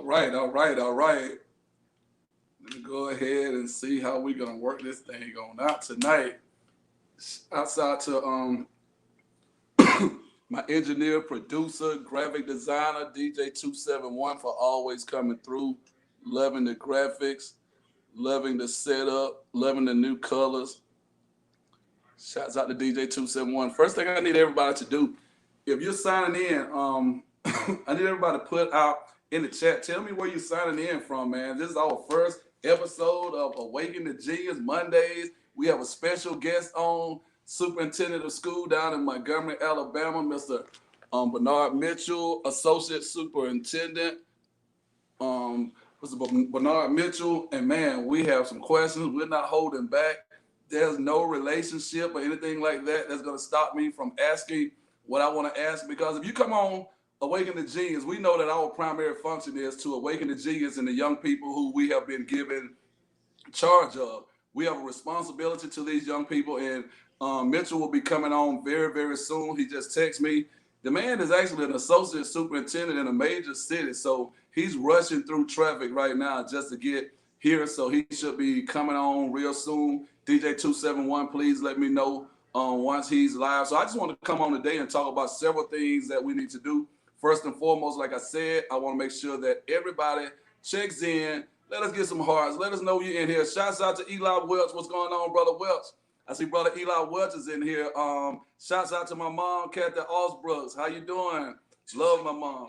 All right. Let me go ahead and see how we're gonna work this thing on out tonight. Outside to my engineer, producer, graphic designer, DJ271 for always coming through, loving the graphics, loving the setup, loving the new colors. Shouts out to DJ271. First thing I need everybody to do, if you're signing in, I need everybody to put out in the chat. Tell me where you're signing in from, man. This is our first episode of Awaken the Genius Mondays. We have a special guest on, Superintendent of School down in Montgomery, Alabama, Mr. Bernard Mitchell, Associate Superintendent. Mr. Bernard Mitchell, and man, we have some questions. We're not holding back. There's no relationship or anything like that that's going to stop me from asking what I want to ask, because if you come on Awaken the Genius, we know that our primary function is to awaken the genius in the young people who we have been given charge of. We have a responsibility to these young people, and Mitchell will be coming on very, very soon. He just texted me. The man is actually an associate superintendent in a major city, so he's rushing through traffic right now just to get here, so he should be coming on real soon. DJ271, please let me know once he's live. So I just want to come on today and talk about several things that we need to do. First and foremost, like I said, I want to make sure that everybody checks in. Let us get some hearts. Let us know you're in here. Shouts out to Eli Welch. What's going on, Brother Welch? I see Brother Eli Welch is in here. Shouts out to my mom, Kathy Osbrooks. How you doing? Love my mom.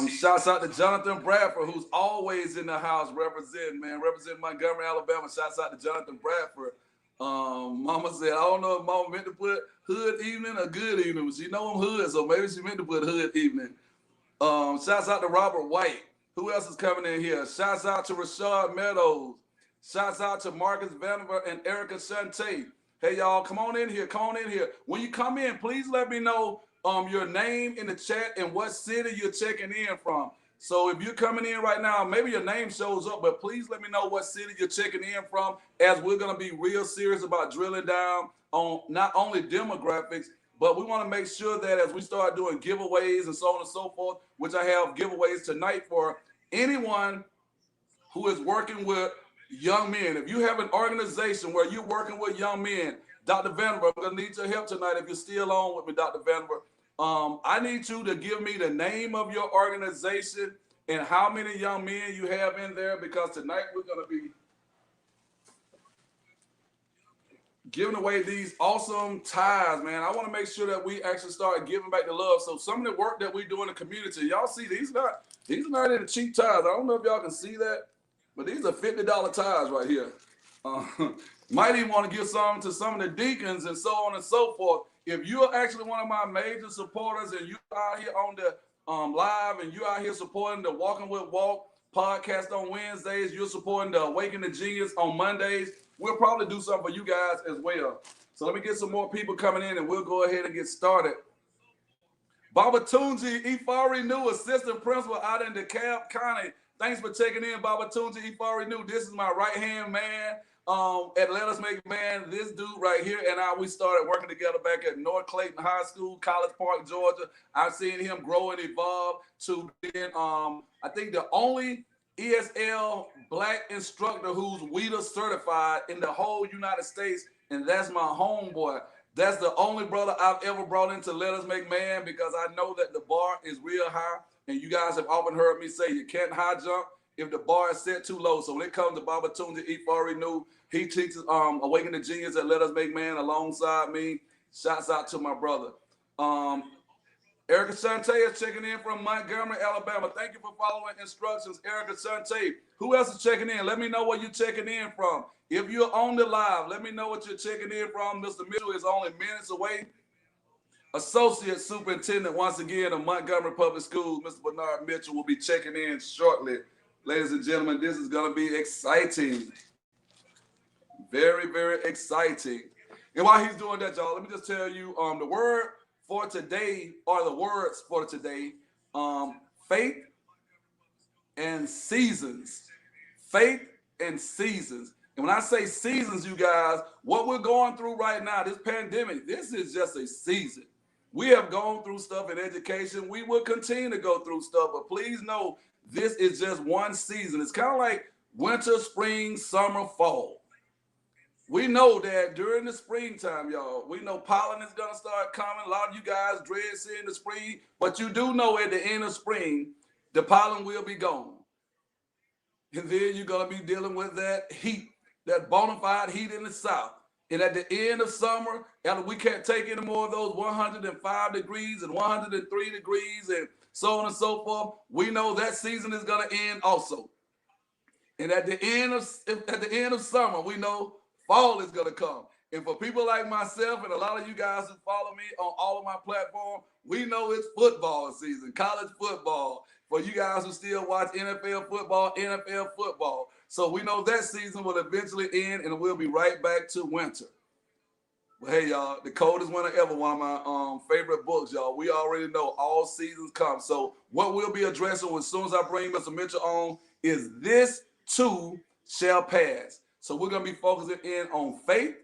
Shouts out to Jonathan Bradford, who's always in the house representing Montgomery, Alabama. Shouts out to Jonathan Bradford. Mama said, I don't know if Mama meant to put hood evening or good evening, but she know I'm hood, so maybe she meant to put hood evening. Shouts out to Robert White. Who else is coming in here? Shouts out to Rashad Meadows. Shouts out to Marcus Vandiver and Erica Shante. Hey, y'all, come on in here. Come on in here. When you come in, please let me know your name in the chat and what city you're checking in from. So if you're coming in right now, maybe your name shows up, but please let me know what city you're checking in from, as we're going to be real serious about drilling down on not only demographics, but we want to make sure that as we start doing giveaways and so on and so forth, which I have giveaways tonight for anyone who is working with young men. If you have an organization where you're working with young men, Dr. Vandiver, I'm going to need your help tonight if you're still on with me, Dr. Vandiver. I need you to give me the name of your organization and how many young men you have in there, because tonight we're going to be giving away these awesome ties, man. I want to make sure that we actually start giving back the love. So some of the work that we do in the community, y'all see these are not any cheap ties. I don't know if y'all can see that, but these are $50 ties right here. Might even want to give some to some of the deacons and so on and so forth. If you're actually one of my major supporters and you're out here on the live and you're out here supporting the Walking with Walk podcast on Wednesdays, you're supporting the Awaken the Genius on Mondays, we'll probably do something for you guys as well. So let me get some more people coming in and we'll go ahead and get started. Baba Tunji Ifari New, assistant principal out in DeKalb County. Thanks for checking in, Baba Tunji Ifari New. This is my right-hand man at Let Us Make Man. This dude right here and I, we started working together back at North Clayton High School, College Park, Georgia. I've seen him grow and evolve to being, I think, the only ESL black instructor who's WIDA certified in the whole United States, and that's my homeboy. That's the only brother I've ever brought into Let Us Make Man, because I know that the bar is real high, and you guys have often heard me say you can't high jump if the bar is set too low. So when it comes to Baba Tunji Ifari New, he teaches Awaken the Genius at Let Us Make Man alongside me. Shouts out to my brother. Erica Shante is checking in from Montgomery, Alabama. Thank you for following instructions, Erica Shante. Who else is checking in? Let me know where you're checking in from. If you're on the live, let me know what you're checking in from. Mr. Mitchell is only minutes away. Associate Superintendent, once again, of Montgomery Public Schools, Mr. Bernard Mitchell, will be checking in shortly. Ladies and gentlemen, this is going to be exciting. Very, very exciting. And while he's doing that, y'all, let me just tell you the word for today, or the words for today, faith and seasons. Faith and seasons. And when I say seasons, you guys, what we're going through right now, this pandemic, this is just a season. We have gone through stuff in education. We will continue to go through stuff, but please know this is just one season. It's kind of like winter, spring, summer, fall. We know that during the springtime, y'all, we know pollen is gonna start coming. A lot of you guys dread seeing the spring, but you do know at the end of spring, the pollen will be gone. And then you're gonna be dealing with that heat, that bona fide heat in the south. And at the end of summer, after we can't take any more of those 105 degrees and 103 degrees and so on and so forth, we know that season is gonna end also. And at the end of summer, we know fall is gonna come. And for people like myself and a lot of you guys who follow me on all of my platforms, we know it's football season, college football. For you guys who still watch NFL football. So we know that season will eventually end and we'll be right back to winter. Well, hey y'all, the coldest winter ever, one of my favorite books, y'all. We already know all seasons come. So what we'll be addressing as soon as I bring Mr. Mitchell on is this too shall pass. So we're gonna be focusing in on faith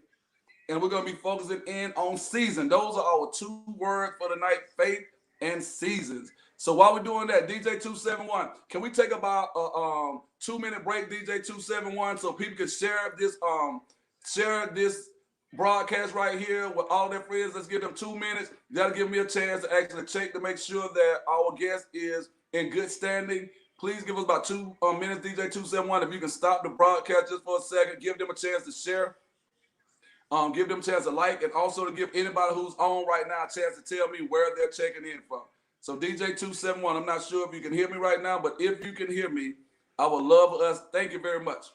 and we're gonna be focusing in on season. Those are our two words for the night: faith and seasons. So while we're doing that, DJ 271, can we take about a 2 minute break, DJ 271, so people can share this broadcast right here with all their friends. Let's give them 2 minutes. That'll give me a chance to actually check to make sure that our guest is in good standing. Please give us about 2 minutes, DJ 271. If you can stop the broadcast just for a second, give them a chance to share. Give them a chance to like, and also to give anybody who's on right now a chance to tell me where they're checking in from. So DJ 271, I'm not sure if you can hear me right now, but if you can hear me, I would love us. Thank you very much.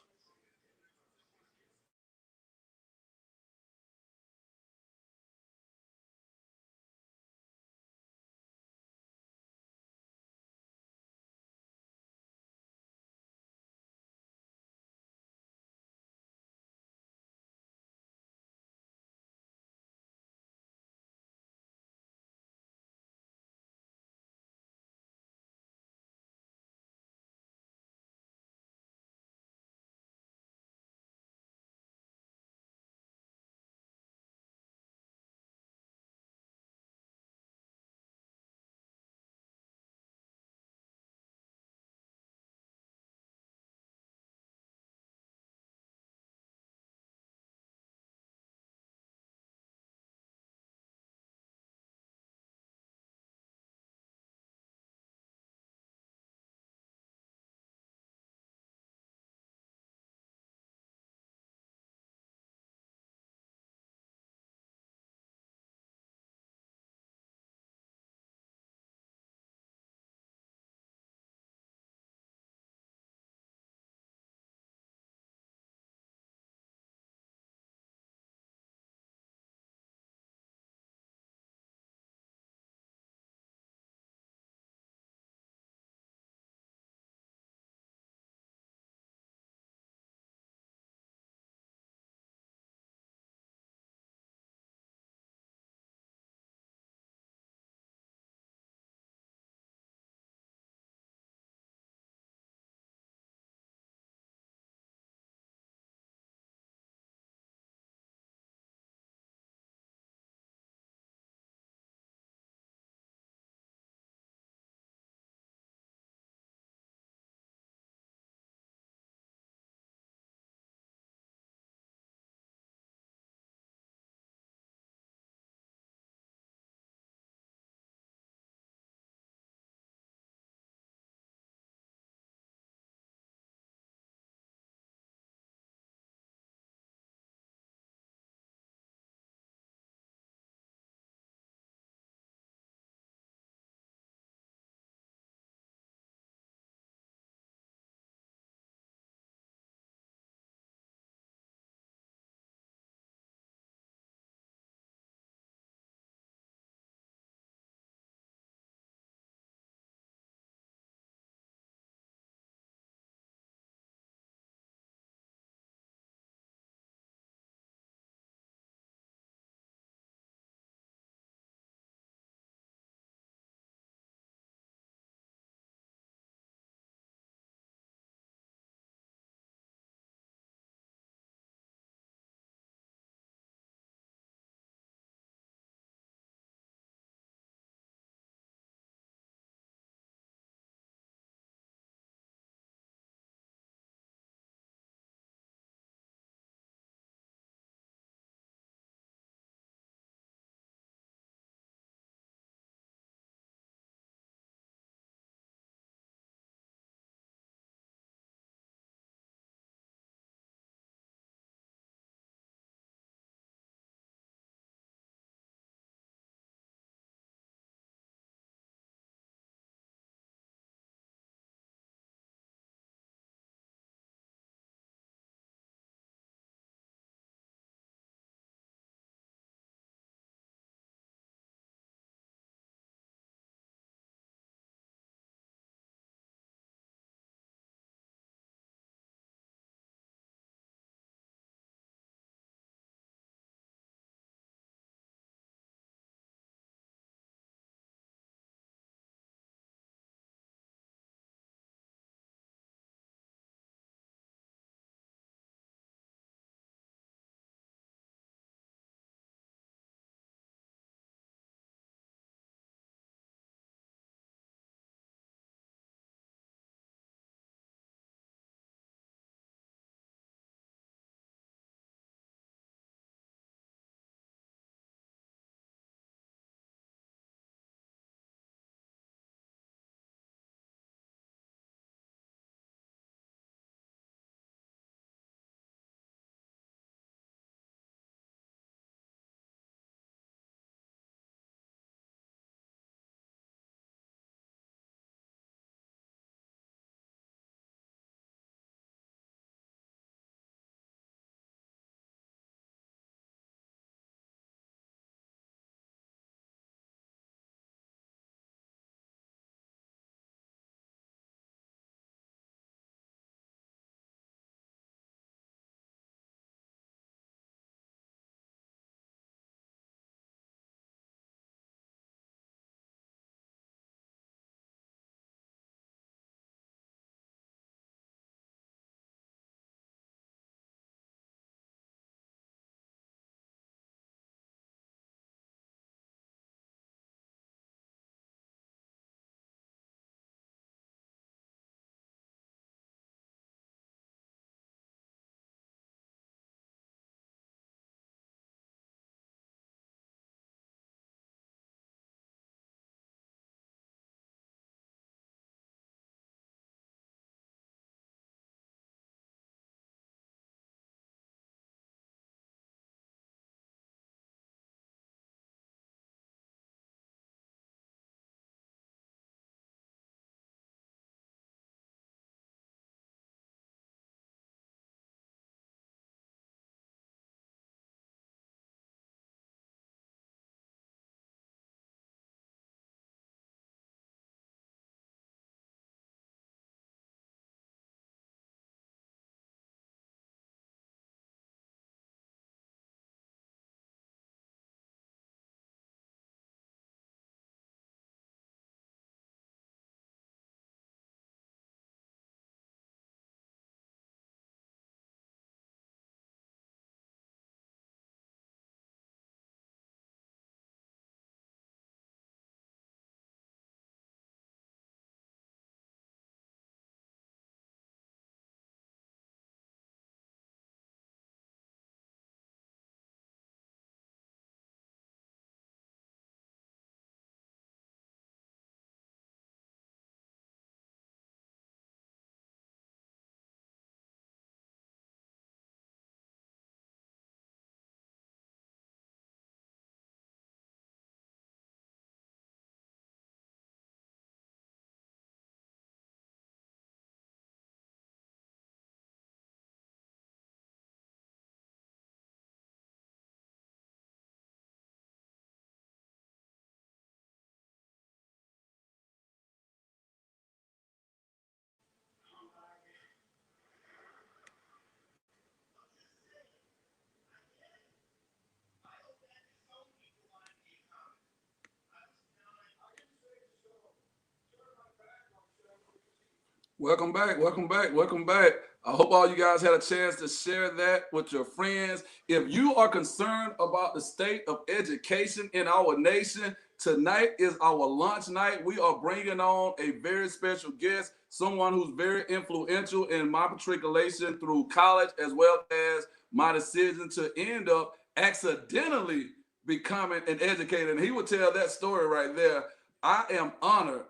Welcome back. Welcome back. Welcome back. I hope all you guys had a chance to share that with your friends. If you are concerned about the state of education in our nation, tonight is our lunch night. We are bringing on a very special guest, someone who's very influential in my matriculation through college, as well as my decision to end up accidentally becoming an educator. And he would tell that story right there. I am honored.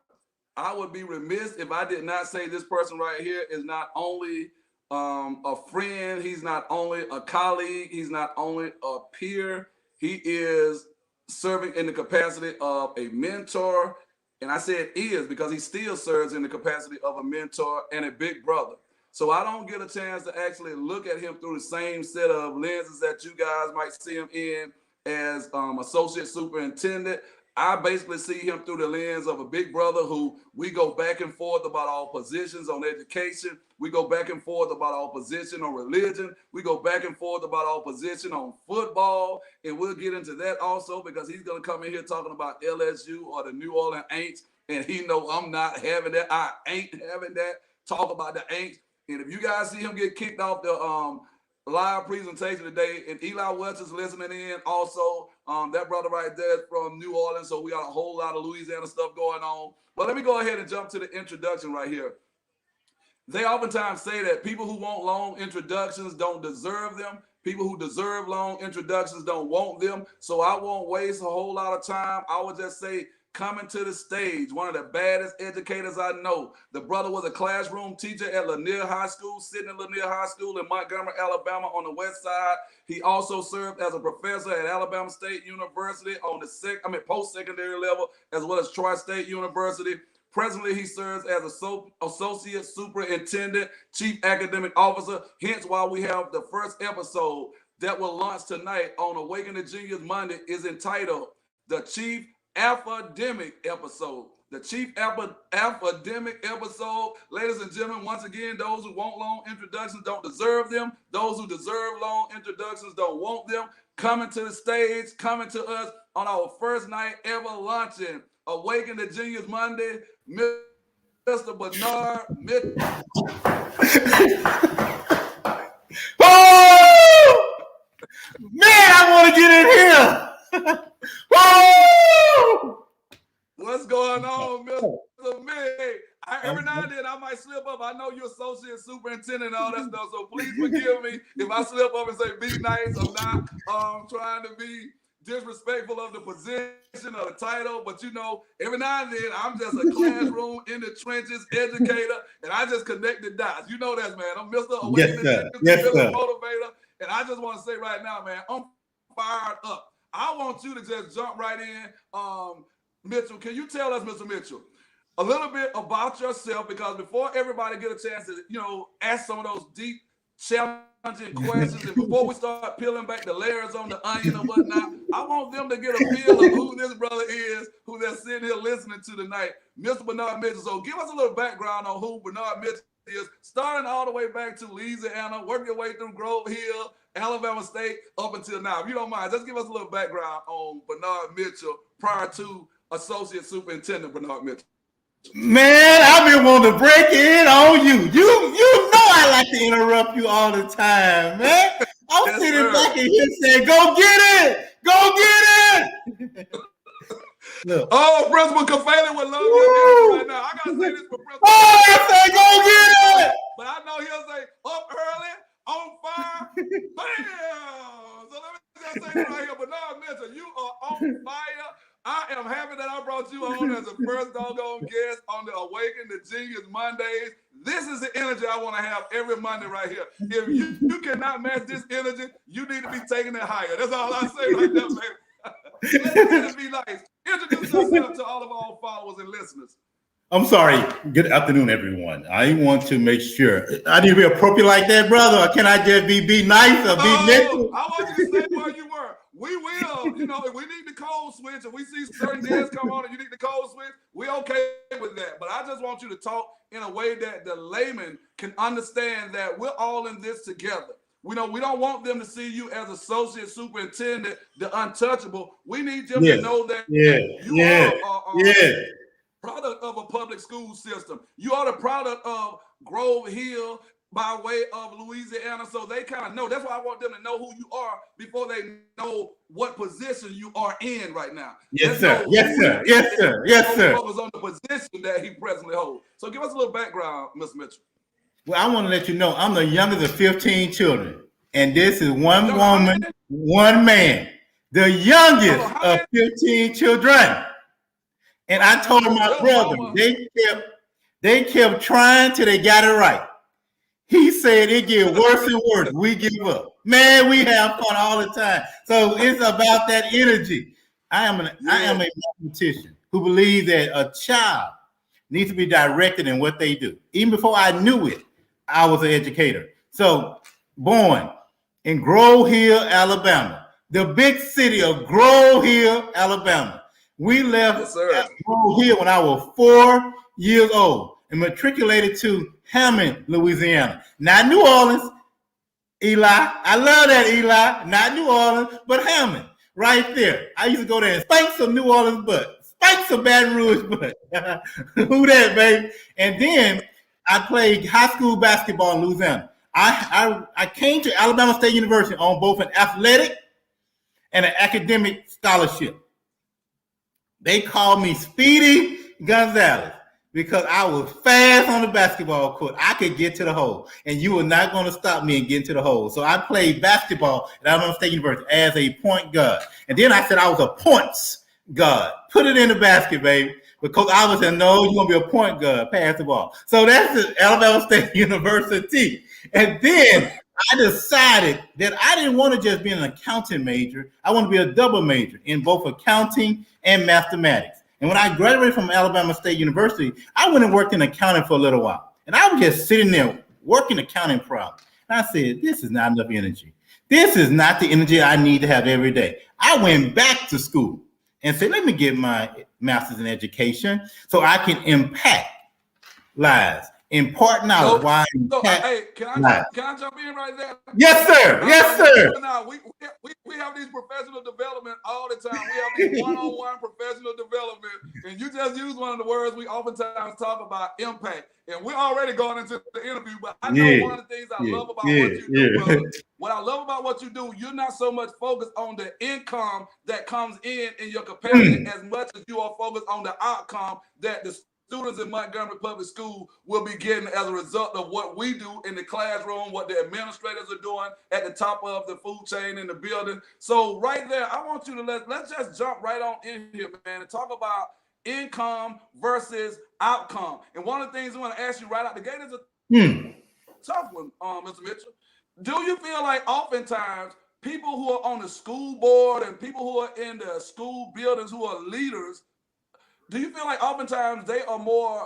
I would be remiss if I did not say this person right here is not only a friend, he's not only a colleague, he's not only a peer, he is serving in the capacity of a mentor. And I said is because he still serves in the capacity of a mentor and a big brother. So I don't get a chance to actually look at him through the same set of lenses that you guys might see him in as associate superintendent. I basically see him through the lens of a big brother who we go back and forth about our positions on education. We go back and forth about our position on religion. We go back and forth about our position on football. And we'll get into that also because he's going to come in here talking about LSU or the New Orleans Aints. And he know I'm not having that. I ain't having that. Talk about the Aints. And if you guys see him get kicked off the live presentation today, and Eli Welch is listening in also. That brother right there is from New Orleans, so we got a whole lot of Louisiana stuff going on. But let me go ahead and jump to the introduction right here. They oftentimes say that people who want long introductions don't deserve them. People who deserve long introductions don't want them. So I won't waste a whole lot of time. I would just say, coming to the stage, one of the baddest educators I know. The brother was a classroom teacher at Lanier High School, sitting in Lanier High School in Montgomery, Alabama on the west side. He also served as a professor at Alabama State University on the post-secondary level, as well as Troy State University. Presently, he serves as associate superintendent, chief academic officer. Hence why we have the first episode that will launch tonight on Awaken the Genius Monday is entitled The Chief Academic Episode. The Chief Academic Episode. Ladies and gentlemen, once again, those who want long introductions don't deserve them. Those who deserve long introductions don't want them. Coming to the stage, coming to us on our first night ever launching Awaken the Genius Monday, Mr. Bernard Mitchell. Oh! Man, I want to get in here. Woo! What's going on, Mr. Mig? Every now and then I might slip up. I know you're associate superintendent and all that stuff, so please forgive me if I slip up and say be nice. I'm not trying to be disrespectful of the position or the title, but you know, every now and then I'm just a classroom in the trenches educator, and I just connect the dots. You know that, man. I'm Mr. Awaken the Motivator, and I just want to say right now, man, I'm fired up. I want you to just jump right in. Mitchell, can you tell us, Mr. Mitchell, a little bit about yourself? Because before everybody get a chance to, ask some of those deep, challenging questions, and before we start peeling back the layers on the onion and whatnot, I want them to get a feel of who this brother is, who they're sitting here listening to tonight, Mr. Bernard Mitchell. So give us a little background on who Bernard Mitchell is, starting all the way back to Louisiana, working your way through Grove Hill, Alabama State, up until now. If you don't mind, just give us a little background on Bernard Mitchell prior to Associate Superintendent Bernard Mitchell. Man, I've been wanting to break in on you. You know I like to interrupt you all the time, man. I'm yes, sitting sir. back and here saying, go get it! Go get it! Look. Oh, Principal Kafali would love you right now. I gotta say this for Principal. Oh, I say go get it! But I know he'll say up early, on fire, bam! So let me just say right here, Bernard Mitchell, you are on fire. I am happy that I brought you on as the first doggone guest on the Awaken the Genius Mondays. This is the energy I want to have every Monday right here. If you cannot match this energy, you need to be taking it higher. That's all I say right there, baby. Let's be nice. Introduce yourself to all of our followers and listeners. I'm sorry. Good afternoon, everyone. I want to make sure. I need to be appropriate like that, brother. Or can I just be nice or be mental? I want you to stay where you were. We will, if we need the code switch, if we see certain guests come on and you need the code switch, we're okay with that. But I just want you to talk in a way that the layman can understand that we're all in this together. We don't want them to see you as associate superintendent, the untouchable. We need them to know that you are product of a public school system. You are the product of Grove Hill by way of Louisiana. So they kind of know. That's why I want them to know who you are before they know what position you are in right now. Yes, sir. Yes, sir. Yes, sir. Yes, sir. Focus on the position that he presently holds. So give us a little background, Mr. Mitchell. Well, I want to let you know I'm the youngest of 15 children. And this is one woman, one man. The youngest of 15 children. And I told my brother, they kept trying till they got it right. He said it get worse and worse. We give up. Man, we have fun all the time. So it's about that energy. I am a mathematician who believes that a child needs to be directed in what they do. Even before I knew it, I was an educator. So born in Grove Hill, Alabama, the big city of Grove Hill, Alabama. We left Grove Hill when I was 4 years old and matriculated to Hammond, Louisiana. Not New Orleans, Eli. I love that, Eli. Not New Orleans, but Hammond, right there. I used to go there and spank some New Orleans butt, spank some Baton Rouge butt. Who that, baby? And then I played high school basketball in Louisiana. I came to Alabama State University on both an athletic and an academic scholarship. They called me Speedy Gonzalez because I was fast on the basketball court. I could get to the hole, and you were not going to stop me and get to the hole. So I played basketball at Alabama State University as a point guard. And then I said I was a points guard. Put it in the basket, baby. Because I was saying, no, you're going to be a point guard, pass the ball. So that's the Alabama State University. And then I decided that I didn't want to just be an accounting major. I want to be a double major in both accounting and mathematics. And when I graduated from Alabama State University, I went and worked in accounting for a little while. And I was just sitting there working accounting problems. And I said, this is not enough energy. This is not the energy I need to have every day. I went back to school and said, let me get my master's in education so I can impact lives. Impart knowledge. Hey, can I jump in right there? Yes, sir. Yes, sir. Now, we have these professional development all the time. We have these one-on-one professional development, and you just use one of the words we oftentimes talk about, impact. And we're already going into the interview, but I know one of the things I love about what you do, brother. What I love about what you do, you're not so much focused on the income that comes in your capacity as much as you are focused on the outcome that the students in Montgomery Public School will be getting as a result of what we do in the classroom, what the administrators are doing at the top of the food chain in the building. So right there, I want you to let's just jump right on in here, man, and talk about income versus outcome. And one of the things I want to ask you right out the gate is a tough one, Mr. Mitchell. Do you feel like oftentimes people who are on the school board and people who are in the school buildings who are leaders, do you feel like oftentimes they are more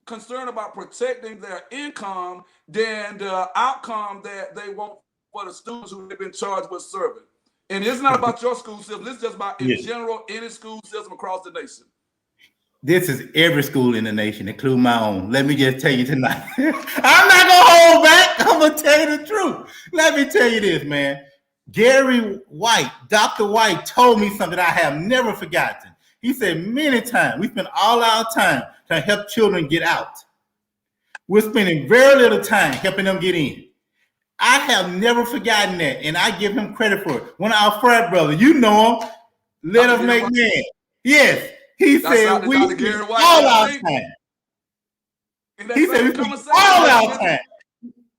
concerned about protecting their income than the outcome that they want for the students who have been charged with serving? And it's not about your school system. It's just about, in general, any school system across the nation. This is every school in the nation, including my own. Let me just tell you tonight. I'm not going to hold back. I'm going to tell you the truth. Let me tell you this, man. Gary White, Dr. White told me something I have never forgotten. He said many times, we spend all our time trying to help children get out. We're spending very little time helping them get in. I have never forgotten that, and I give him credit for it. One of our frat brothers, you know him, let us make man. Yes, he said we spend all our time. He said we spend all our time.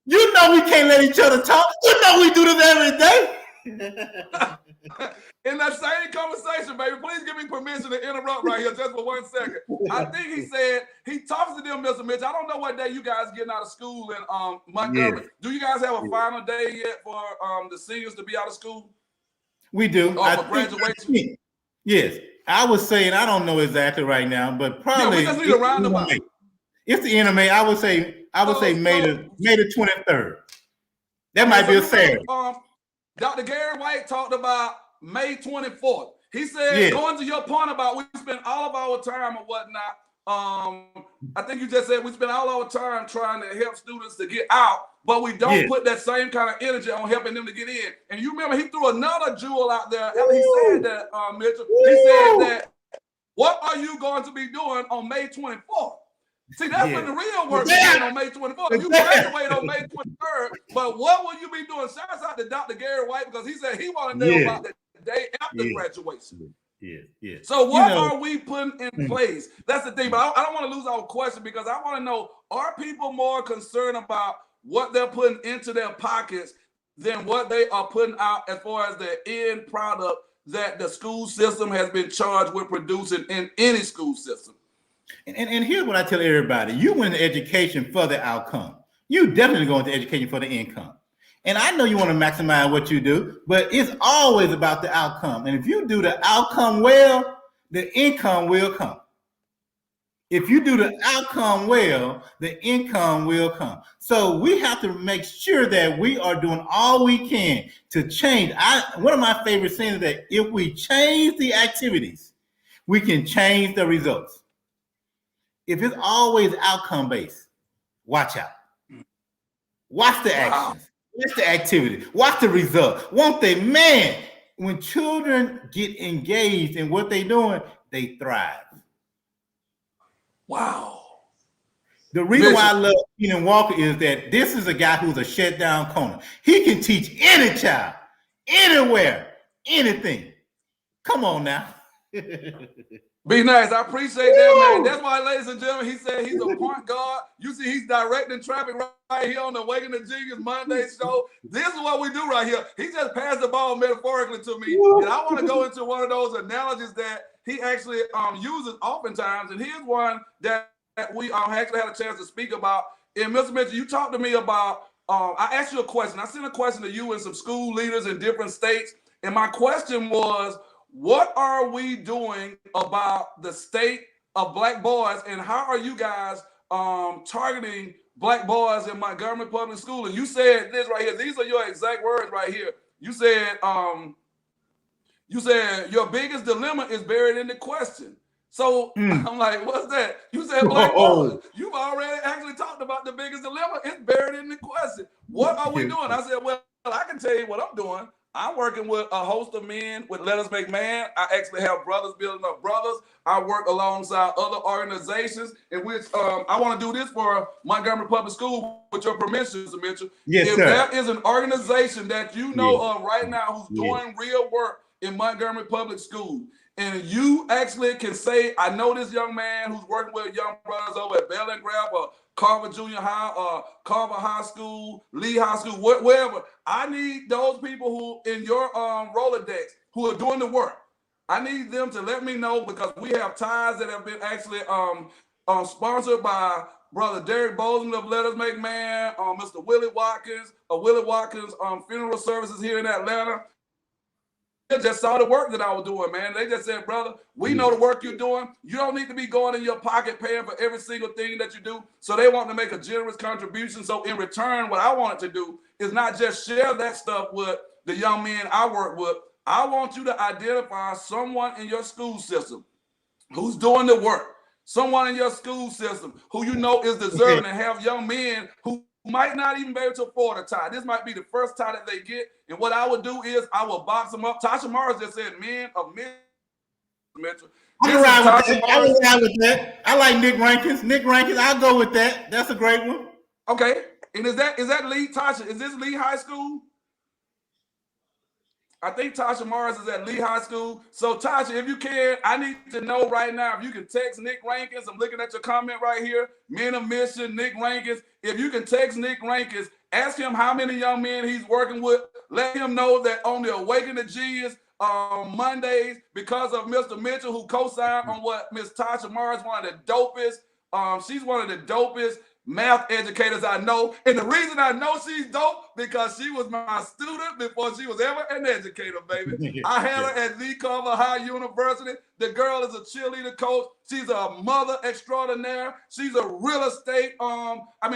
You know we can't let each other talk. You know we do this every day. In that same conversation, baby, please give me permission to interrupt right here just for 1 second. I think he said he talks to them, Mr. Mitch. I don't know what day you guys getting out of school in Montgomery. Do you guys have a final day yet for the seniors to be out of school? We do. For graduation? Yes. I was saying, I don't know exactly right now, but probably we just need a roundabout. It's the end of May. I would say May the 23rd. That might be a Saturday. Dr. Gary White talked about May 24th. He said, going to your point about we spend all of our time or whatnot, I think you just said we spend all our time trying to help students to get out, but we don't put that same kind of energy on helping them to get in. And you remember he threw another jewel out there. He said that, Mitchell. He said that what are you going to be doing on May 24th? See, that's when the real work begins on May 24th. You graduate on May 23rd, but what will you be doing? Shouts out to Dr. Gary White, because he said he want to know about the day after graduation. Yeah. So what are we putting in place? That's the thing. But I don't want to lose our question, because I want to know, are people more concerned about what they're putting into their pockets than what they are putting out as far as the end product that the school system has been charged with producing in any school system? And here's what I tell everybody. You went to education for the outcome. You definitely go into education for the income. And I know you want to maximize what you do, but it's always about the outcome. And if you do the outcome well, the income will come. If you do the outcome well, the income will come. So we have to make sure that we are doing all we can to change. One of my favorite sayings is that if we change the activities, we can change the results. If it's always outcome based, watch out. Watch the actions. Watch the activity. Watch the result. One thing, man, when children get engaged in what they're doing, they thrive. Wow. The reason why I love Keenan Walker is that this is a guy who's a shutdown corner. He can teach any child, anywhere, anything. Come on now. Be nice. I appreciate that, man. That's why, ladies and gentlemen, he said he's a point guard. You see, he's directing traffic right here on the Awaken the Genius Monday show. This is what we do right here. He just passed the ball metaphorically to me. And I want to go into one of those analogies that he actually uses oftentimes. And here's one that we actually had a chance to speak about. And Mr. Mitchell, you talked to me about, I asked you a question. I sent a question to you and some school leaders in different states. And my question was, what are we doing about the state of Black boys, and how are you guys targeting Black boys in Montgomery Public School? And you said this right here. These are your exact words right here. You said your biggest dilemma is buried in the question. So I'm like, what's that? You said Black boys. You've already actually talked about the biggest dilemma. It's buried in the question. What are we doing? I said, well, I can tell you what I'm doing. I'm working with a host of men with Let Us Make Man. I actually have Brothers Building Up Brothers. I work alongside other organizations in which I want to do this for Montgomery Public School, with your permission, Mr. Mitchell. Yes, if sir. there is an organization that you know of right now who's doing real work in Montgomery Public School, and you actually can say, I know this young man who's working with young brothers over at Bell and Grab or Carver Junior High, Carver High School, Lee High School, wherever. I need those people who in your Rolodex who are doing the work. I need them to let me know, because we have ties that have been actually sponsored by Brother Derek Bozeman of Let Us Make Man, Mr. Willie Watkins of Willie Watkins Funeral Services here in Atlanta. They just saw the work that I was doing, man. They just said, brother, we know the work you're doing. You don't need to be going in your pocket paying for every single thing that you do. So they want to make a generous contribution. So in return, what I wanted to do is not just share that stuff with the young men I work with. I want you to identify someone in your school system who's doing the work. Someone in your school system who you know is deserving, and have young men who might not even be able to afford a tie. This might be the first tie that they get. And what I would do is I will box them up. Tasha Morris just said, men of men. I would ride with that. I like Nick Rankins. Nick Rankins, I'll go with that. That's a great one. Okay. And is that Lee, Tasha? Is this Lee High School? I think Tasha Morris is at Lee High School. So Tasha, if you can, I need to know right now if you can text Nick Rankins. I'm looking at your comment right here. Men of Mission, Nick Rankins. If you can text Nick Rankins, ask him how many young men he's working with. Let him know that on the Awaken the Genius Mondays, because of Mr. Mitchell, who co-signed on what Miss Tasha Morris, one of the dopest. She's one of the dopest math educators I know. And the reason I know she's dope, because she was my student before she was ever an educator, baby. I had her at Lee Carver High University. The girl is a cheerleader coach. She's a mother extraordinaire. She's a real estate,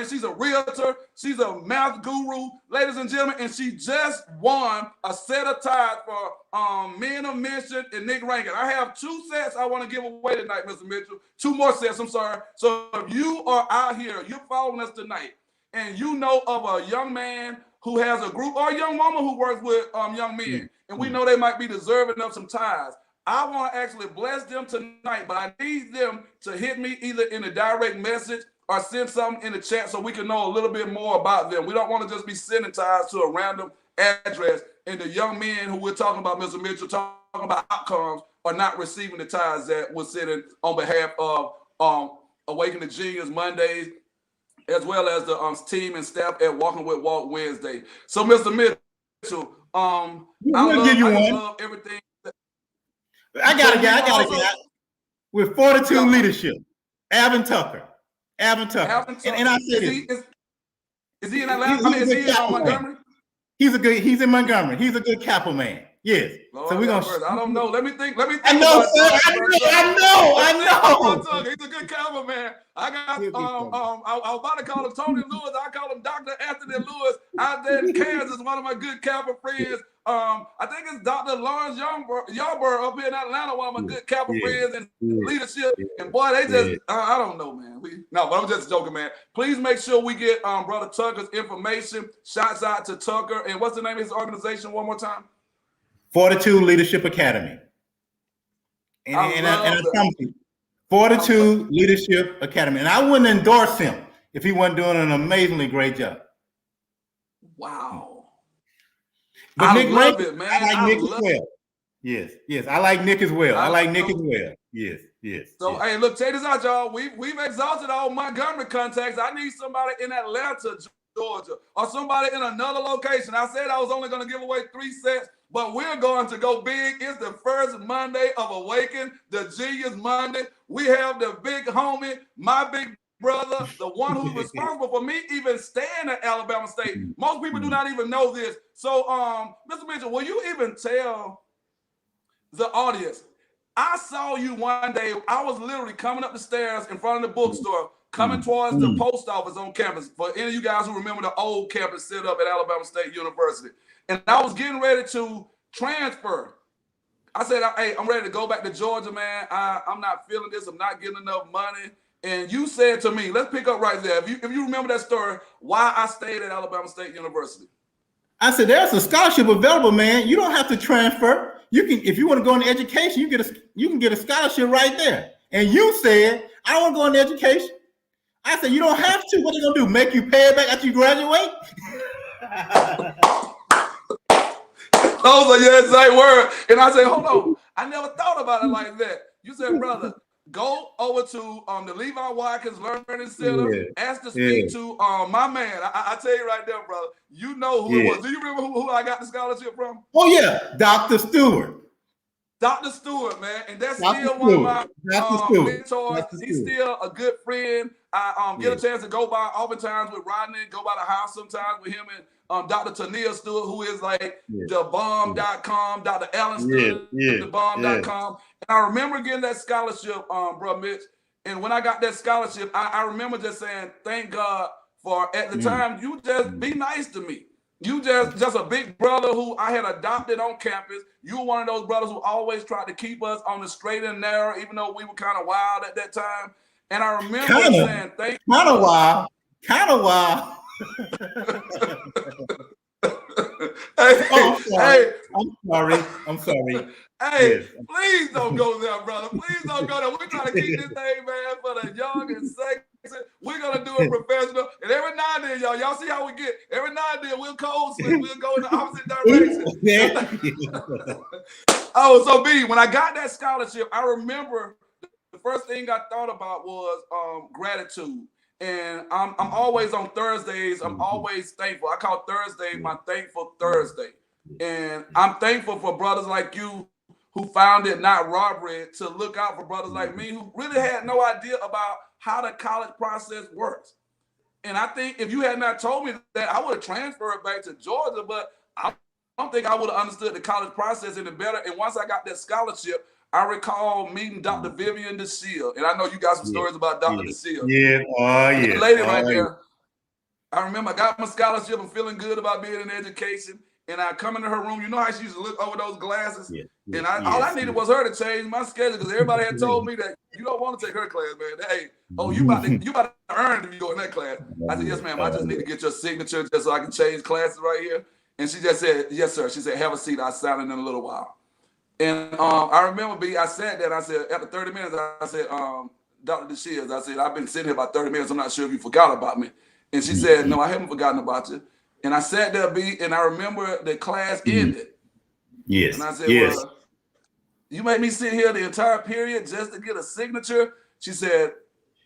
she's a realtor. She's a math guru, ladies and gentlemen. And she just won a set of ties for Men of Mission and Nick Rankin. I have 2 sets I want to give away tonight, Mr. Mitchell. 2 more sets, I'm sorry. So if you are out here, you're following us tonight, and you know of a young man who has a group, or a young woman who works with young men, and we know they might be deserving of some ties, I want to actually bless them tonight, but I need them to hit me either in a direct message or send something in the chat so we can know a little bit more about them. We don't want to just be sending ties to a random address, and the young men who we're talking about, Mr. Mitchell, talking about outcomes, are not receiving the ties that we're sending on behalf of Awaken the Genius Mondays, as well as the team and staff at Walking with Walk Wednesday. So, Mr. Mitchell, I love everything. I got a guy with 42 leadership, Alvin Tucker. And I said is he in Atlanta? Is he in Montgomery? He's in Montgomery. He's a good capital man. Yes. Lord, so we're gonna. I don't know. Let me think. I know, sir. I know. He's a good capital man. I was about to call him Tony Lewis. I call him Dr. Anthony Lewis out there in Kansas. One of my good capital friends. I think it's Dr. Lawrence Yarborough up here in Atlanta. One of my good capital friends and leadership. And boy, they just I don't know, man. But I'm just joking, man. Please make sure we get Brother Tucker's information. Shouts out to Tucker. And what's the name of his organization one more time? 42 Leadership Academy. And I promise you, 42 Leadership Academy. And I wouldn't endorse him if he wasn't doing an amazingly great job. Wow. But I love it, man. I like Nick as well. Yes. I like Nick as well. Yes. So, hey, look, check this out, y'all. We've exhausted all Montgomery contacts. I need somebody in Atlanta, Georgia, or somebody in another location. I said I was only going to give away 3 sets, but we're going to go big. It's the first Monday of Awaken, the Genius Monday. We have the big homie, my big brother, the one who's responsible for me even staying at Alabama State. Most people do not even know this. So, Mr. Mitchell, will you even tell the audience? I saw you one day. I was literally coming up the stairs in front of the bookstore, coming towards the post office on campus. For any of you guys who remember the old campus set up at Alabama State University. And I was getting ready to transfer. I said, hey, I'm ready to go back to Georgia, man. I'm not feeling this. I'm not getting enough money. And you said to me, let's pick up right there. If you remember that story, why I stayed at Alabama State University. I said, there's a scholarship available, man. You don't have to transfer. You can, if you want to go into education, you can get a scholarship right there. And you said, I don't want to go into education. I said, you don't have to. What are they gonna do? Make you pay it back after you graduate? Those are your exact words. And I said, hold on. I never thought about it like that. You said, brother, go over to the Levi Watkins Learning Center. Ask to speak to my man. I tell you right there, brother. You know who it was. Do you remember who I got the scholarship from? Oh yeah, Dr. Stewart. Dr. Stewart, man, and that's still one of my mentors. He's still a good friend. I get a chance to go by oftentimes with Rodney, go by the house sometimes with him and Dr. Tania Stewart, who is like thebomb.com, Dr. Allen Stewart, thebomb.com. And I remember getting that scholarship, bro, Mitch. And when I got that scholarship, I remember just saying, thank God for, at the time, you just be nice to me. You just a big brother who I had adopted on campus. You were one of those brothers who always tried to keep us on the straight and narrow, even though we were kind of wild at that time. And I remember saying, thank you. Kind of wild. I'm sorry. Hey, please don't go there, brother. Please don't go there. We're trying to keep this thing, man, for the young and sexy. We're going to do it professional. And every now and then, y'all see how we get. Every now and then, we'll code switch. We'll go in the opposite direction. So B, when I got that scholarship, I remember the first thing I thought about was gratitude. And I'm always on Thursdays. I'm always thankful. I call Thursday my thankful Thursday. And I'm thankful for brothers like you who found it not robbery to look out for brothers like me who really had no idea about how the college process works. And I think if you had not told me that, I would have transferred back to Georgia, but I don't think I would have understood the college process any better. And once I got that scholarship, I recall meeting Dr. Vivian DeShield. And I know you got some stories about Dr. DeShield. The lady right there. I remember I got my scholarship. I'm feeling good about being in education. And I come into her room. You know how she used to look over those glasses? And all I needed was her to change my schedule because everybody had told me that you don't want to take her class, man. Hey, you about to earn it if you go in that class. I said, yes, ma'am. I just need to get your signature just so I can change classes right here. And she just said, yes, sir. She said, have a seat. I'll sign in a little while. And I remember I sat there and I said, after 30 minutes, I said, Dr. DeShields, I said, I've been sitting here about 30 minutes. I'm not sure if you forgot about me. And she said, no, I haven't forgotten about you. And I sat there, and I remember the class ended. Yes. And I said, yes. well, you made me sit here the entire period just to get a signature? She said,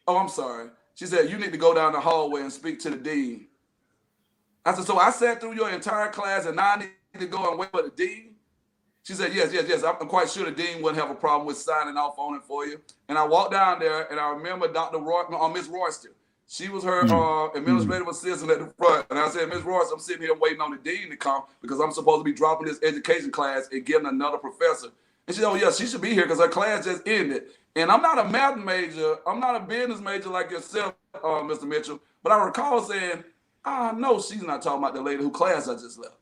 oh, I'm sorry. She said, you need to go down the hallway and speak to the dean. I said, so I sat through your entire class and now I need to go and wait for the dean? She said, yes. I'm quite sure the dean wouldn't have a problem with signing off on it for you. And I walked down there and I remember Miss Royster. She was her administrative assistant at the front. And I said, Miss Royster, I'm sitting here waiting on the dean to come because I'm supposed to be dropping this education class and getting another professor. And she said, oh, yeah, she should be here because her class just ended. And I'm not a math major. I'm not a business major like yourself, Mr. Mitchell. But I recall saying, no, she's not talking about the lady whose class I just left.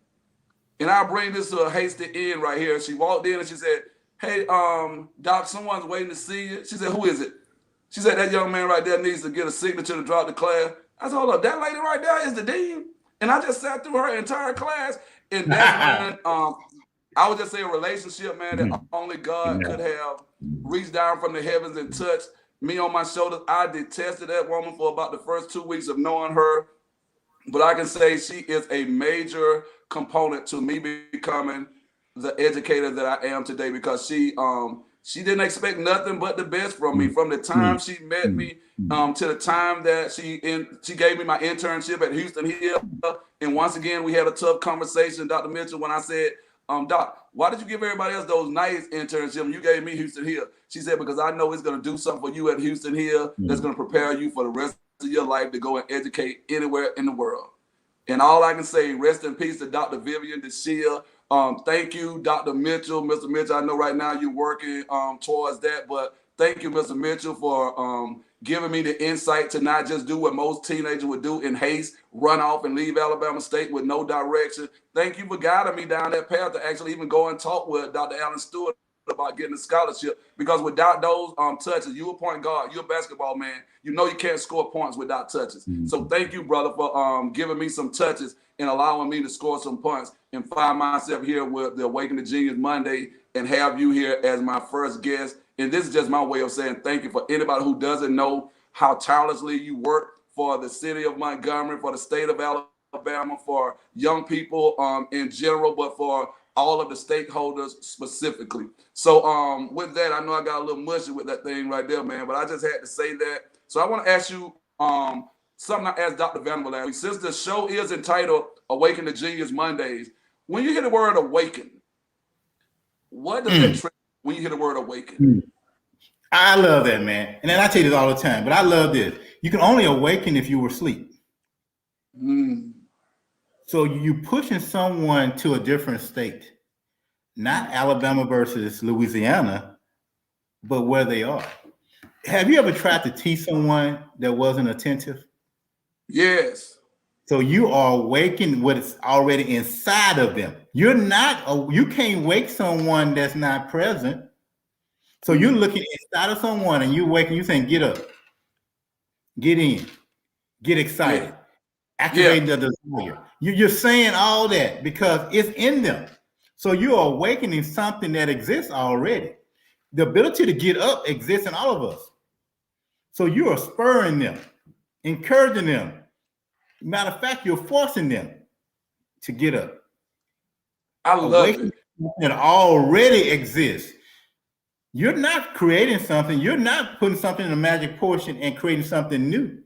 And I'll bring this to a hasty end right here. She walked in and she said, hey, Doc, someone's waiting to see you. She said, who is it? She said, that young man right there needs to get a signature to drop the class. I said, hold up, that lady right there is the dean? And I just sat through her entire class. And that's when I would just say a relationship, man, that only God could have reached down from the heavens and touched me on my shoulders. I detested that woman for about the first 2 weeks of knowing her. But I can say she is a major component to me becoming the educator that I am today because she didn't expect nothing but the best from me from the time she met me to the time that she gave me my internship at Houston Hill. And once again, we had a tough conversation, Dr. Mitchell, when I said, Doc, why did you give everybody else those nice internships and you gave me Houston Hill? She said, because I know it's going to do something for you at Houston Hill that's going to prepare you for the rest of your life to go and educate anywhere in the world. And all I can say, rest in peace to Dr. Vivian DeShields. Thank you, Dr. Mitchell. Mr. Mitchell, I know right now you're working towards that, but thank you, Mr. Mitchell, for giving me the insight to not just do what most teenagers would do in haste, run off and leave Alabama State with no direction. Thank you for guiding me down that path to actually even go and talk with Dr. Allen Stewart about getting a scholarship, because without those touches, you a point guard, you're a basketball man, you know you can't score points without touches. So thank you, brother, for giving me some touches and allowing me to score some points and find myself here with the Awaken the Genius Monday and have you here as my first guest. And this is just my way of saying thank you for anybody who doesn't know how tirelessly you work for the city of Montgomery, for the state of Alabama, for young people in general, but for all of the stakeholders specifically. So with that, I know I got a little mushy with that thing right there, man, but I just had to say that. So I want to ask you something I asked Dr. Vanderbilt last week. Since the show is entitled Awaken the Genius Mondays, when you hear the word awaken, what does that trigger when you hear the word awaken? I love that, man. And then I tell you this all the time, but I love this. You can only awaken if you were asleep. So you pushing someone to a different state, not Alabama versus Louisiana, but where they are. Have you ever tried to teach someone that wasn't attentive? Yes. So you are awakening what is already inside of them. You can't wake someone that's not present. So you're looking inside of someone and you're waking, you're saying, get up, get in, get excited, activate the desire. You're saying all that because it's in them. So you're awakening something that exists already. The ability to get up exists in all of us. So you are spurring them, encouraging them. Matter of fact, you're forcing them to get up. I love it. That already exists. You're not creating something. You're not putting something in a magic portion and creating something new.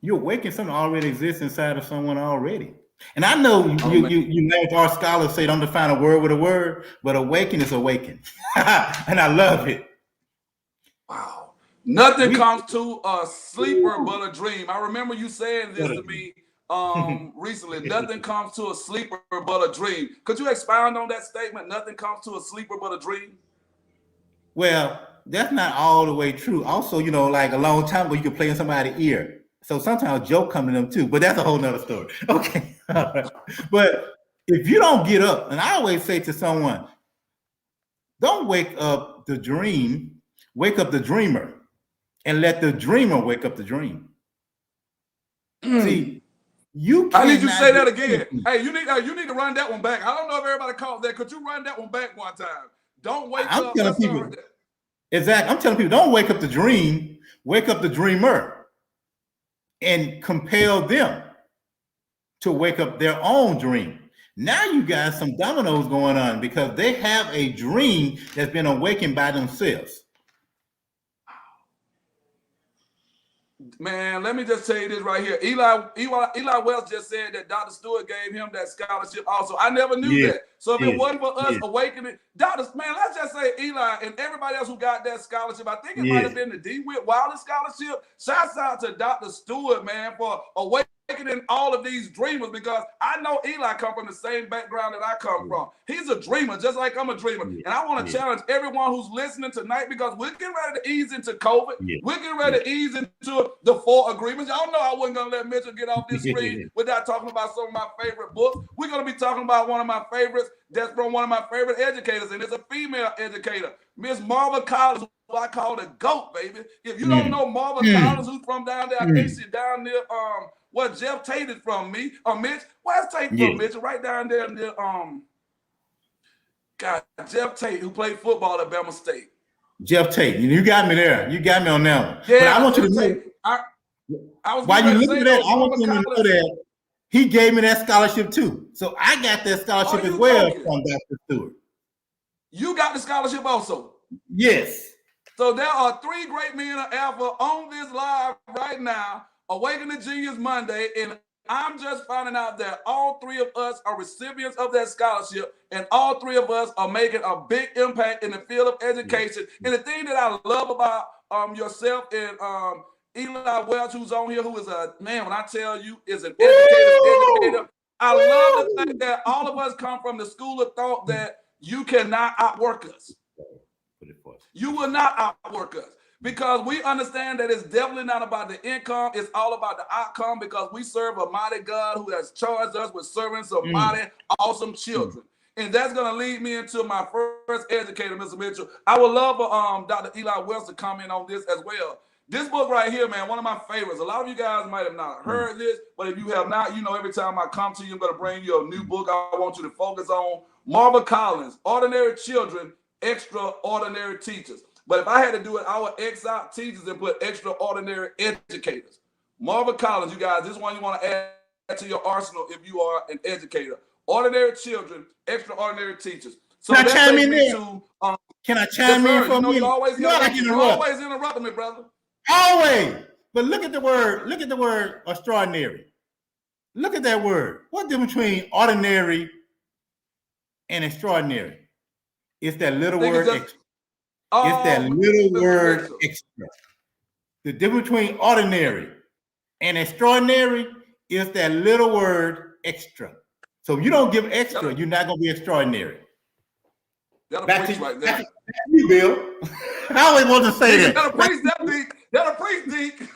You're awakening something that already exists inside of someone already. And I know you know our scholars say don't define a word with a word, but awaken is awaken. And I love it. Wow. Nothing comes to a sleeper but a dream. I remember you saying this to me recently. Nothing comes to a sleeper but a dream. Could you expound on that statement? Nothing comes to a sleeper but a dream. Well, that's not all the way true. Also, like a long time ago, you could play in somebody's ear. So sometimes joke come to them too, but that's a whole nother story. Okay. But if you don't get up, and I always say to someone, don't wake up the dream, wake up the dreamer, and let the dreamer wake up the dream. See, You I need you to say that do again. anything. Hey, you need to run that one back. I don't know if everybody caught that. Could you run that one back one time? Don't wake I'm up. telling Let's people, start right there. exactly. I'm telling people, don't wake up the dream, wake up the dreamer and compel them to wake up their own dream. Now you got some dominoes going on because they have a dream that's been awakened by themselves. Man, let me just tell you this right here. Eli Wells just said that Dr. Stewart gave him that scholarship also. I never knew Yes, that. So if it yes, wasn't for us yes, awakening, man, let's just say Eli and everybody else who got that scholarship, I think it might have yes. been the DeWitt Wilder scholarship. Shouts out to Dr. Stewart, man, for awakening all of these dreamers, because I know Eli come from the same background that I come from. He's a dreamer, just like I'm a dreamer. Yes, and I want to yes, challenge everyone who's listening tonight, because we're getting ready to ease into COVID. yes, We're getting ready to ease into the 4 agreements. Y'all know I wasn't going to let Mitchell get off this screen yes. without talking about some of my favorite books. We're going to be talking about one of my favorites that's from one of my favorite educators, and it's a female educator, Miss Marva Collins, who I call the GOAT, baby. If you don't know Marva Collins, who's from down there, I think she's down near where Jeff Tate is from, Mitch. Where's Tate from, Mitch? Right down there near Jeff Tate, who played football at Bama State. Jeff Tate, you got me there. You got me on that one. Yeah, but I want Jeff you to know, Tate. I was while you look at that, I Marva want you to know Collins. that he gave me that scholarship too. So I got that scholarship as well from Dr. Stewart. You got the scholarship also? Yes. So there are 3 great men of Alpha on this live right now, Awaken the Genius Monday, and I'm just finding out that all 3 of us are recipients of that scholarship, and all 3 of us are making a big impact in the field of education. And the thing that I love about yourself and Eli Welch, who's on here, who is a man, when I tell you, is an educator. I love the fact that all of us come from the school of thought that you cannot outwork us. You will not outwork us, because we understand that it's definitely not about the income. It's all about the outcome, because we serve a mighty God who has charged us with serving some mighty, awesome children. And that's going to lead me into my first educator, Mr. Mitchell. I would love for Dr. Eli Wells to comment on this as well. This book right here, man, one of my favorites. A lot of you guys might have not heard this, but if you have not, you know, every time I come to you, I'm going to bring you a new book I want you to focus on. Marva Collins, Ordinary Children, Extraordinary Teachers. But if I had to do it, I would X out teachers and put extraordinary educators. Marva Collins, you guys, this one you want to add to your arsenal if you are an educator. Ordinary Children, Extraordinary Teachers. So Can I chime in there? Can I chime in for me? You always interrupting me, brother. Always. But look at the word extraordinary. Look at that word. What's the difference between ordinary and extraordinary? It's that little word extra. It's that little word extra. The difference between ordinary and extraordinary is that little word extra. So if you don't give extra, you're not going to be extraundinary. That'll preach right there. Back to you, Bill. I always want to say that. That'll preach that deep. That'll preach deep.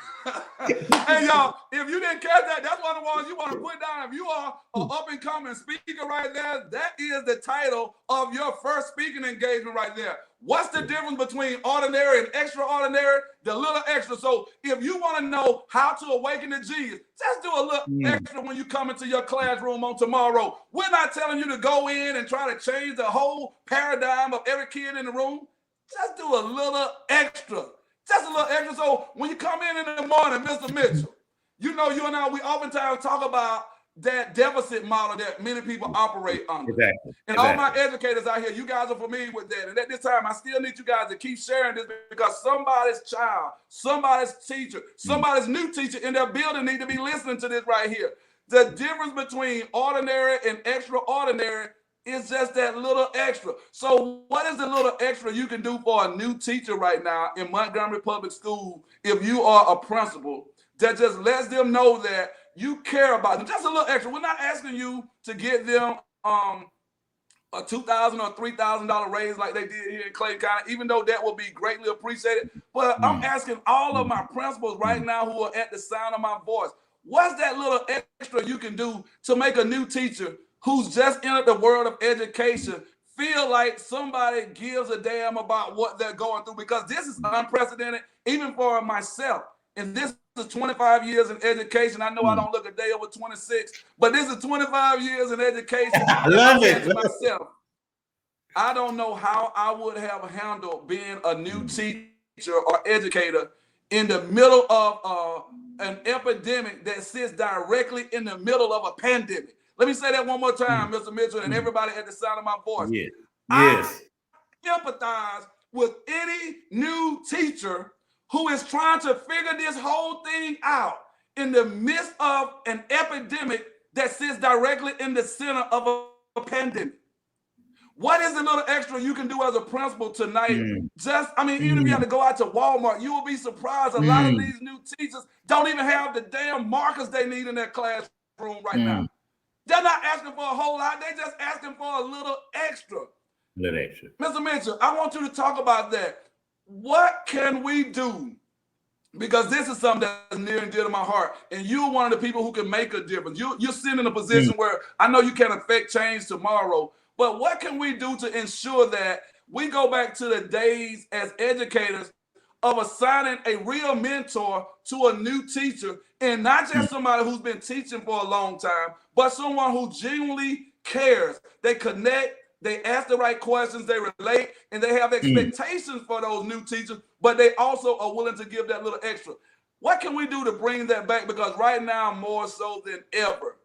Hey, y'all, if you didn't catch that, that's one of the ones you want to put down. If you are an up-and-coming speaker right there, that is the title of your first speaking engagement right there. What's the difference between ordinary and extraordinary? The little extra. So if you want to know how to awaken the genius, just do a little extra when you come into your classroom on tomorrow. We're not telling you to go in and try to change the whole paradigm of every kid in the room. Just do a little extra. Just a little extra. So when you come in the morning, Mr. Mitchell, you know, you and I, we oftentimes talk about that deficit model that many people operate under. Exactly. And all my educators out here, you guys are familiar with that. And at this time, I still need you guys to keep sharing this, because somebody's child, somebody's teacher, somebody's new teacher in their building need to be listening to this right here. The difference between ordinary and extraordinary is just that little extra. So what is the little extra you can do for a new teacher right now in Montgomery Public School if you are a principal that just lets them know that you care about them? Just a little extra. We're not asking you to get them a $2,000 or $3,000 raise like they did here in Clayton County, even though that will be greatly appreciated. But I'm asking all of my principals right now who are at the sound of my voice, what's that little extra you can do to make a new teacher who's just entered the world of education feel like somebody gives a damn about what they're going through? Because this is unprecedented, even for myself. and this is 25 years in education. I know I don't look a day over 26, but this is 25 years in education. I love it. To myself, I don't know how I would have handled being a new teacher or educator in the middle of an epidemic that sits directly in the middle of a pandemic. Let me say that one more time, Mr. Mitchell, and everybody at the sound of my voice. Yes. I empathize with any new teacher who is trying to figure this whole thing out in the midst of an epidemic that sits directly in the center of a pandemic. What is the little extra you can do as a principal tonight? Even if you have to go out to Walmart, you will be surprised. A lot of these new teachers don't even have the damn markers they need in their classroom right now. They're not asking for a whole lot. They're just asking for a little extra. Mr. Mitchell, I want you to talk about that. What can we do? Because this is something that's near and dear to my heart. And you're one of the people who can make a difference. You're sitting in a position where I know you can't affect change tomorrow, but what can we do to ensure that we go back to the days as educators of assigning a real mentor to a new teacher, and not just somebody who's been teaching for a long time, but someone who genuinely cares. They connect, they ask the right questions, they relate, and they have expectations for those new teachers, but they also are willing to give that little extra. What can we do to bring that back? Because right now, more so than ever,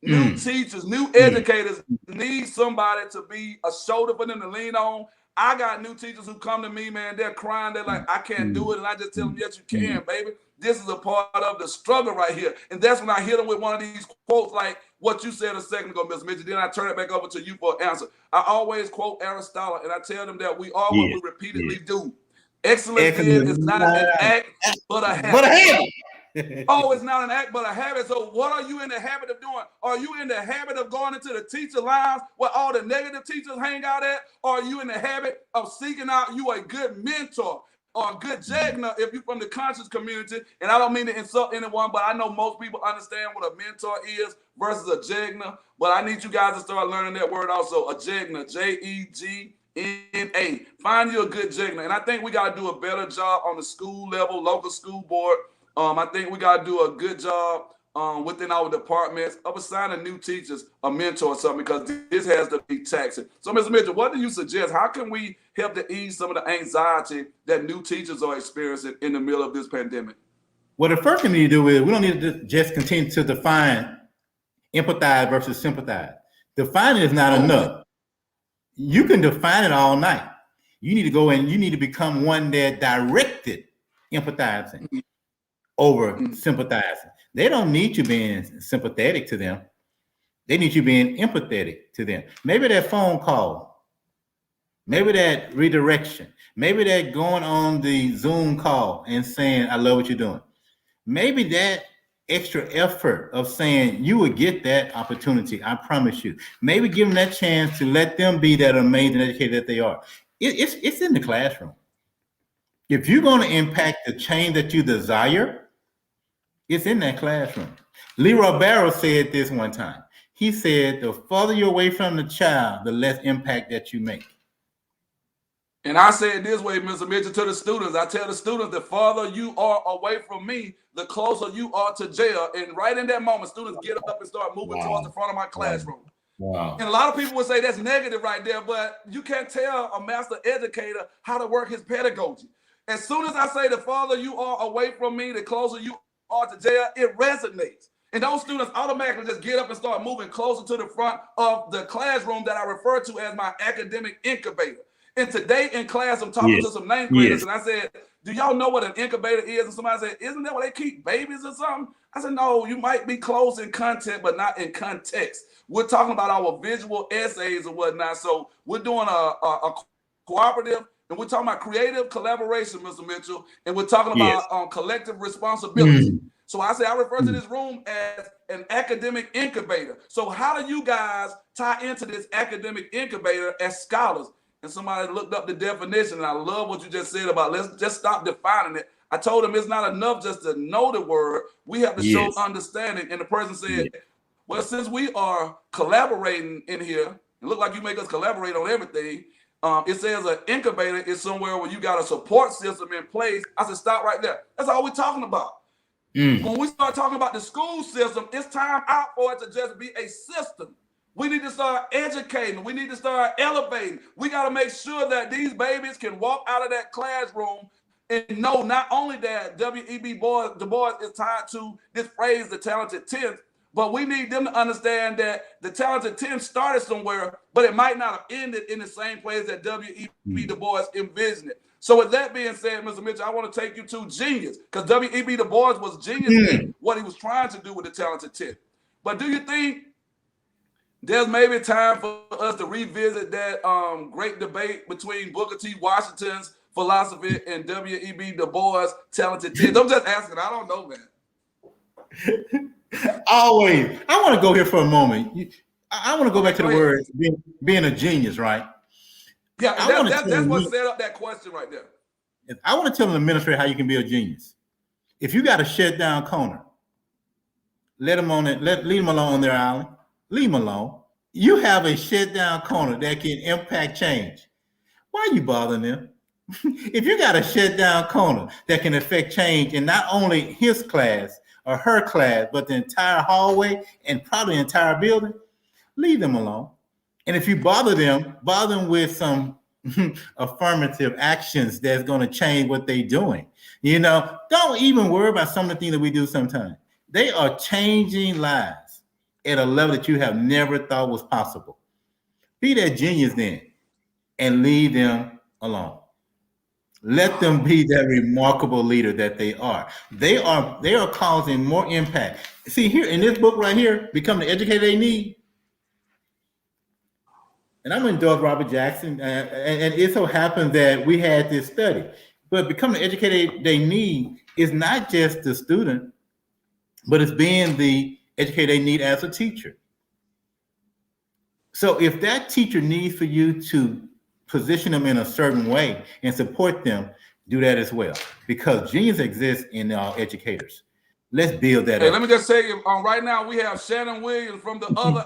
new teachers, new educators need somebody to be a shoulder for them to lean on. I got new teachers who come to me, man, they're crying. They're like, I can't do it. And I just tell them, yes, you can, baby. This is a part of the struggle right here. And that's when I hit them with one of these quotes like what you said a second ago, Mr. Mitchell. Then I turn it back over to you for an answer. I always quote Aristotle, and I tell them that we are what we repeatedly do. Excellence is not an act, but a habit. Oh, it's not an act, but a habit. So what are you in the habit of doing? Are you in the habit of going into the teacher lines where all the negative teachers hang out at? Or are you in the habit of seeking out you a good mentor or a good jegna if you're from the conscious community? And I don't mean to insult anyone, but I know most people understand what a mentor is versus a jegna. But I need you guys to start learning that word also, a jegna, J-E-G-N-A. Find you a good jegna. And I think we got to do a better job on the school level, local school board. I think we got to do a good job within our departments of assigning new teachers a mentor or something, because this has to be taxing. So, Mr. Mitchell, what do you suggest? How can we help to ease some of the anxiety that new teachers are experiencing in the middle of this pandemic? Well, the first thing we need to do is we don't need to just continue to define empathize versus sympathize. Defining is not enough. You can define it all night. You need to go and you need to become one that directed empathizing over sympathizing. They don't need you being sympathetic to them. They need you being empathetic to them. Maybe that phone call, maybe that redirection, maybe that going on the Zoom call and saying, I love what you're doing. Maybe that extra effort of saying you will get that opportunity, I promise you. Maybe give them that chance to let them be that amazing educator that they are. It's in the classroom. If you're going to impact the change that you desire, it's in that classroom. Leroy Barrow said this one time. He said, the further you're away from the child, the less impact that you make. And I say it this way, Mr. Mitchell, to the students. I tell the students, the farther you are away from me, the closer you are to jail. And right in that moment, students get up and start moving towards the front of my classroom. And a lot of people would say that's negative right there, but you can't tell a master educator how to work his pedagogy. As soon as I say the farther you are away from me, the closer you are to jail, it resonates. And those students automatically just get up and start moving closer to the front of the classroom that I refer to as my academic incubator. And today in class, I'm talking to some ninth graders, and I said, do y'all know what an incubator is? And somebody said, isn't that where they keep babies or something? I said, no, you might be close in content, but not in context. We're talking about our visual essays and whatnot. So we're doing a cooperative, and we're talking about creative collaboration, Mr. Mitchell, and we're talking about collective responsibility. So I say I refer to this room as an academic incubator. So how do you guys tie into this academic incubator as scholars? And somebody looked up the definition, and I love what you just said about let's just stop defining it. I told them it's not enough just to know the word. We have to show understanding. And the person said, well, since we are collaborating in here, it look like you make us collaborate on everything. It says an incubator is somewhere where you got a support system in place. I said, stop right there. That's all we're talking about. When we start talking about the school system, it's time out for it to just be a system. We need to start educating. We need to start elevating. We got to make sure that these babies can walk out of that classroom and know not only that W.E.B. Du Bois is tied to this phrase, the talented 10th, but we need them to understand that the talented 10 started somewhere, but it might not have ended in the same place that W.E.B. Du Bois envisioned it. So with that being said, Mr. Mitchell, I want to take you to genius, because W.E.B. Du Bois was genius at what he was trying to do with the talented 10. But do you think there's maybe time for us to revisit that great debate between Booker T. Washington's philosophy and W.E.B. Du Bois' talented 10? I'm just asking. I don't know, man. Always. I want to go here for a moment. I want to go back to the word being a genius, right? Yeah, that's what set up that question right there. I want to tell an administrator how you can be a genius. If you got a shut down corner, leave them alone on their island. Leave them alone. You have a shut down corner that can impact change. Why are you bothering them? If you got a shut down corner that can affect change in not only his class or her class, but the entire hallway and probably the entire building, leave them alone. And if you bother them with some affirmative actions that's going to change what they're doing. Don't even worry about some of the things that we do sometimes. They are changing lives at a level that you have never thought was possible. Be that genius then and leave them alone. Let them be that remarkable leader that they are. They are causing more impact. See, here in this book right here, Become the Educator They Need. And I'm going to endorse Robert Jackson. And it so happens that we had this study. But Become the Educator They Need is not just the student, but it's being the educator they need as a teacher. So if that teacher needs for you to position them in a certain way and support them, do that as well, because genius exists in our educators. Let's build that up. Let me just say, right now we have Shannon Williams from the other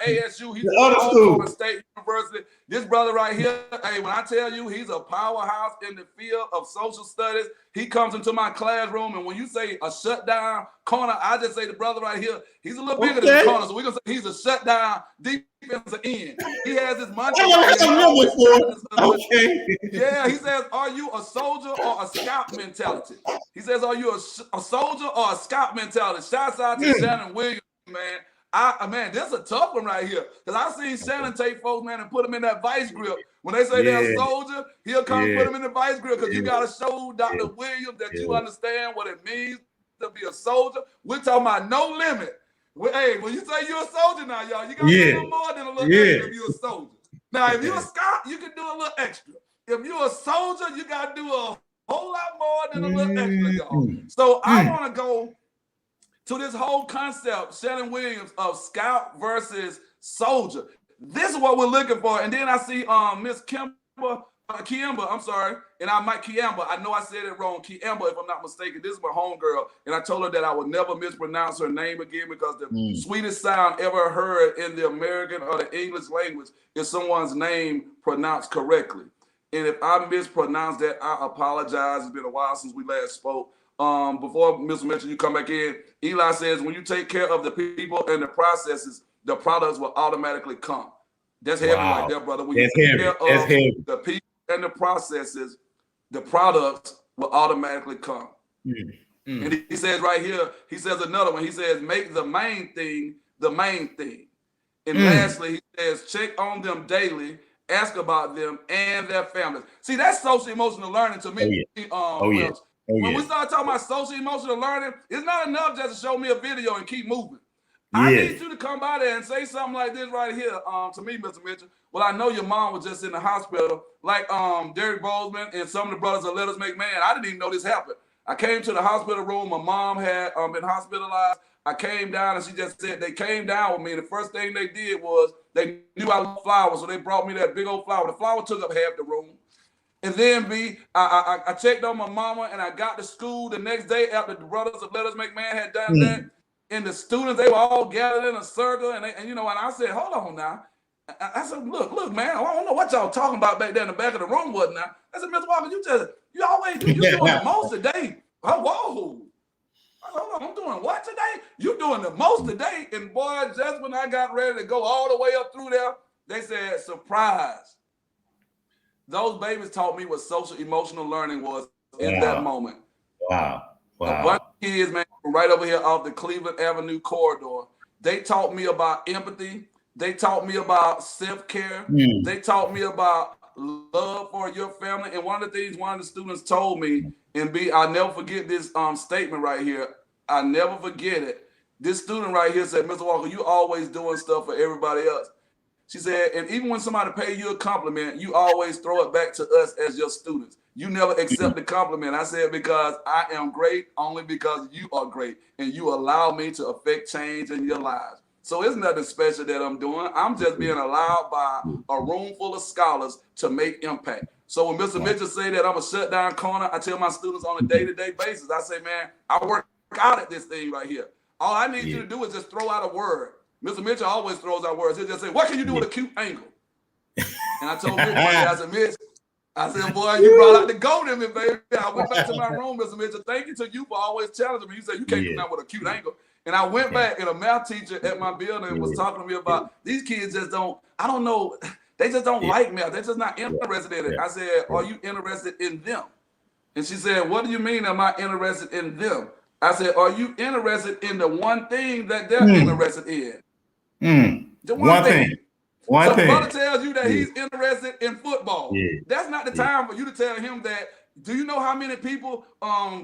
ASU. He's from State University. This brother right here, hey, when I tell you he's a powerhouse in the field of social studies, he comes into my classroom, and when you say a shutdown corner, I just say the brother right here, he's a little bigger than the corner, so we're going to say he's a shutdown defensive end. He has his money. Okay. Yeah, he says, are you a soldier or a scout mentality? He says, are you a soldier or a scout mentality? Shouts out to Shannon Williams, man. Man, this is a tough one right here. Because I seen Shannon take folks, man, and put them in that vice grip. When they say they're a soldier, he'll come put them in the vice grip, because you got to show Dr. Williams that you understand what it means to be a soldier. We're talking about no limit. Hey, when you say you're a soldier now, y'all, you got to do a little more than a little extra if you're a soldier. Now, if you're a scout, you can do a little extra. If you're a soldier, you got to do a whole lot more than a little extra, y'all. So I want to go to this whole concept, Shannon Williams, of scout versus soldier. This is what we're looking for. And then I see Miss Kiamba, I'm sorry, and Kiamba. I know I said it wrong, Kiamba, if I'm not mistaken. This is my homegirl, and I told her that I would never mispronounce her name again, because the sweetest sound ever heard in the American or the English language is someone's name pronounced correctly. And if I mispronounce that, I apologize. It's been a while since we last spoke. Before Mr. Mitchell, you come back in, Eli says, when you take care of the people and the processes, the products will automatically come. That's heavy right there, brother. When you take care of the people and the processes, the products will automatically come. And he says right here, he says another one. He says, make the main thing the main thing. And lastly, he says, check on them daily, ask about them and their families. See, that's social emotional learning to me. When we start talking about social emotional learning, it's not enough just to show me a video and keep moving. I need you to come by there and say something like this right here to me, Mr. Mitchell. Well, I know your mom was just in the hospital, like Derek Bozeman and some of the brothers of Let Us Make Man. I didn't even know this happened. I came to the hospital room. My mom had been hospitalized. I came down, and she just said they came down with me. The first thing they did was they knew I loved flowers, so they brought me that big old flower. The flower took up half the room. And then I checked on my mama, and I got to school the next day after the brothers of Let Us Make Man had done that. And the students, they were all gathered in a circle, and I said, hold on now. I said, look, man, I don't know what y'all talking about back there in the back of the room was now. I said, Mr. Walker, you doing the most today. Oh, whoa. hold on, I'm doing what today? You doing the most today. And boy, just when I got ready to go all the way up through there, they said, surprise. Those babies taught me what social emotional learning was in that moment. Wow. A bunch of kids, man, right over here off the Cleveland Avenue corridor. They taught me about empathy. They taught me about self-care. They taught me about love for your family. And one of the things one of the students told me, and I'll never forget this statement right here. I never forget it. This student right here said, Mr. Walker, you always doing stuff for everybody else. She said, and even when somebody pay you a compliment, you always throw it back to us as your students. You never accept the compliment. I said, because I am great only because you are great. And you allow me to affect change in your lives. So it's nothing special that I'm doing. I'm just being allowed by a room full of scholars to make impact. So when Mr. Mitchell say that I'm a shutdown corner, I tell my students on a day-to-day basis, I say, man, I work out at this thing right here. All I need you to do is just throw out a word. Mr. Mitchell always throws out words. He'll just say, what can you do with a cute angle? And I told Mitch one day, I said, Mitch, I said, boy, you brought out the gold in me, baby. I went back to my room, Mr. Mitchell. Thank you to you for always challenging me. You said, you can't do nothing with a cute angle. And I went back, and a math teacher at my building was talking to me about these kids just don't, I don't know, they just don't like math. They're just not interested in it. I said, are you interested in them? And she said, what do you mean am I interested in them? I said, are you interested in the one thing that they're interested in? The one thing. So brother tells you that he's interested in football. That's not the time for you to tell him that, do you know how many people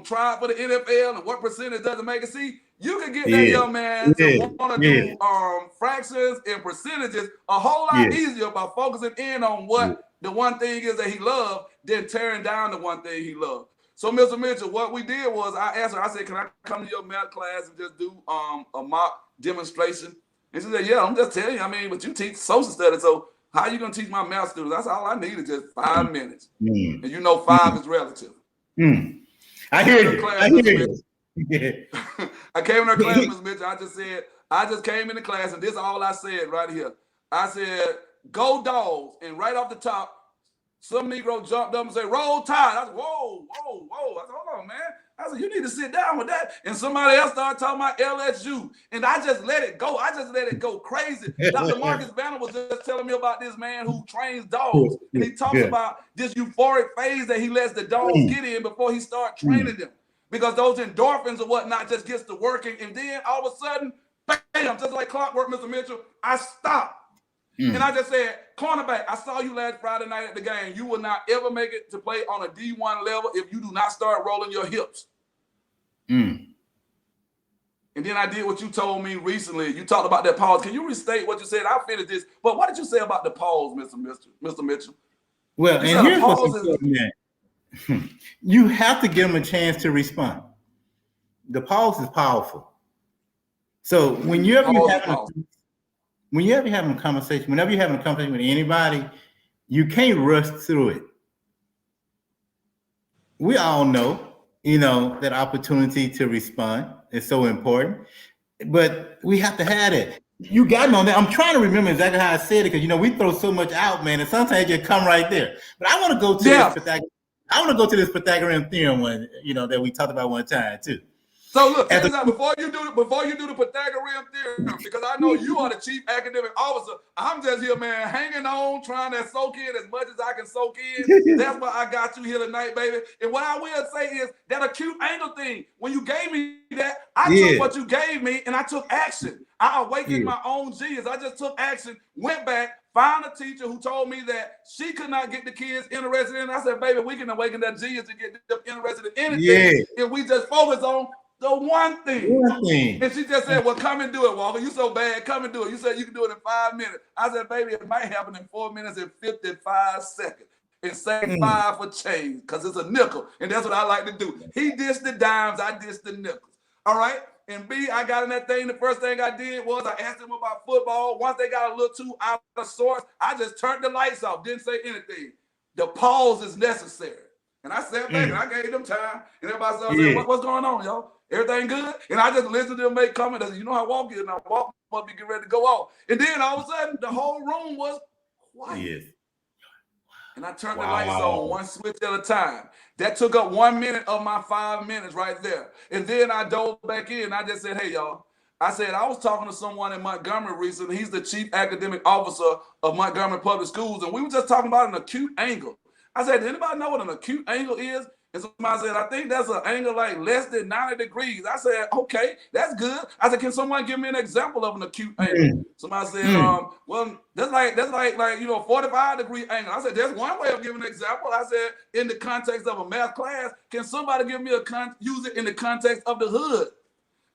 try for the NFL and what percentage doesn't make it? See, you can get that young man to want to do fractions and percentages a whole lot easier by focusing in on what the one thing is that he loves than tearing down the one thing he loves. So, Mr. Mitchell, what we did was I asked her, I said, can I come to your math class and just do a mock demonstration? And she said, yeah, I'm just telling you, I mean, but you teach social studies, so how are you going to teach my math students? That's all I need is just 5 minutes. And you know 5 is relative. I hear you. I hear you. I came in her class, Ms. Mitchell. I just came in the class, and this is all I said right here. I said, go dogs. And right off the top, some Negro jumped up and said, roll tide. I said, whoa, whoa, whoa. I said, hold on, man. I said, you need to sit down with that. And somebody else started talking about LSU. And I just let it go. I just let it go crazy. Dr. Marcus Banner was just telling me about this man who trains dogs. And he talks about this euphoric phase that he lets the dogs get in before he starts training them. Because those endorphins or whatnot just gets to working. And then all of a sudden, bam, just like clockwork, Mr. Mitchell, I stopped. And I just said, cornerback, I saw you last Friday night at the game. You will not ever make it to play on a D1 level if you do not start rolling your hips. And then I did what you told me recently. You talked about that pause. Can you restate what you said? I'll finish this. But what did you say about the pause, Mr. Mitchell? Well, and here's what's important. You have to give them a chance to respond. The pause is powerful. So whenever you're having a conversation with anybody, you can't rush through it. We all know, that opportunity to respond is so important, but we have to have it. You got me on that. I'm trying to remember exactly how I said it because we throw so much out, man, and sometimes it come right there. But I want to go to this Pythagorean theorem one, that we talked about one time too. So look, before you do the Pythagorean theorem, because I know you are the chief academic officer, I'm just here, man, hanging on, trying to soak in as much as I can soak in. That's why I got you here tonight, baby. And what I will say is that acute angle thing, when you gave me that, I took what you gave me and I took action. I awakened my own genius. I just took action, went back, found a teacher who told me that she could not get the kids interested in it. I said, baby, we can awaken that genius to get them interested in anything if we just focus on the one thing. And she just said, well, come and do it, Walker. You so bad. Come and do it. You said you can do it in 5 minutes. I said, baby, it might happen in 4 minutes and 55 seconds. And say 5 for change because it's a nickel. And that's what I like to do. He dished the dimes. I dished the nickels. All right? And B, I got in that thing. The first thing I did was I asked them about football. Once they got a little too out of sorts, I just turned the lights off. Didn't say anything. The pause is necessary. And I sat back and I gave them time. And everybody said, what's going on, y'all? Everything good? And I just listened to them make comments. I said, you know how Walk is now. Walk must be getting ready to go off. And then all of a sudden, the whole room was quiet. And I turned the lights on one switch at a time. That took up 1 minute of my 5 minutes right there. And then I dove back in. I just said, hey, y'all. I said, I was talking to someone in Montgomery recently. He's the chief academic officer of Montgomery Public Schools. And we were just talking about an acute angle. I said, does anybody know what an acute angle is? And somebody said, I think that's an angle like less than 90 degrees. I said, okay, that's good. I said, can someone give me an example of an acute angle? Somebody said, well, that's like 45-degree angle. I said, there's one way of giving an example. I said, in the context of a math class, can somebody give me use it in the context of the hood?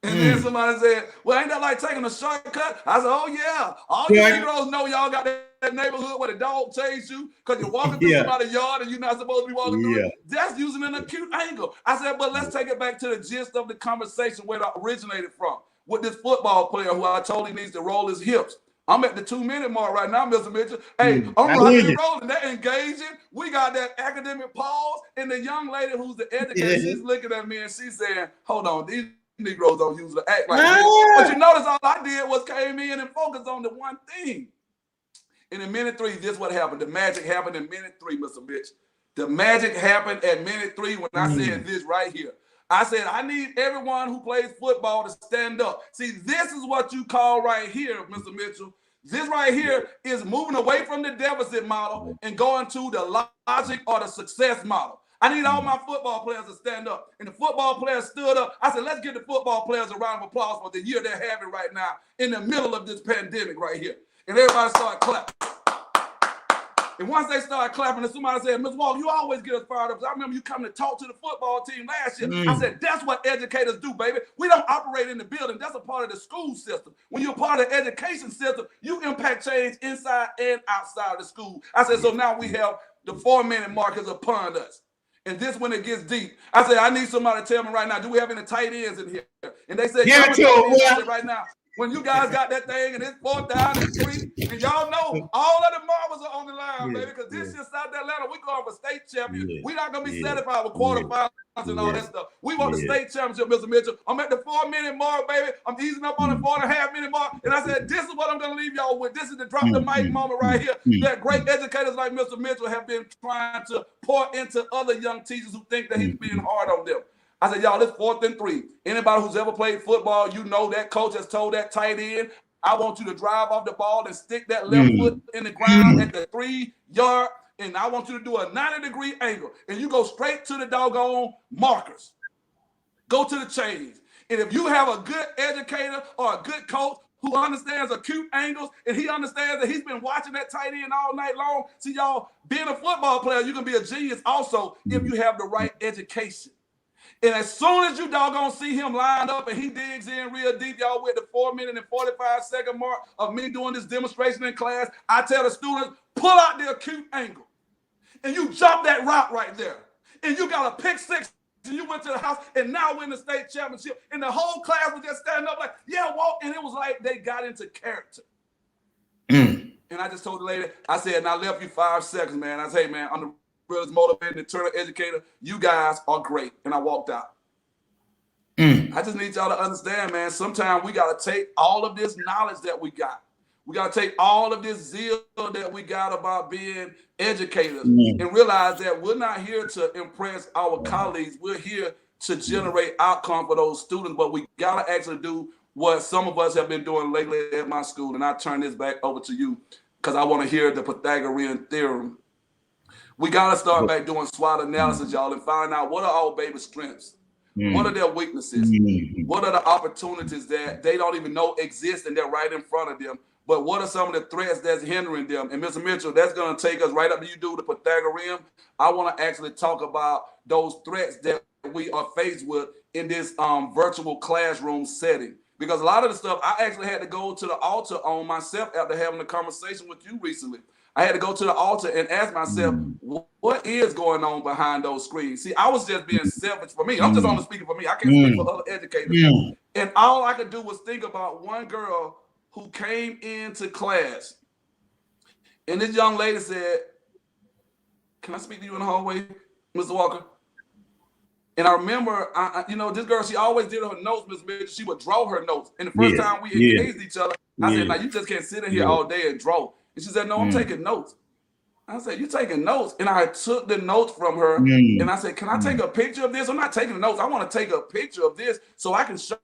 And then somebody said, well, ain't that like taking a shortcut? I said, oh, yeah. All you Negroes know y'all got that neighborhood where the dog chased you because you're walking through somebody's yard and you're not supposed to be walking through it. That's using an acute angle. I said, but let's take it back to the gist of the conversation where it originated from. With this football player who I told he needs to roll his hips. I'm at the 2-minute mark right now, Mr. Mitchell. Hey, I'm rocking and rolling. They're engaging. We got that academic pause. And the young lady who's the educator, she's looking at me and she's saying, hold on, these Negroes don't usually act like this. But you notice all I did was came in and focused on the one thing. And in minute 3, this is what happened. The magic happened in minute 3, Mr. Mitch. The magic happened at minute 3 when I said this right here. I said, I need everyone who plays football to stand up. See, this is what you call right here, Mr. Mitchell. This right here is moving away from the deficit model and going to the logic or the success model. I need all my football players to stand up. And the football players stood up. I said, let's give the football players a round of applause for the year they're having right now in the middle of this pandemic right here. And everybody started clapping. And once they started clapping, and somebody said, Ms. Walker, you always get us fired up. I remember you coming to talk to the football team last year. I said, that's what educators do, baby. We don't operate in the building. That's a part of the school system. When you're part of the education system, you impact change inside and outside of the school. I said, so now we have the 4-minute markers upon us. And this when it gets deep. I said, I need somebody to tell me right now, do we have any tight ends in here? And they said, right now. When you guys got that thing and it's 4th down and 3, and y'all know all of the marbles are on the line, baby, because this is South Atlanta. We're going for state champion. We're not going to be satisfied with quarterfinals and all that stuff. We want the state championship, Mr. Mitchell. I'm at the 4-minute mark, baby. I'm easing up on the 4.5-minute mark. And I said, this is what I'm going to leave y'all with. This is the drop the mic moment right here that great educators like Mr. Mitchell have been trying to pour into other young teachers who think that he's being hard on them. I said, y'all, it's 4th and 3. Anybody who's ever played football, you know that coach has told that tight end, I want you to drive off the ball and stick that left foot in the ground at the 3-yard, and I want you to do a 90-degree angle. And you go straight to the doggone markers. Go to the chains. And if you have a good educator or a good coach who understands acute angles, and he understands that he's been watching that tight end all night long, see, y'all, being a football player, you can be a genius also if you have the right education. And as soon as you doggone see him lined up and he digs in real deep, y'all, with the 4-minute and 45-second mark of me doing this demonstration in class, I tell the students, pull out the acute angle. And you jump that route right there. And you got a pick 6, and you went to the house, and now we're in the state championship. And the whole class was just standing up like, yeah, walk. And it was like they got into character. And I just told the lady, I said, and I left you 5 seconds, man. I said, hey, man, I'm the realest motivated internal educator. You guys are great. And I walked out. I just need y'all to understand, man, sometimes we got to take all of this knowledge that we got. We got to take all of this zeal that we got about being educators and realize that we're not here to impress our colleagues. We're here to generate outcome for those students, but we got to actually do what some of us have been doing lately at my school. And I turn this back over to you because I want to hear the Pythagorean theorem. We got to start back doing SWOT analysis, y'all, and find out what are our baby's strengths? What are their weaknesses? What are the opportunities that they don't even know exist and they're right in front of them? But what are some of the threats that's hindering them? And Mr. Mitchell, that's going to take us right after you do the Pythagorean. I want to actually talk about those threats that we are faced with in this virtual classroom setting. Because a lot of the stuff, I actually had to go to the altar on myself after having a conversation with you recently. I had to go to the altar and ask myself, what is going on behind those screens? See, I was just being selfish for me. I'm just only speaking for me. I can't speak for other educators. And all I could do was think about one girl who came into class. And this young lady said, can I speak to you in the hallway, Mr. Walker? And I remember, this girl, she always did her notes, Ms. Mitchell. She would draw her notes. And the first time we engaged each other, I said, now you just can't sit in here all day and draw. And she said, no, I'm taking notes. I said, "You taking notes?" And I took the notes from her, and I said, "Can I take a picture of this? I'm not taking the notes. I want to take a picture of this so I can show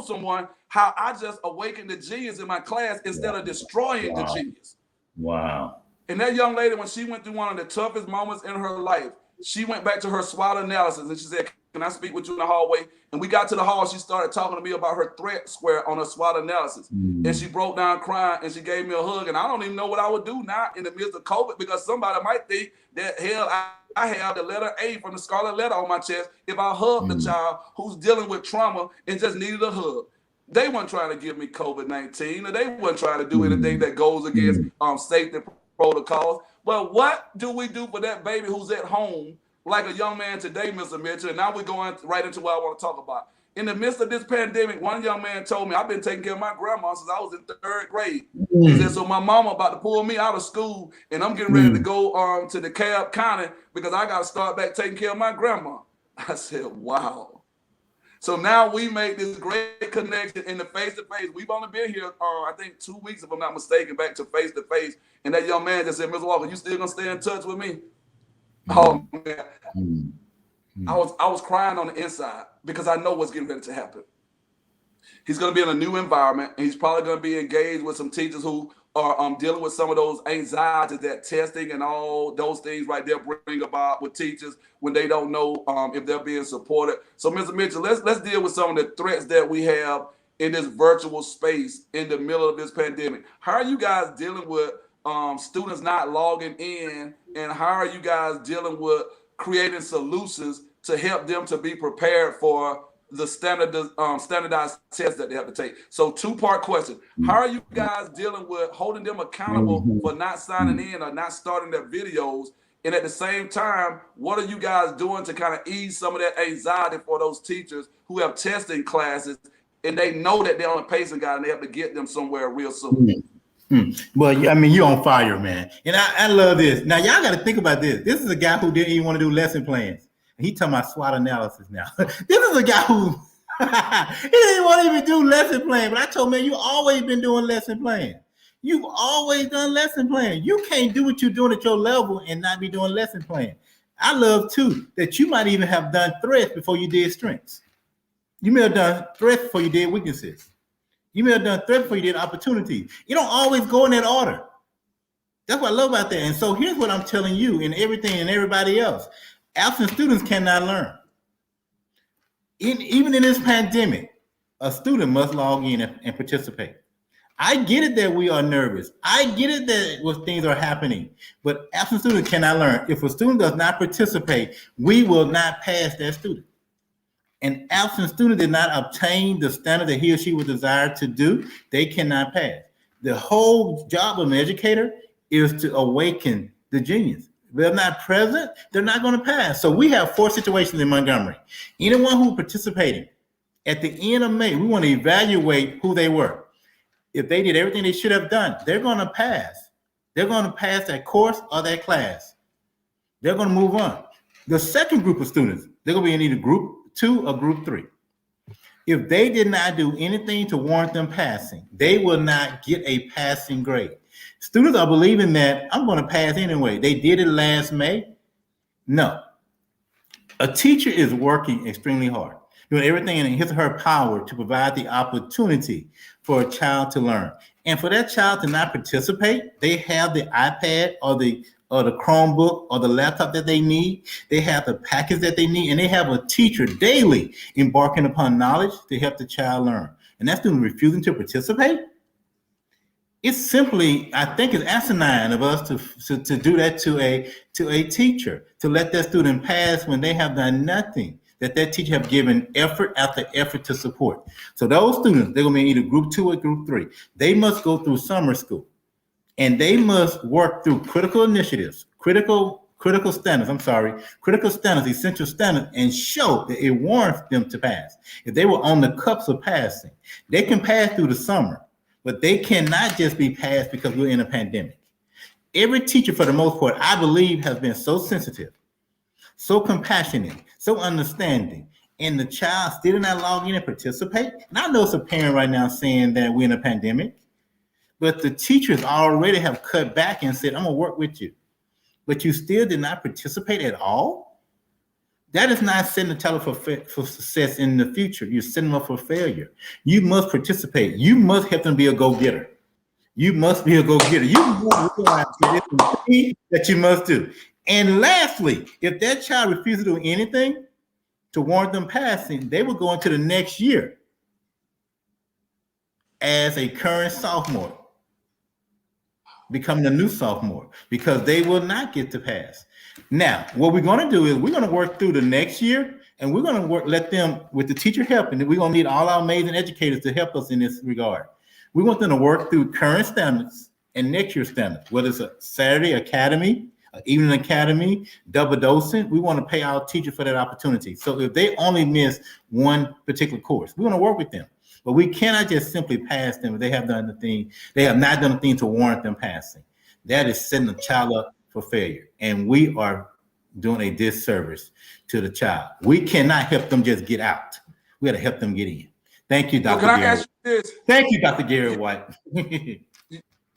someone how I just awakened the genius in my class instead of destroying the genius." Wow. And that young lady, when she went through one of the toughest moments in her life, she went back to her SWOT analysis and she said, "Can I speak with you in the hallway?" And we got to the hall. She started talking to me about her threat square on her SWOT analysis. And she broke down crying and she gave me a hug. And I don't even know what I would do now in the midst of COVID, because somebody might think that, hell, I have the letter A from the scarlet letter on my chest if I hug the child who's dealing with trauma and just needed a hug. They weren't trying to give me COVID-19, or they weren't trying to do anything that goes against safety protocols. But what do we do for that baby who's at home, like a young man today, Mr. Mitchell? And now we're going right into what I want to talk about. In the midst of this pandemic, one young man told me, "I've been taking care of my grandma since I was in 3rd grade." He said, "So my mama about to pull me out of school, and I'm getting ready to go to DeKalb County because I got to start back taking care of my grandma." I said, wow. So now we made this great connection in the face-to-face. We've only been here, I think, 2 weeks, if I'm not mistaken, back to face-to-face. And that young man just said, "Mr. Walker, you still gonna stay in touch with me?" Oh man, I was crying on the inside because I know what's getting ready to happen. He's going to be in a new environment, and he's probably going to be engaged with some teachers who are dealing with some of those anxieties that testing and all those things right there bring about with teachers when they don't know if they're being supported. So, Mr. Mitchell, let's deal with some of the threats that we have in this virtual space in the middle of this pandemic. How are you guys dealing with students not logging in, and how are you guys dealing with creating solutions to help them to be prepared for the standardized tests that they have to take? So 2-part question. How are you guys dealing with holding them accountable for not signing in or not starting their videos? And at the same time, what are you guys doing to kind of ease some of that anxiety for those teachers who have testing classes and they know that they're on a pacing guide and they have to get them somewhere real soon? Well, I mean, you're on fire, man. And I love this. Now, y'all got to think about this. This is a guy who didn't even want to do lesson plans. He talking about SWOT analysis now. This is a guy who he didn't want to even do lesson plan. But I told him, "Man, you always been doing lesson plan. You've always done lesson plan. You can't do what you're doing at your level and not be doing lesson plan." I love too that you might even have done threats before you did strengths. You may have done threats before you did weaknesses. You may have done threats before you did opportunities. You don't always go in that order. That's what I love about that. And so here's what I'm telling you and everything and everybody else. Absent students cannot learn. Even in this pandemic, a student must log in and participate. I get it that we are nervous. I get it that things are happening, but absent students cannot learn. If a student does not participate, we will not pass that student. An absent student did not obtain the standard that he or she was desired to do, they cannot pass. The whole job of an educator is to awaken the genius. If they're not present, they're not going to pass. So we have 4 situations in Montgomery. Anyone who participated at the end of May, we want to evaluate who they were. If they did everything they should have done, they're going to pass. They're going to pass that course or that class. They're going to move on. The second group of students, they're going to be in either group 2 or group 3. If they did not do anything to warrant them passing, they will not get a passing grade. Students are believing that I'm going to pass anyway. They did it last May. No. A teacher is working extremely hard, doing everything in his or her power to provide the opportunity for a child to learn. And for that child to not participate, they have the iPad or the Chromebook or the laptop that they need. They have the package that they need, and they have a teacher daily embarking upon knowledge to help the child learn. And that student refusing to participate, it's simply, I think it's asinine of us to do that to a teacher, to let that student pass when they have done nothing that teacher have given effort after effort to support. So those students, they're going to be either group 2 or group 3. They must go through summer school, and they must work through critical initiatives, critical standards, essential standards, and show that it warrants them to pass. If they were on the cups of passing, they can pass through the summer, but they cannot just be passed because we're in a pandemic. Every teacher, for the most part, I believe, has been so sensitive, so compassionate, so understanding, and the child still did not log in and participate. And I know it's a parent right now saying that we're in a pandemic, but the teachers already have cut back and said, "I'm gonna work with you. but you still did not participate at all, that is not setting the child up for success in the future. You're setting them up for failure. You must participate. You must help them be a go-getter. You must be a go-getter. You must realize that it's a thing that you must do. And lastly, if that child refuses to do anything to warrant them passing, they will go into the next year as a current sophomore, becoming a new sophomore, because they will not get to pass. Now, what we're going to do is we're going to work through the next year, and we're going to let them, with the teacher helping, we're going to need all our amazing educators to help us in this regard. We want them to work through current standards and next year's standards, whether it's a Saturday academy, evening academy, double dosing. We want to pay our teacher for that opportunity. So if they only miss one particular course, we want to work with them. But we cannot just simply pass them if they have done the thing. They have not done the thing to warrant them passing. That is setting the child up for failure. And we are doing a disservice to the child. We cannot help them just get out. We got to help them get in. Thank you, Dr. Well, can Gary. I ask you this? Thank you, Dr. Gary White.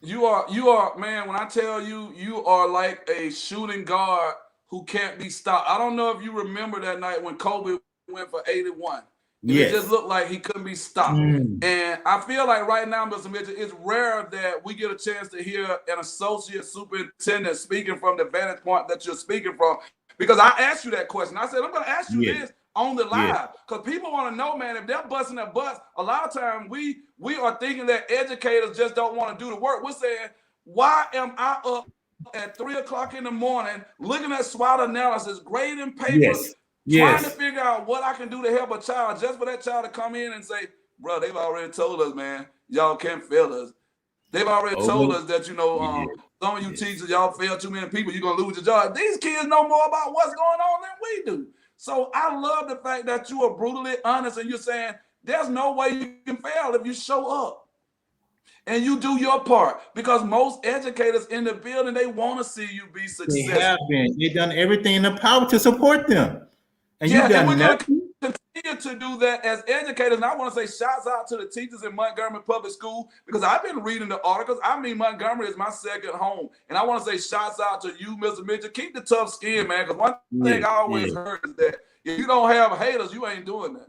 You are, man, when I tell you, you are like a shooting guard who can't be stopped. I don't know if you remember that night when Kobe went for 81. Yes. It just looked like he couldn't be stopped. And I feel like right now, Mr. Mitchell, it's rare that we get a chance to hear an associate superintendent speaking from the vantage point that you're speaking from. Because I asked you that question. I said, I'm going to ask you this on the live. Because people want to know, man, if they're busting their butts, a lot of times we are thinking that educators just don't want to do the work. We're saying, why am I up at 3 o'clock in the morning looking at SWOT analysis, grading papers, trying to figure out what I can do to help a child, just for that child to come in and say, bro, they've already told us, man, y'all can't fail us. They've already told us that, some of you teachers, y'all fail too many people, you're going to lose your job. These kids know more about what's going on than we do. So I love the fact that you are brutally honest and you're saying there's no way you can fail if you show up and you do your part, because most educators in the building, they want to see you be successful. They have been. They've done everything in their power to support them. And you've done nothing. Continue to do that as educators. And I want to say shouts out to the teachers in Montgomery Public School, because I've been reading the articles. I mean, Montgomery is my second home. And I want to say shouts out to you, Mr. Mitchell. Keep the tough skin, man, because one thing I always heard is that if you don't have haters, you ain't doing that.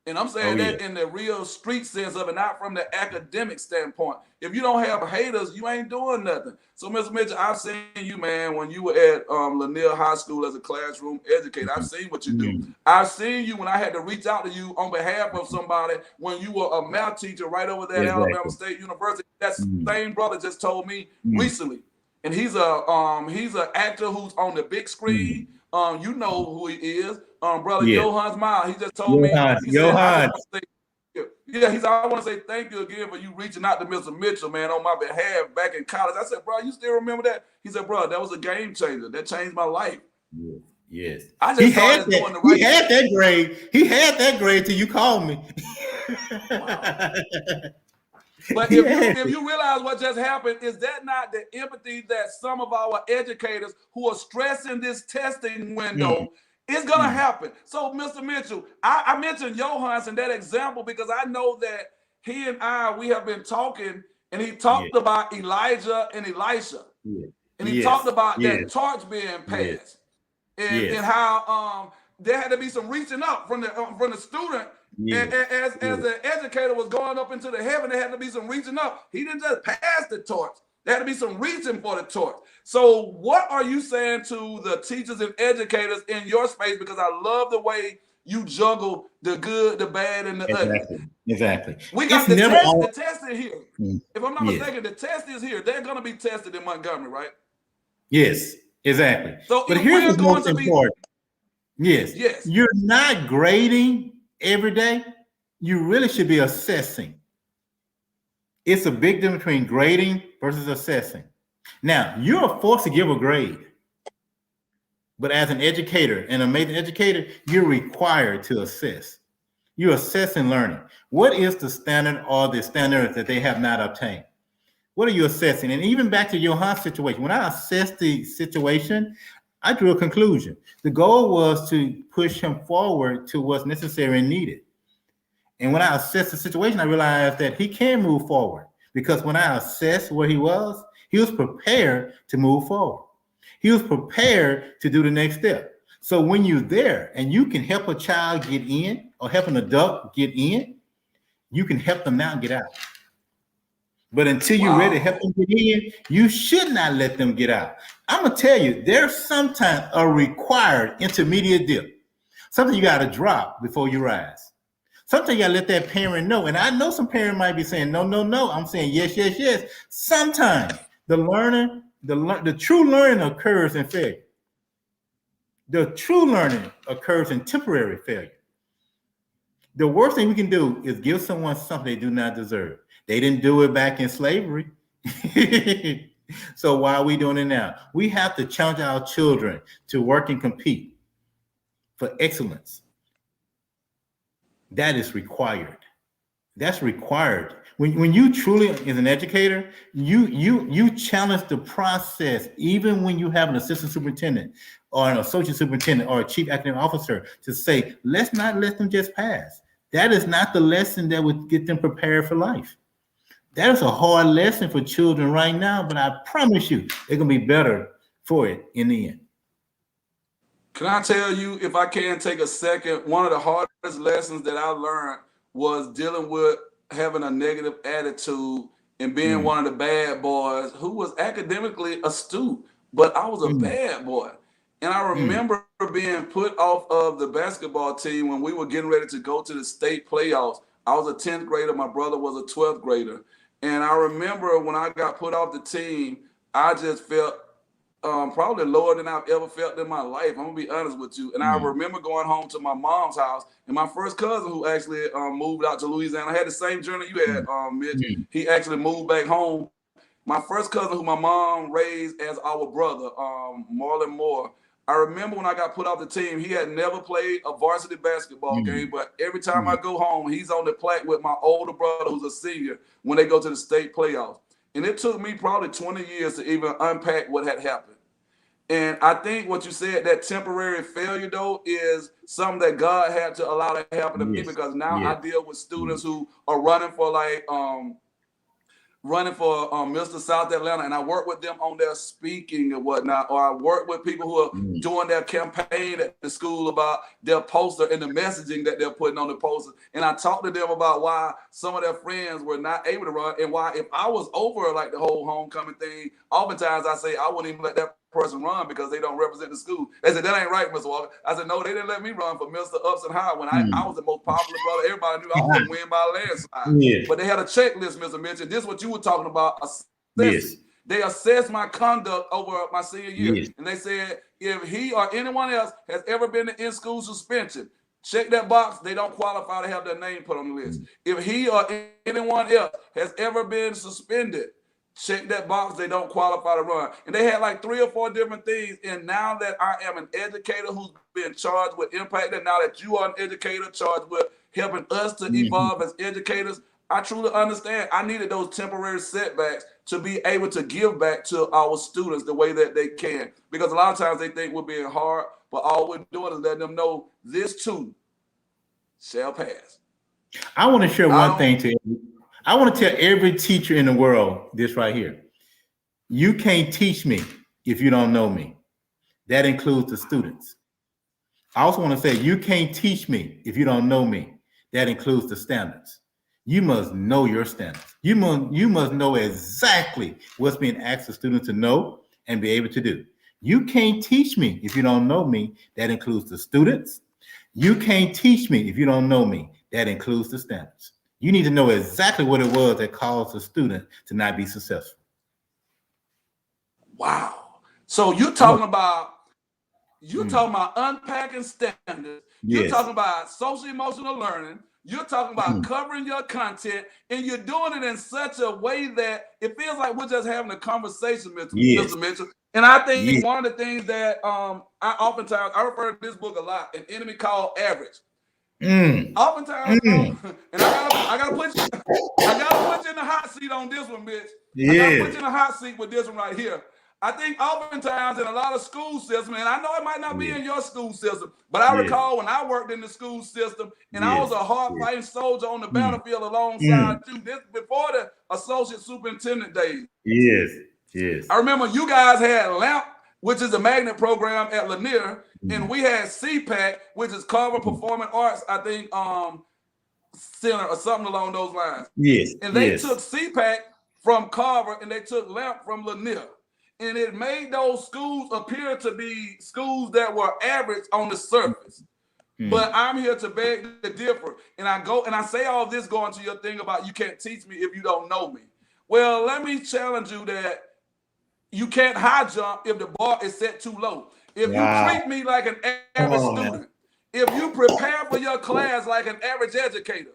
And I'm saying that in the real street sense of it, not from the academic standpoint. If you don't have haters, you ain't doing nothing. So, Mr. Mitchell, I've seen you, man, when you were at Lanier High School as a classroom educator. I've seen what you do. I've seen you when I had to reach out to you on behalf of somebody when you were a math teacher right over there at Alabama State University. That same brother just told me recently. And he's an actor who's on the big screen. You know who he is. Brother Johan's Miles. He just told me. Johan. I want to say thank you again for you reaching out to Mr. Mitchell, man, on my behalf back in college. I said, bro, you still remember that? He said, bro, that was a game changer. That changed my life. Yes. I just started doing the right thing. He had that grade. He had that grade till you called me. Wow. But if you realize what just happened, is that not the empathy that some of our educators who are stressing this testing window is going to happen? So, Mr. Mitchell, I mentioned Johannes in that example because I know that he and we have been talking, and he talked about Elijah and Elisha. And he talked about that torch being passed. And how there had to be some reaching up from the student. And as the educator was going up into the heaven, there had to be some reaching up. He didn't just pass the torch. There had to be some reaching for the torch. So what are you saying to the teachers and educators in your space? Because I love the way you juggle the good, the bad, and the ugly. Exactly. We got the test is here. If I'm not mistaken, the test is here. They're going to be tested in Montgomery, right? Yes, exactly. So but here's what's most important. Yes. You're not grading every day. You really should be assessing. It's a big difference between grading versus assessing. Now, you're forced to give a grade. But as an educator, an amazing educator, you're required to assess. You assess and learning. What is the standard or the standards that they have not obtained? What are you assessing? And even back to Johan's situation, when I assessed the situation, I drew a conclusion. The goal was to push him forward to what's necessary and needed. And when I assessed the situation, I realized that he can move forward, because when I assessed where he was prepared to move forward. He was prepared to do the next step. So when you're there and you can help a child get in or help an adult get in, you can help them now get out. But until you're ready to help them get in, you should not let them get out. I'm gonna tell you, there's sometimes a required intermediate dip. Something you gotta drop before you rise. Sometimes you gotta let that parent know. And I know some parent might be saying, no, no, no. I'm saying yes, yes, yes. Sometimes the true learning occurs in failure. The true learning occurs in temporary failure. The worst thing we can do is give someone something they do not deserve. They didn't do it back in slavery. So why are we doing it now? We have to challenge our children to work and compete for excellence. That is required. That's required. When you truly, as an educator, you challenge the process, even when you have an assistant superintendent or an associate superintendent or a chief academic officer, to say, let's not let them just pass. That is not the lesson that would get them prepared for life. That is a hard lesson for children right now, but I promise you, they're gonna be better for it in the end. Can I tell you, if I can take a second, one of the hardest lessons that I learned was dealing with having a negative attitude and being one of the bad boys who was academically astute, but I was a bad boy. And I remember being put off of the basketball team when we were getting ready to go to the state playoffs. I was a 10th grader, my brother was a 12th grader. And I remember when I got put off the team, I just felt probably lower than I've ever felt in my life. I'm gonna be honest with you. And I remember going home to my mom's house, and my first cousin, who actually moved out to Louisiana, had the same journey you had, Mitch. He actually moved back home. My first cousin, who my mom raised as our brother, Marlon Moore. I remember when I got put off the team, he had never played a varsity basketball game, but every time I go home, he's on the plaque with my older brother, who's a senior, when they go to the state playoffs. And it took me probably 20 years to even unpack what had happened. And I think what you said, that temporary failure, though, is something that God had to allow to happen to me, because now I deal with students who are running for Mr. South Atlanta, and I work with them on their speaking and whatnot, or I work with people who are doing their campaign at the school about their poster and the messaging that they're putting on the poster. And I talk to them about why some of their friends were not able to run, and why if I was over like the whole homecoming thing, oftentimes I say I wouldn't even let that person run because they don't represent the school. They said, that ain't right, Mr. Walker. I said, no, they didn't let me run for Mr. Ups and High when I was the most popular brother. Everybody knew I was going to win by a landslide. But they had a checklist, Mr. Mitchell. This is what you were talking about. They assessed my conduct over my senior year. And they said, if he or anyone else has ever been to in-school suspension, check that box. They don't qualify to have their name put on the list. If he or anyone else has ever been suspended, check that box. They don't qualify to run. And they had like 3 or 4 different things. And now that I am an educator who's been charged with impact, and now that you are an educator charged with helping us to evolve as educators, I truly understand I needed those temporary setbacks to be able to give back to our students the way that they can. Because a lot of times they think we're being hard, but all we're doing is letting them know this too shall pass. I want to share one thing to you. I want to tell every teacher in the world this right here. You can't teach me if you don't know me. That includes the students. I also want to say you can't teach me if you don't know me. That includes the standards. You must know your standards. You must know exactly what's being asked the student to know and be able to do. You can't teach me if you don't know me. That includes the students. You can't teach me if you don't know me. That includes the standards. You need to know exactly what it was that caused the student to not be successful. Wow. So you're talking about unpacking standards. You're talking about social emotional learning. You're talking about covering your content, and you're doing it in such a way that it feels like we're just having a conversation, Mr. Mitchell. And I think one of the things that I refer to this book a lot, An Enemy Called Average. Oftentimes, and I gotta put you in the hot seat on this one, bitch. I gotta put you in the hot seat with this one right here. I think oftentimes in a lot of school systems, and I know it might not be in your school system, but I recall when I worked in the school system, and I was a hard-fighting soldier on the battlefield alongside you. This before the associate superintendent days. Yes. I remember you guys had lamp which is the magnet program at Lanier, and we had CPAC, which is Carver Performing Arts, I think, Center or something along those lines. Yes. And they took CPAC from Carver and they took LAMP from Lanier. And it made those schools appear to be schools that were average on the surface. But I'm here to beg the differ. And I say all this going to your thing about you can't teach me if you don't know me. Well, let me challenge you that you can't high jump if the bar is set too low. If you treat me like an average student, if you prepare for your class like an average educator,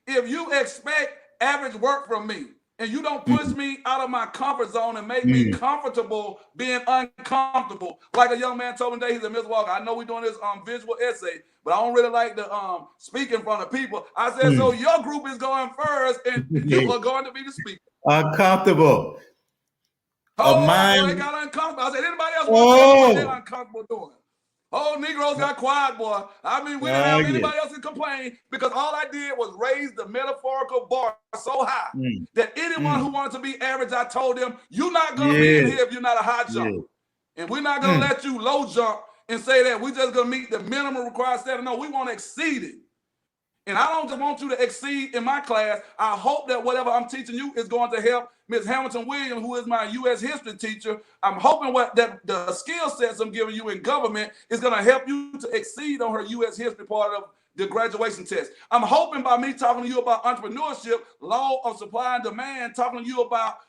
if you expect average work from me, and you don't push me out of my comfort zone and make me comfortable being uncomfortable, like a young man told me today, he's in Miss Walker. I know we're doing this visual essay, but I don't really like to speak in front of people. I said, so your group is going first, and you are going to be the speaker. Uncomfortable. Oh, they got uncomfortable. I said, anybody else want to tell me what they're uncomfortable doing? Oh, Negroes got quiet, boy. I mean, we didn't have anybody else to complain because all I did was raise the metaphorical bar so high that anyone who wanted to be average, I told them, you're not going to be in here if you're not a high jumper. And we're not going to let you low jump and say that we're just going to meet the minimum required standard. No, we want to exceed it. And I don't just want you to exceed in my class. I hope that whatever I'm teaching you is going to help Ms. Hamilton Williams, who is my U.S. history teacher. I'm hoping that the skill sets I'm giving you in government is going to help you to exceed on her U.S. history part of the graduation test. I'm hoping by me talking to you about entrepreneurship, law of supply and demand, talking to you about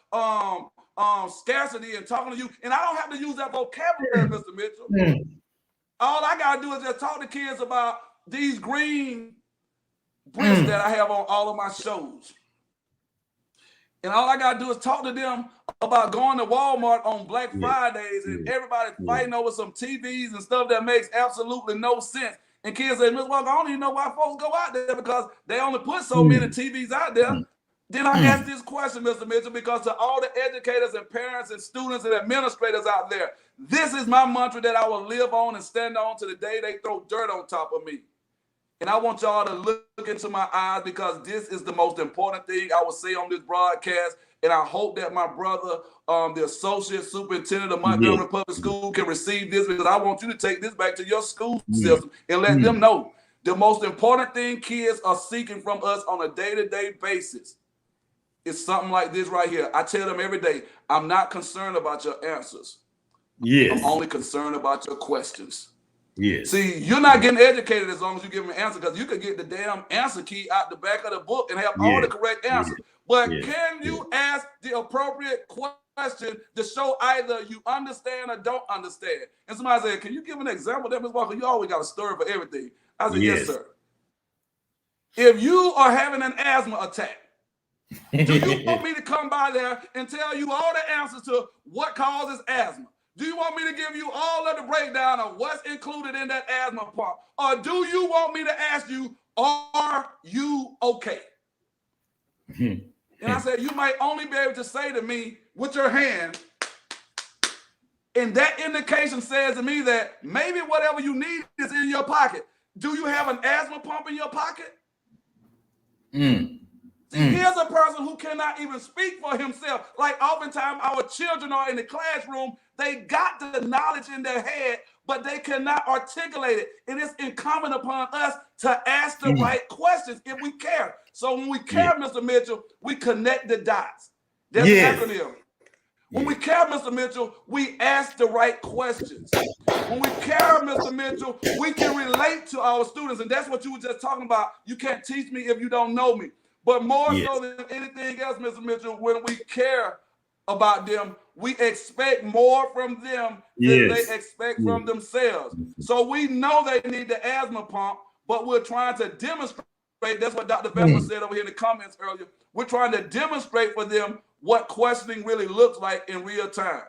scarcity and talking to you, and I don't have to use that vocabulary, Mr. Mitchell. All I got to do is just talk to kids about these green bricks that I have on all of my shows. And all I got to do is talk to them about going to Walmart on Black Fridays and everybody fighting over some TVs and stuff that makes absolutely no sense. And kids say, Ms. Walker, I don't even know why folks go out there because they only put so many TVs out there. Then I ask this question, Mr. Mitchell, because to all the educators and parents and students and administrators out there, this is my mantra that I will live on and stand on to the day they throw dirt on top of me. And I want y'all to look into my eyes because this is the most important thing I will say on this broadcast. And I hope that my brother, the associate superintendent of Montgomery Public School, can receive this because I want you to take this back to your school system and let them know the most important thing kids are seeking from us on a day-to-day basis is something like this right here. I tell them every day, I'm not concerned about your answers. I'm only concerned about your questions. See, you're not getting educated as long as you give them an answer because you could get the damn answer key out the back of the book and have all the correct answers. But can you ask the appropriate question to show either you understand or don't understand? And somebody said, can you give an example? That Ms. Walker, you always got a story for everything. I said, yes, sir. If you are having an asthma attack, do you want me to come by there and tell you all the answers to what causes asthma? Do you want me to give you all of the breakdown of what's included in that asthma pump? Or do you want me to ask you, are you okay? And I said, you might only be able to say to me with your hand, and that indication says to me that maybe whatever you need is in your pocket. Do you have an asthma pump in your pocket? See, here's a person who cannot even speak for himself. Like oftentimes our children are in the classroom, they got the knowledge in their head, but they cannot articulate it. And it's incumbent upon us to ask the right questions if we care. So when we care, Mr. Mitchell, we connect the dots. That's the acronym. When we care, Mr. Mitchell, we ask the right questions. When we care, Mr. Mitchell, we can relate to our students. And that's what you were just talking about. You can't teach me if you don't know me. But more so than anything else, Mr. Mitchell, when we care about them, we expect more from them than they expect from themselves. So we know they need the asthma pump, but we're trying to demonstrate. That's what Dr. Vesper said over here in the comments earlier. We're trying to demonstrate for them what questioning really looks like in real time.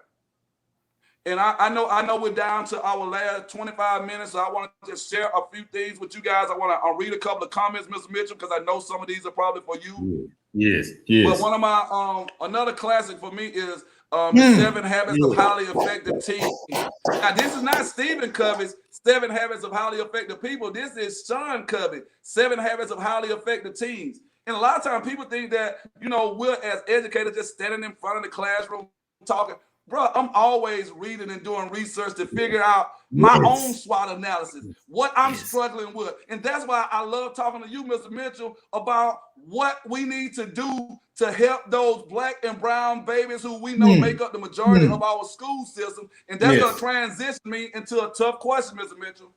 And I know we're down to our last 25 minutes, so I want to just share a few things with you guys. I'll read a couple of comments, Mr. Mitchell, because I know some of these are probably for you. But one of my another classic for me is the 7 Habits of Highly Effective Teens. Now, this is not Stephen Covey's 7 Habits of Highly Effective People. This is Sean Covey, 7 Habits of Highly Effective Teens. And a lot of times people think that, we're as educators just standing in front of the classroom talking. bro, I'm always reading and doing research to figure out my own Yes. SWOT analysis, what I'm Yes. struggling with. And that's why I love talking to you, Mr. Mitchell, about what we need to do to help those black and brown babies who we know make up the majority of our school system. And that's going to Yes. transition me into a tough question, Mr. Mitchell.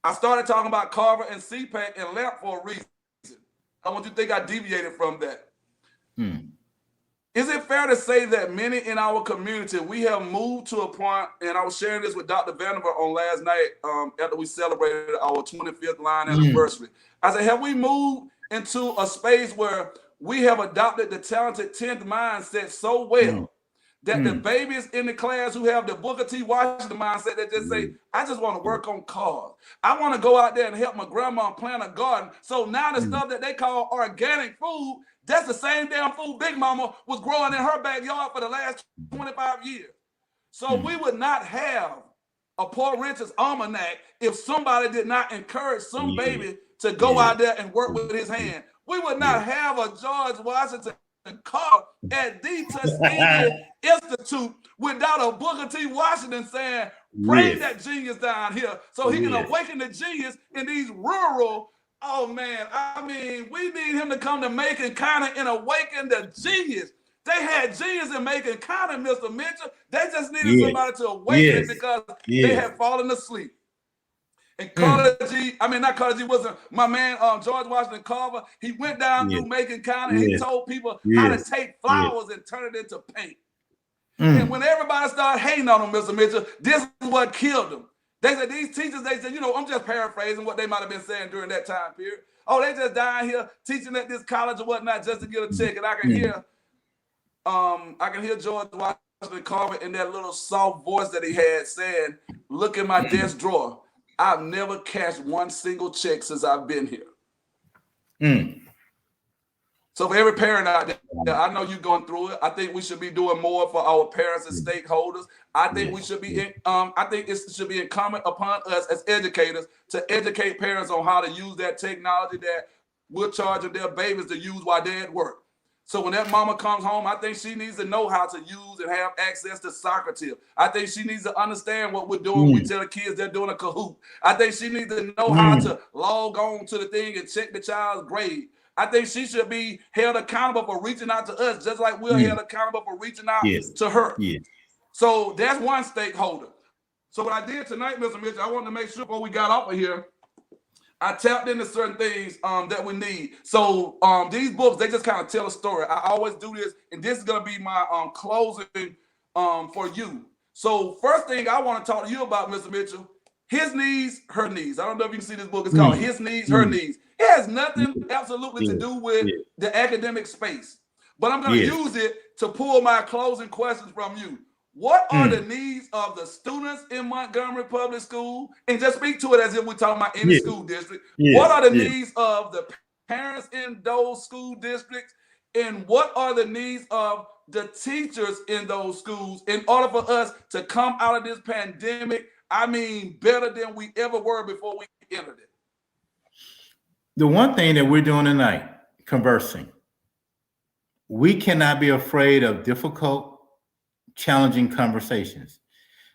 I started talking about Carver and CPAC and LAMP for a reason. I want you to think I deviated from that. Is it fair to say that many in our community, we have moved to a point, and I was sharing this with Dr. Vandiver on last night after we celebrated our 25th line anniversary. I said, have we moved into a space where we have adopted the talented 10th mindset so well that the babies in the class who have the Booker T. Washington mindset that just say, I just want to work on cars. I want to go out there and help my grandma plant a garden. So now the stuff that they call organic food, that's the same damn food Big Mama was growing in her backyard for the last 25 years. So we would not have a Poor Richard's Almanac if somebody did not encourage some baby to go out there and work with his hand. We would not have a George Washington car at the Tuskegee Institute without a Booker T. Washington saying, bring that genius down here so he can awaken the genius in these rural. Oh man, I mean, we need him to come to Macon County and awaken the genius. They had genius in Macon County, Mr. Mitchell. They just needed somebody to awaken it because they had fallen asleep. And Carter G, I mean, not Carter G, wasn't my man, George Washington Carver. He went down through Macon County and he told people how to take flowers and turn it into paint. And when everybody started hating on him, Mr. Mitchell, this is what killed him. They said, these teachers, they said, you know, I'm just paraphrasing what they might have been saying during that time period. Oh, they just down here teaching at this college or whatnot just to get a check. And I can hear George Washington Carver in that little soft voice that he had saying, look in my desk drawer. I've never cashed one single check since I've been here. So for every parent out there, I know you're going through it. I think we should be doing more for our parents and stakeholders. I think we should be. I think it should be incumbent upon us as educators to educate parents on how to use that technology that we're charging their babies to use while they're at work. So when that mama comes home, I think she needs to know how to use and have access to soccer tip. I think she needs to understand what we're doing when we tell the kids they're doing a Kahoot. I think she needs to know how to log on to the thing and check the child's grade. I think she should be held accountable for reaching out to us, just like we're held accountable for reaching out to her. So that's one stakeholder. So what I did tonight, Mr. Mitchell, I wanted to make sure before we got off of here, I tapped into certain things that we need. So these books, they just kind of tell a story. I always do this, and this is going to be my closing for you. So first thing I want to talk to you about, Mr. Mitchell, his needs, her needs. I don't know if you can see this book. It's called His Needs, Her Needs. It has nothing absolutely to do with the academic space. But I'm going to use it to pull my closing questions from you. What are the needs of the students in Montgomery Public School? And just speak to it as if we're talking about any school district. What are the needs of the parents in those school districts? And what are the needs of the teachers in those schools in order for us to come out of this pandemic, I mean, better than we ever were before we entered it? The one thing that we're doing tonight, conversing, we cannot be afraid of difficult, challenging conversations.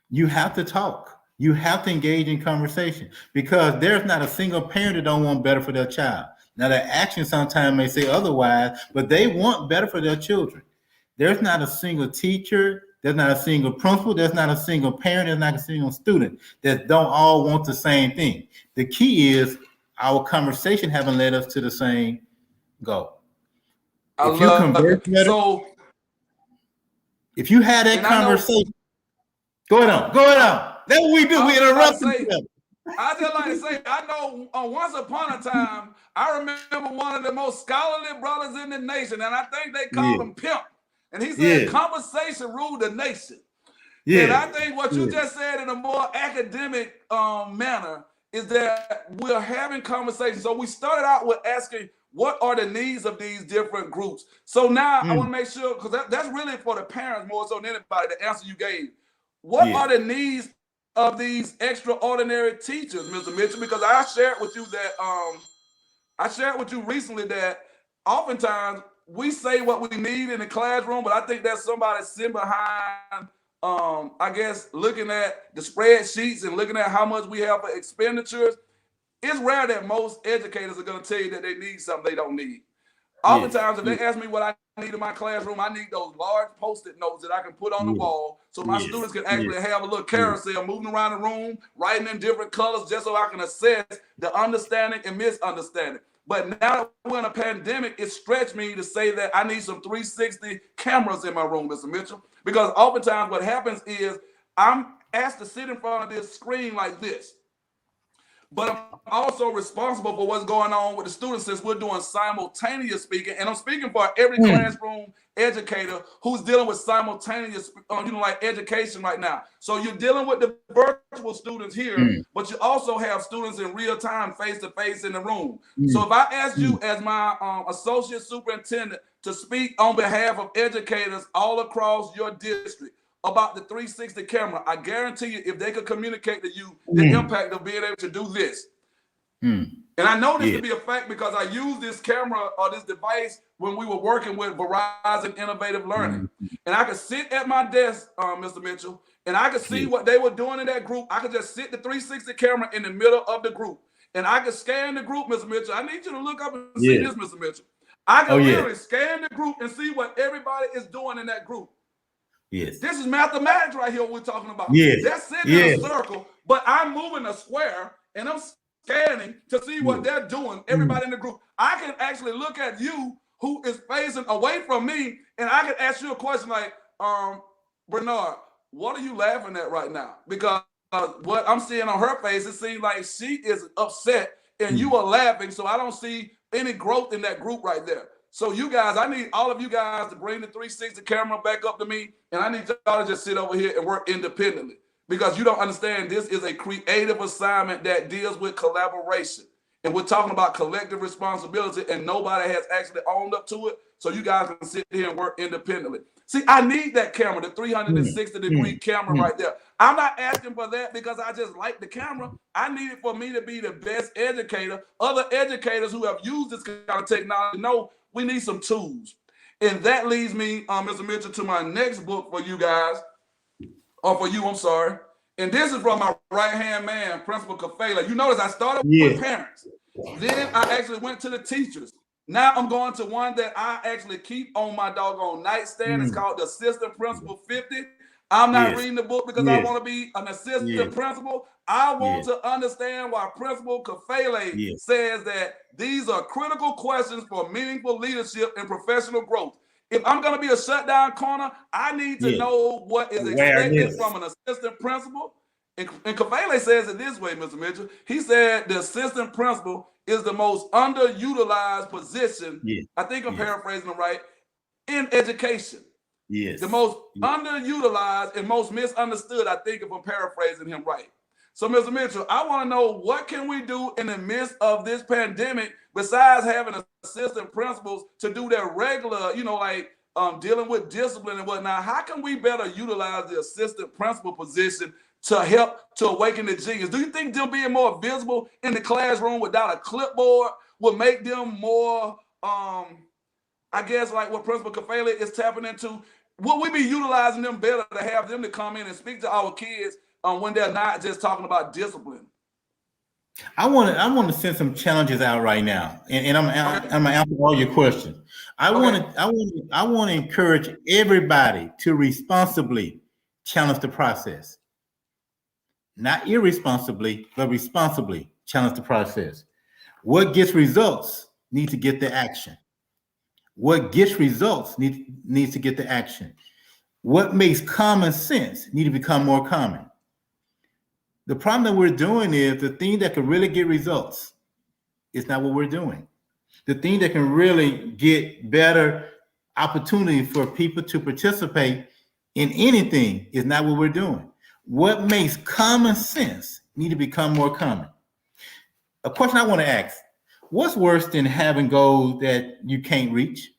You have to talk. You have to engage in conversation because there's not a single parent that don't want better for their child. Now, their actions sometimes may say otherwise, but they want better for their children. There's not a single teacher, there's not a single principal, there's not a single parent, there's not a single student that don't all want the same thing. The key is our conversation haven't led us to the same goal. If you converse better, if you had that conversation, go ahead on. That's what we do. We interrupt each other. I just like to say, I know once upon a time, I remember one of the most scholarly brothers in the nation, and I think they called him Pimp. And he said, conversation ruled the nation. And I think what you just said in a more academic manner is that we're having conversations. So we started out with asking, what are the needs of these different groups? So now I want to make sure, because that's really for the parents more so than anybody, the answer you gave. What are the needs of these extraordinary teachers, Mr. Mitchell? Because I shared with you that, I shared with you recently that oftentimes we say what we need in the classroom, but I think there's somebody sitting behind I guess looking at the spreadsheets and looking at how much we have for expenditures, it's rare that most educators are going to tell you that they need something they don't need. Oftentimes, if they ask me what I need in my classroom, I need those large Post-it notes that I can put on the wall so my students can actually have a little carousel moving around the room, writing in different colors just so I can assess the understanding and misunderstanding. But now that we're in a pandemic, it stretched me to say that I need some 360 cameras in my room, Mr. Mitchell, because oftentimes what happens is I'm asked to sit in front of this screen like this. But I'm also responsible for what's going on with the students since we're doing simultaneous speaking. And I'm speaking for every classroom educator who's dealing with simultaneous, like education right now. So you're dealing with the virtual students here, but you also have students in real time, face to face in the room. So if I ask you as my associate superintendent to speak on behalf of educators all across your district about the 360 camera, I guarantee you, if they could communicate to you the impact of being able to do this. And I know this to be a fact because I used this camera or this device when we were working with Verizon Innovative Learning. And I could sit at my desk, Mr. Mitchell, and I could see what they were doing in that group. I could just sit the 360 camera in the middle of the group. And I could scan the group, Mr. Mitchell. I need you to look up and see this, Mr. Mitchell. I can literally scan the group and see what everybody is doing in that group. This is mathematics right here, what we're talking about. They're sitting in a circle, but I'm moving a square and I'm scanning to see what they're doing, everybody in the group. I can actually look at you who is facing away from me, and I can ask you a question like, Bernard, what are you laughing at right now? Because what I'm seeing on her face, it seems like she is upset and you are laughing, so I don't see any growth in that group right there. So you guys, I need all of you guys to bring the 360 camera back up to me, and I need y'all to just sit over here and work independently because you don't understand this is a creative assignment that deals with collaboration. And we're talking about collective responsibility, and nobody has actually owned up to it, so you guys can sit here and work independently. See, I need that camera, the 360-degree camera right there. I'm not asking for that because I just like the camera. I need it for me to be the best educator. Other educators who have used this kind of technology know we need some tools. And that leads me, Mr. Mitchell, to my next book for you guys, or for you, I'm sorry. And this is from my right-hand man, Principal Kafela. You notice I started with parents. Then I actually went to the teachers. Now I'm going to one that I actually keep on my doggone nightstand. It's called the Assistant Principal 50. I'm not reading the book because I want to be an assistant principal. I want to understand why Principal Kafele says that these are critical questions for meaningful leadership and professional growth. If I'm going to be a shutdown corner, I need to know what is expected from an assistant principal. And Kafele says it this way, Mr. Mitchell. He said the assistant principal is the most underutilized position, I think I'm paraphrasing it right, in education. The most underutilized and most misunderstood, I think, if I'm paraphrasing him right. So, Mr. Mitchell, I want to know what can we do in the midst of this pandemic besides having assistant principals to do their regular, dealing with discipline and whatnot. How can we better utilize the assistant principal position to help to awaken the genius? Do you think them being more visible in the classroom without a clipboard will make them more, I guess, like what Principal Kafele is tapping into? Will we be utilizing them better to have them to come in and speak to our kids when they're not just talking about discipline? I want to send some challenges out right now, and I'm gonna answer all your questions. I want to encourage everybody to responsibly challenge the process, not irresponsibly, but responsibly challenge the process. What gets results needs to get the action. What gets results needs to get the action. What makes common sense need to become more common. The problem that we're doing is the thing that can really get results is not what we're doing. The thing that can really get better opportunity for people to participate in anything is not what we're doing. What makes common sense need to become more common. A question I want to ask, what's worse than having goals that you can't reach?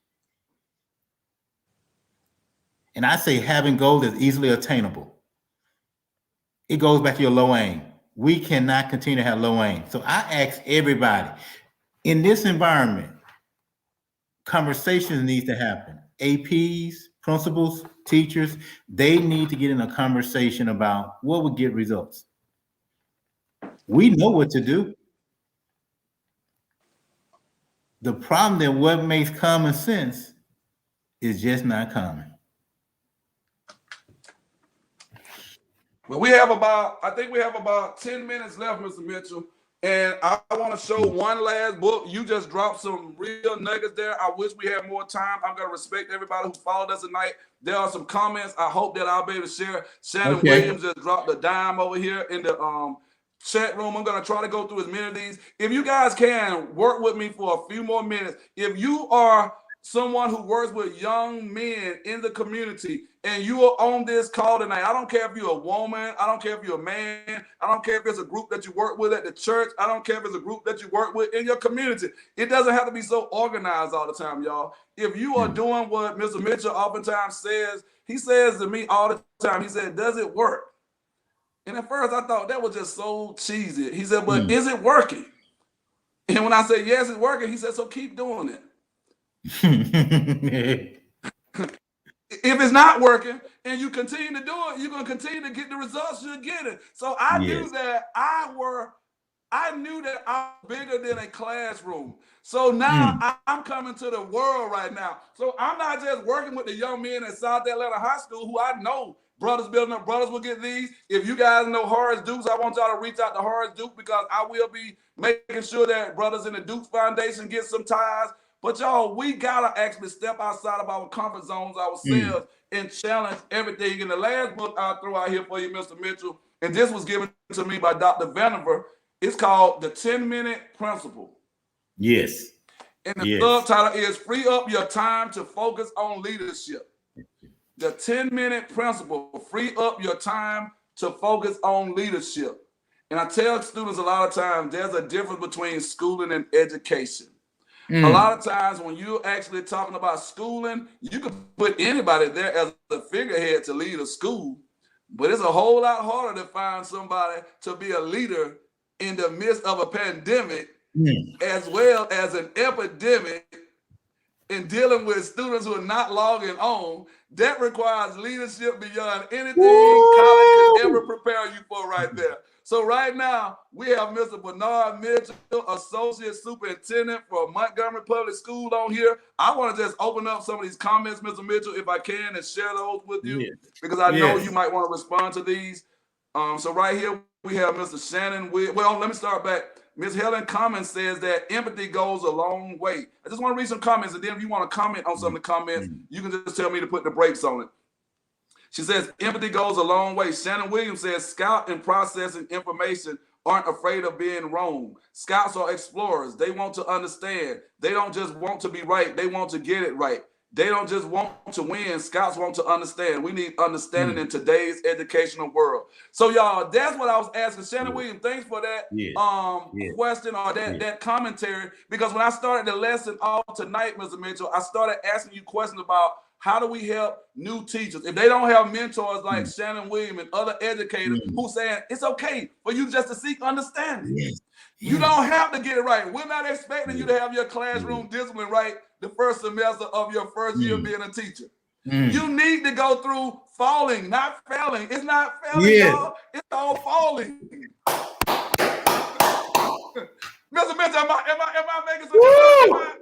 And I say having goals that's easily attainable. It goes back to your low aim. We cannot continue to have low aim. So I ask everybody, in this environment, conversations need to happen. APs, principals, teachers, they need to get in a conversation about what would get results. We know what to do. The problem that what makes common sense is just not common. Well, I think we have about 10 minutes left, Mr. Mitchell. And I want to show one last book. You just dropped some real nuggets there. I wish we had more time. I'm going to respect everybody who followed us tonight. There are some comments I hope that I'll be able to share. Shannon Williams just dropped a dime over here in the chat room. I'm going to try to go through as many of these. If you guys can, work with me for a few more minutes. If you are someone who works with young men in the community and you are on this call tonight, I don't care if you're a woman, I don't care if you're a man, I don't care if it's a group that you work with at the church, I don't care if it's a group that you work with in your community. It doesn't have to be so organized all the time, y'all. If you are doing what Mr. Mitchell oftentimes says, he says to me all the time, he said, does it work? And at first I thought that was just so cheesy. He said, but is it working? And when I said, yes, it's working, he said, so keep doing it. If it's not working and you continue to do it, you're going to continue to get the results you're getting. So I knew that I knew that I was bigger than a classroom. So now I'm coming to the world right now. So I'm not just working with the young men at South Atlanta High School who I know Brothers Building Up Brothers will get these. If you guys know Horace Dukes, I want y'all to reach out to Horace Duke because I will be making sure that brothers in the Dukes Foundation get some ties. But y'all, we gotta actually step outside of our comfort zones ourselves and challenge everything. In the last book I'll throw out here for you, Mr. Mitchell, and this was given to me by Dr. Vannevar. It's called The 10-Minute Principle. Yes. And the subtitle is Free Up Your Time to Focus on Leadership. The 10-Minute Principle, free up your time to focus on leadership. And I tell students a lot of times there's a difference between schooling and education. A lot of times when you're actually talking about schooling, you can put anybody there as a figurehead to lead a school, but it's a whole lot harder to find somebody to be a leader in the midst of a pandemic as well as an epidemic in dealing with students who are not logging on. That requires leadership beyond anything college could ever prepare you for right there. So right now, we have Mr. Bernard Mitchell, Associate Superintendent for Montgomery Public School on here. I want to just open up some of these comments, Mr. Mitchell, if I can, and share those with you, because I know you might want to respond to these. So right here, we have Mr. Shannon. Well, let me start back. Ms. Helen Cummins says that empathy goes a long way. I just want to read some comments, and then if you want to comment on some of the comments, you can just tell me to put the brakes on it. She says, empathy goes a long way. Shannon Williams says, scout and processing information aren't afraid of being wrong. Scouts are explorers. They want to understand. They don't just want to be right. They want to get it right. They don't just want to win. Scouts want to understand. We need understanding in today's educational world. So, y'all, that's what I was asking. Shannon Williams, thanks for that question or that commentary. Because when I started the lesson off tonight, Mr. Mitchell, I started asking you questions about how do we help new teachers? If they don't have mentors like Shannon Williams and other educators who saying it's okay for you just to seek understanding. You don't have to get it right. We're not expecting you to have your classroom discipline right the first semester of your first year being a teacher. You need to go through falling, not failing. It's not failing, y'all. It's all falling. Mr. Mitchell, am I making some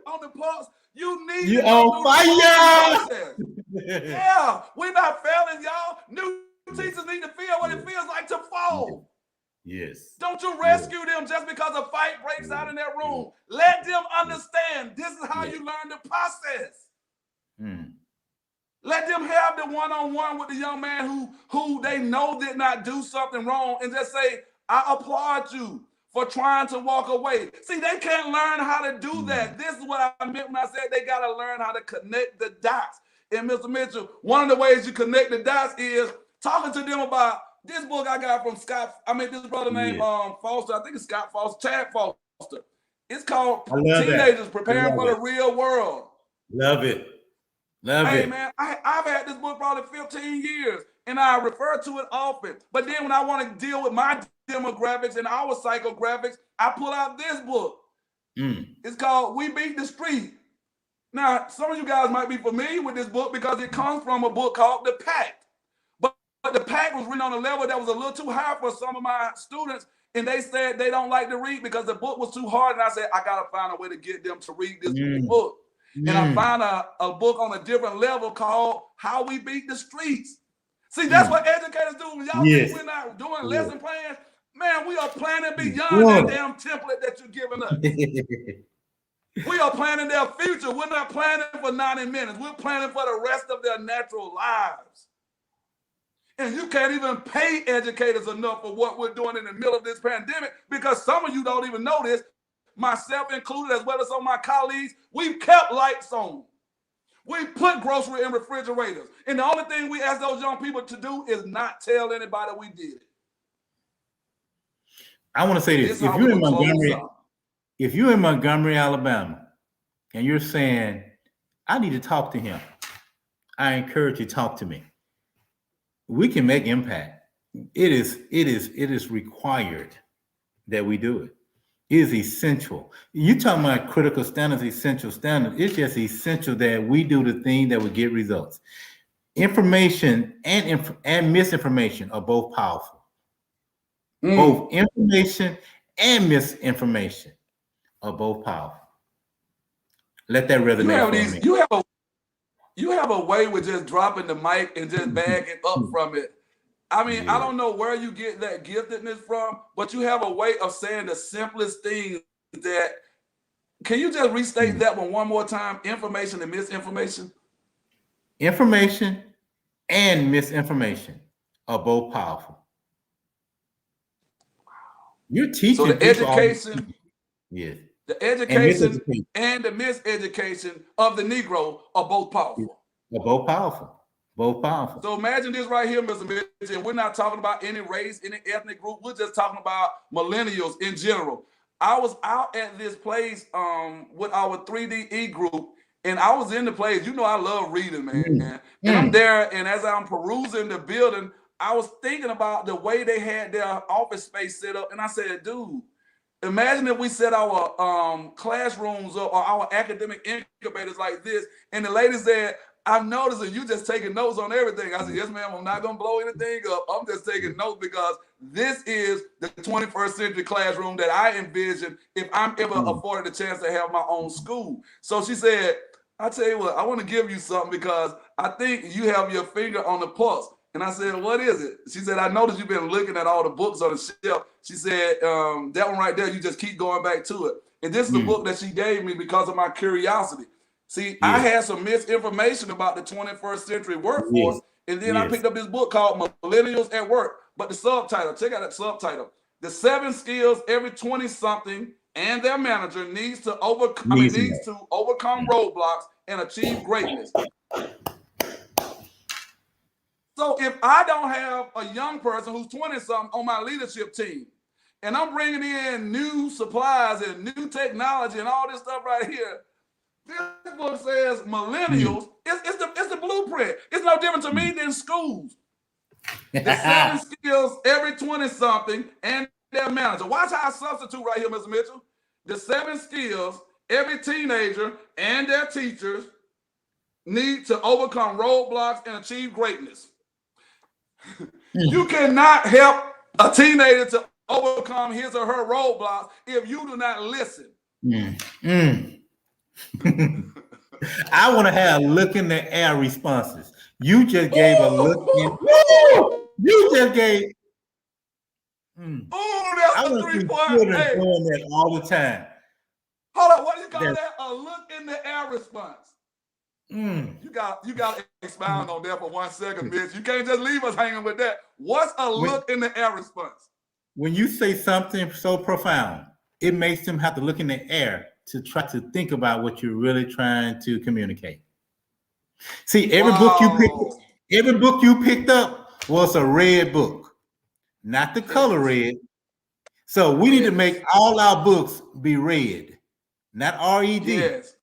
on the pulse? You need to go fire. Yeah, we're not failing, y'all. New teachers need to feel what it feels like to fall. Don't you rescue them just because a fight breaks out in that room. Let them understand this is how you learn the process. Let them have the one-on-one with the young man who they know did not do something wrong and just say, I applaud you for trying to walk away. See, they can't learn how to do that. This is what I meant when I said they got to learn how to connect the dots. And Mr. Mitchell, one of the ways you connect the dots is talking to them about this book I got from this brother named Foster. I think it's Scott Foster, Chad Foster. It's called Teenagers Preparing for the Real World. Love it. Hey, man, I've had this book probably 15 years, and I refer to it often. But then when I want to deal with my demographics and our psychographics, I pull out this book. It's called We Beat the Street. Now, some of you guys might be familiar with this book because it comes from a book called The Pact. But the Pact was written on a level that was a little too high for some of my students, and they said they don't like to read because the book was too hard. And I said, I got to find a way to get them to read this book. And I found a book on a different level called How We Beat the Streets. See, that's what educators do. When y'all think we're not doing lesson plans, man, we are planning beyond that damn template that you're giving us. We are planning their future. We're not planning for 90 minutes. We're planning for the rest of their natural lives. And you can't even pay educators enough for what we're doing in the middle of this pandemic because some of you don't even know this, myself included, as well as some of my colleagues. We've kept lights on. We put grocery in refrigerators. And the only thing we ask those young people to do is not tell anybody we did it. I want to say this. If you're in Montgomery, Alabama, and you're saying, I need to talk to him, I encourage you to talk to me. We can make impact. It is required that we do it. It is essential. You talking about critical standards, essential standards. It's just essential that we do the thing that will get results. Information and misinformation are both powerful. Both information and misinformation are both powerful. Let that resonate. You have a way with just dropping the mic and just bagging up from it. I mean, I don't know where you get that giftedness from, but you have a way of saying the simplest things that. Can you just restate that one more time? Information and misinformation. Information and misinformation are both powerful. You're teaching. So the education, yes, the education and the miseducation of the Negro are both powerful. They're both powerful. Both powerful. So imagine this right here, Mr. Mitch, and we're not talking about any race, any ethnic group. We're just talking about millennials in general. I was out at this place with our 3DE group, and I was in the place. You know, I love reading, man. And I'm there, and as I'm perusing the building, I was thinking about the way they had their office space set up, and I said, dude, imagine if we set our classrooms up or our academic incubators like this, and the lady said, I've noticed that you just taking notes on everything. I said, yes, ma'am, I'm not going to blow anything up. I'm just taking notes because this is the 21st century classroom that I envision if I'm ever afforded the chance to have my own school. So she said, I tell you what, I want to give you something because I think you have your finger on the pulse. And I said, what is it? She said, I noticed you've been looking at all the books on the shelf. She said, that one right there, you just keep going back to it. And this is the book that she gave me because of my curiosity. See, I had some misinformation about the 21st century workforce, and then I picked up this book called Millennials at Work. But the subtitle, check out that subtitle. The 7 skills every 20-something and their manager needs to overcome roadblocks and achieve greatness. So if I don't have a young person who's 20-something on my leadership team, and I'm bringing in new supplies and new technology and all this stuff right here, this book says millennials. It's the blueprint. It's no different to me than schools. The 7 skills every 20-something and their manager. Watch how I substitute right here, Mr. Mitchell. The 7 skills every teenager and their teachers need to overcome roadblocks and achieve greatness. You cannot help a teenager to overcome his or her roadblocks if you do not listen. I want to have look in the air responses. You just gave a look in. You just gave. That's a 3-point. Hey, doing that all the time. Hold on, what do you call that? A look in the air response. You got to expound on that for 1 second, bitch. You can't just leave us hanging with that. What's a look in the air response? When you say something so profound, it makes them have to look in the air to try to think about what you're really trying to communicate. See, every book you picked up was a red book, not the color red. So we need to make all our books be red, not R-E-D. Yes.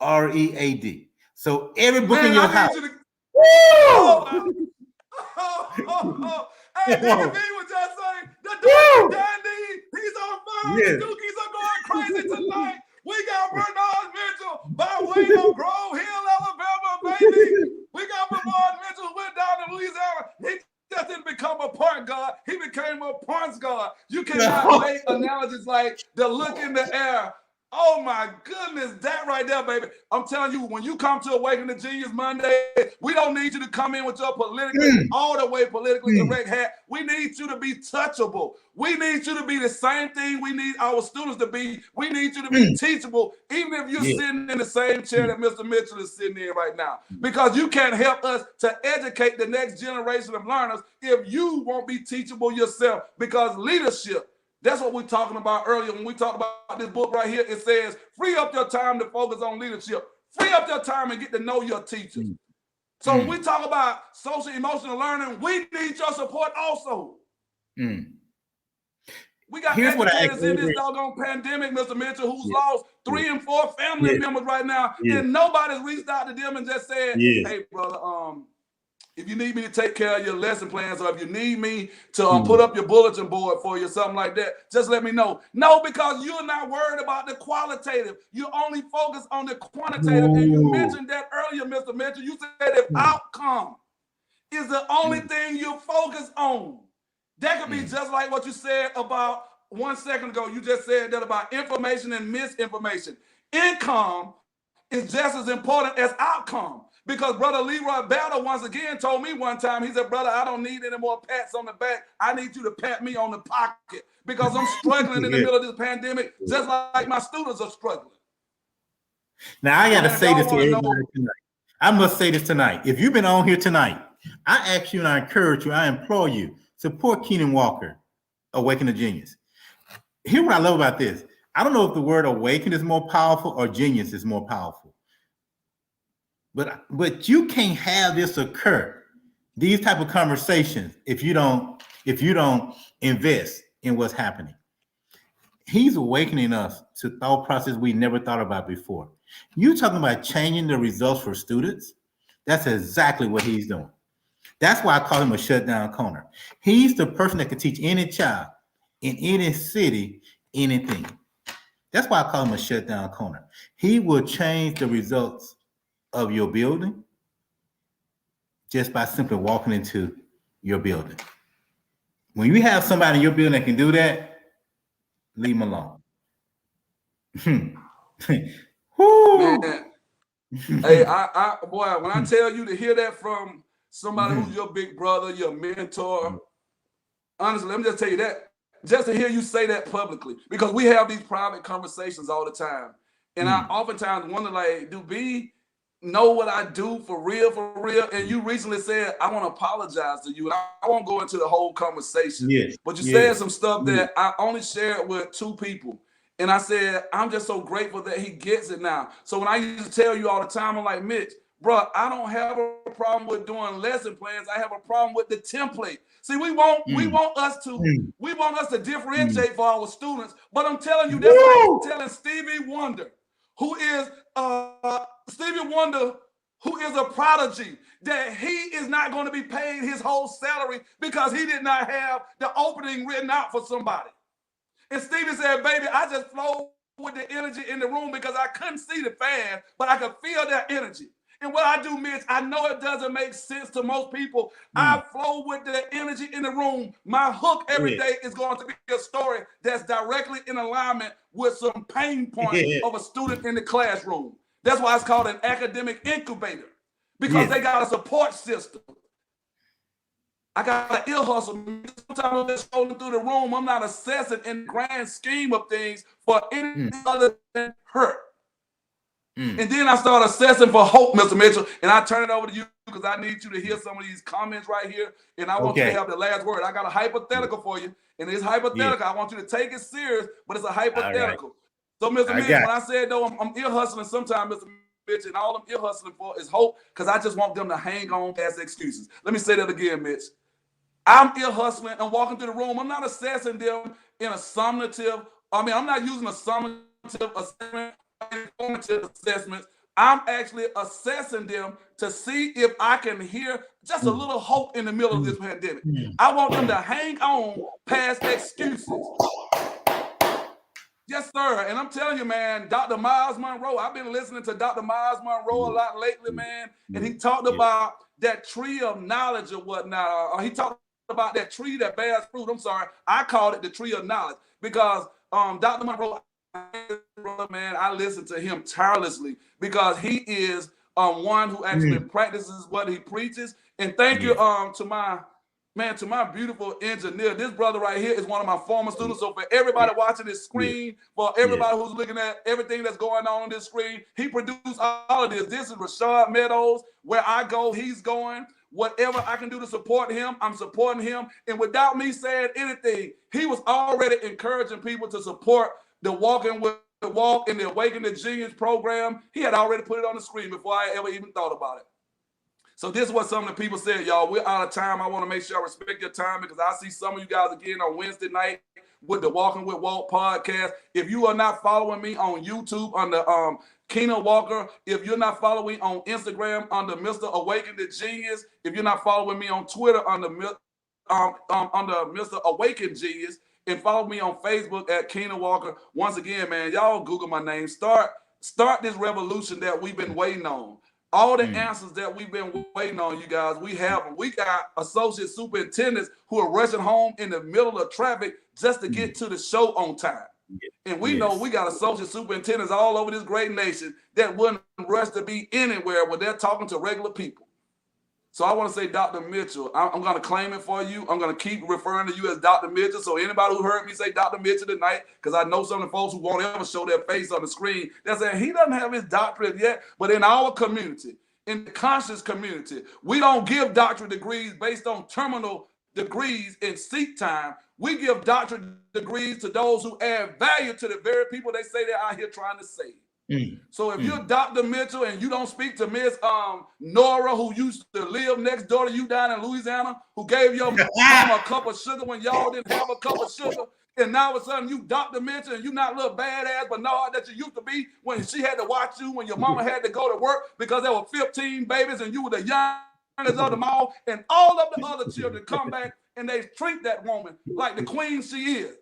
R-E-A-D. So every book in your house. Hey, DV was just saying, the Dandy, he's on fire. The Dookies are going crazy tonight. We We got Bernard Mitchell by way of Grove Hill, Alabama, baby. We got Bernard Mitchell who went down to Louisiana. He just didn't become a point guard. He became a points guard. You cannot make analogies like the look in the air. Oh my goodness, that right there, baby. I'm telling you, when you come to Awaken the Genius Monday, we don't need you to come in with your all the way politically correct hat. We need you to be touchable. We need you to be the same thing we need our students to be. We need you to be teachable, even if you're sitting in the same chair that Mr. Mitchell is sitting in right now. Because you can't help us to educate the next generation of learners if you won't be teachable yourself. Because leadership, that's what we're talking about earlier when we talked about this book right here. It says, free up your time to focus on leadership. Free up your time and get to know your teachers. So when we talk about social emotional learning, we need your support also. We got educators in this doggone pandemic, Mr. Mitchell, who's lost 3 and 4 family members right now, and nobody's reached out to them and just said, hey, brother, if you need me to take care of your lesson plans, or if you need me to put up your bulletin board for you, something like that, just let me know. No, because you're not worried about the qualitative. You only focus on the quantitative. And you mentioned that earlier, Mr. Mitchell. You said if outcome is the only thing you focus on, that could be just like what you said about 1 second ago. You just said that about information and misinformation. Income is just as important as outcome. Because Brother Leroy Battle once again told me one time, he said, brother, I don't need any more pats on the back. I need you to pat me on the pocket because I'm struggling in the middle of this pandemic, just like my students are struggling. Now, I got to say this to everybody tonight. I must say this tonight. If you've been on here tonight, I ask you and I encourage you, I implore you, support Keenan Walker, Awaken the Genius. Here's what I love about this. I don't know if the word awaken is more powerful or genius is more powerful. But you can't have this occur, these type of conversations, if you don't invest in what's happening. He's awakening us to thought process we never thought about before. You talking about changing the results for students? That's exactly what he's doing. That's why I call him a shutdown corner. He's the person that can teach any child in any city anything. That's why I call him a shutdown corner. He will change the results of your building just by simply walking into your building. When you have somebody in your building that can do that, leave them alone. Man. Hey, boy, when I tell you to hear that from somebody who's your big brother, your mentor, honestly, let me just tell you that, just to hear you say that publicly, because we have these private conversations all the time. And I oftentimes wonder, like, do B know what I do for real? And you recently said, I want to apologize to you. And I won't go into the whole conversation. But you said some stuff that I only shared with 2 people. And I said, I'm just so grateful that he gets it now. So when I used to tell you all the time, I'm like, Mitch, bro, I don't have a problem with doing lesson plans. I have a problem with the template. See, we want us to differentiate for our students. But I'm telling you, that's like telling Stevie Wonder, who is a prodigy, that he is not going to be paid his whole salary because he did not have the opening written out for somebody. And Stevie said, baby, I just flowed with the energy in the room because I couldn't see the fan, but I could feel that energy. And what I do, Mitch, I know it doesn't make sense to most people. I flow with the energy in the room. My hook every day is going to be a story that's directly in alignment with some pain point of a student in the classroom. That's why it's called an academic incubator, because they got a support system. I got an ear hustle. Sometimes I'm just scrolling through the room. I'm not assessing in the grand scheme of things for anything other than hurt. And then I start assessing for hope, Mr. Mitchell, and I turn it over to you because I need you to hear some of these comments right here, and I want you to have the last word. I got a hypothetical for you, and it's hypothetical. I want you to take it serious, but it's a hypothetical. So, Mr. Mitchell, when I said, though, I'm ear hustling sometimes, Mr. Mitch, and all I'm ear hustling for is hope, because I just want them to hang on past excuses. Let me say that again, Mitch. I'm ear hustling and walking through the room. I'm not assessing them in a summative. I'm not using a summative assessment, informative assessments. I'm actually assessing them to see if I can hear just a little hope in the middle of this pandemic. I want them to hang on past excuses. Yes, sir. And I'm telling you, man, Dr. Miles Monroe, I've been listening to Dr. Miles Monroe a lot lately, man. And he talked about that tree of knowledge or whatnot. Or he talked about that tree that bears fruit. I'm sorry. I called it the tree of knowledge because Dr. Monroe, man, I listen to him tirelessly because he is one who actually practices what he preaches. And thank you to my beautiful engineer. This brother right here is one of my former students. So for everybody watching this screen, for everybody who's looking at everything that's going on this screen, he produced all of this. This is Rashad Meadows. Where I go, he's going. Whatever I can do to support him, I'm supporting him. And without me saying anything, he was already encouraging people to support the Walking with the Walk and the Awaken the Genius program. He had already put it on the screen before I ever even thought about it. So this is what some of the people said, y'all. We're out of time. I want to make sure I respect your time because I see some of you guys again on Wednesday night with the Walking with Walt podcast. If you are not following me on YouTube under Keenan Walker, if you're not following me on Instagram under Mr. Awaken the Genius, if you're not following me on Twitter under Mr. Awaken Genius, and follow me on Facebook at Keenan Walker. Once again, man, y'all Google my name. Start this revolution that we've been waiting on. All the answers that we've been waiting on, you guys, we have them. We got associate superintendents who are rushing home in the middle of traffic just to get to the show on time. And we know we got associate superintendents all over this great nation that wouldn't rush to be anywhere when they're talking to regular people. So I want to say, Dr. Mitchell, I'm going to claim it for you. I'm going to keep referring to you as Dr. Mitchell. So anybody who heard me say Dr. Mitchell tonight, because I know some of the folks who won't ever show their face on the screen, they're saying he doesn't have his doctorate yet. But in our community, in the conscious community, we don't give doctorate degrees based on terminal degrees in seat time. We give doctorate degrees to those who add value to the very people they say they're out here trying to save. So if you're Dr. Mitchell and you don't speak to Miss Nora, who used to live next door to you down in Louisiana, who gave your mama a cup of sugar when y'all didn't have a cup of sugar, and now all of a sudden you Dr. Mitchell and you not little badass Bernard that you used to be when she had to watch you, when your mama had to go to work because there were 15 babies and you were the youngest of them all, and all of the other children come back and they treat that woman like the queen she is.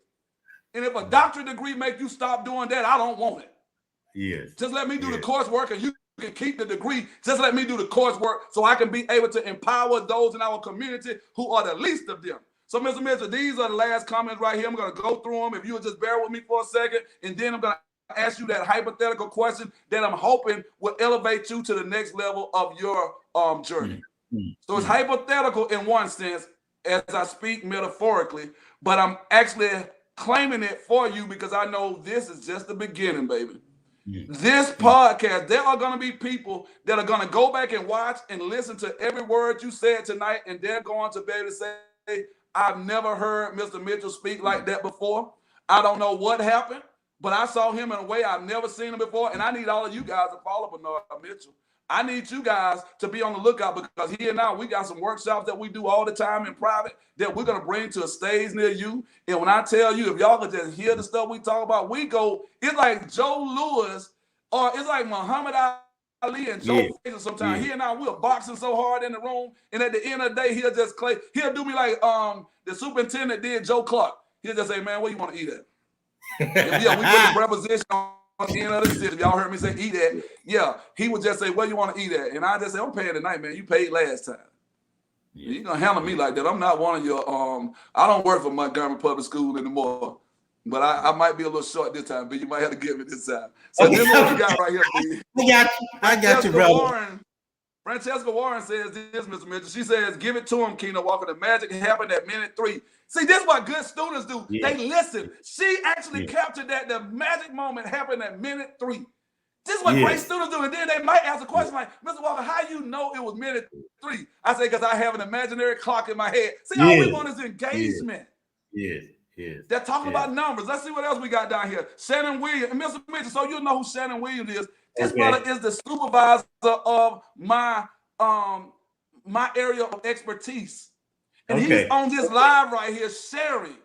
And if a doctorate degree make you stop doing that, I don't want it. Yes. Just let me do the coursework and you can keep the degree. Just let me do the coursework so I can be able to empower those in our community who are the least of them. So, Mr. Mitchell, these are the last comments right here. I'm going to go through them. If you would just bear with me for a second, and then I'm going to ask you that hypothetical question that I'm hoping will elevate you to the next level of your journey. So it's hypothetical in one sense as I speak metaphorically, but I'm actually claiming it for you because I know this is just the beginning, baby. This podcast, there are going to be people that are going to go back and watch and listen to every word you said tonight, and they're going to be able to say, I've never heard Mr. Mitchell speak like that before. I don't know what happened, but I saw him in a way I've never seen him before, and I need all of you guys to follow Bernard Mitchell. I need you guys to be on the lookout because here now we got some workshops that we do all the time in private that we're going to bring to a stage near you. And when I tell you, if y'all could just hear the stuff we talk about, we go, it's like Joe Louis or it's like Muhammad Ali and Joe Frazier sometimes. He and I, we're boxing so hard in the room. And at the end of the day, he'll do me like the superintendent did Joe Clark. He'll just say, man, where you want to eat at? Yeah, we put the preposition on the end of the city. If y'all heard me say eat at, yeah, he would just say, where you want to eat at? And I just say, I'm paying tonight, man. You paid last time. You're going to handle me like that. I'm not one of your, I don't work for Montgomery Public School anymore, but I might be a little short this time, but you might have to give me this time. So this is what we got right here, B. I got you, brother. Francesca Warren says this, Mr. Mitchell. She says, give it to him, Keenan Walker. The magic happened at minute 3. See, this is what good students do. They listen. She actually captured that the magic moment happened at minute 3. This is what great students do. And then they might ask a question like, Mr. Walker, how you know it was minute 3? I say, because I have an imaginary clock in my head. See, all we want is engagement. They're talking about numbers. Let's see what else we got down here. Shannon Williams. And Mr. Mitchell, so you know who Shannon Williams is. This brother is the supervisor of my area of expertise. And he's on this live right here sharing.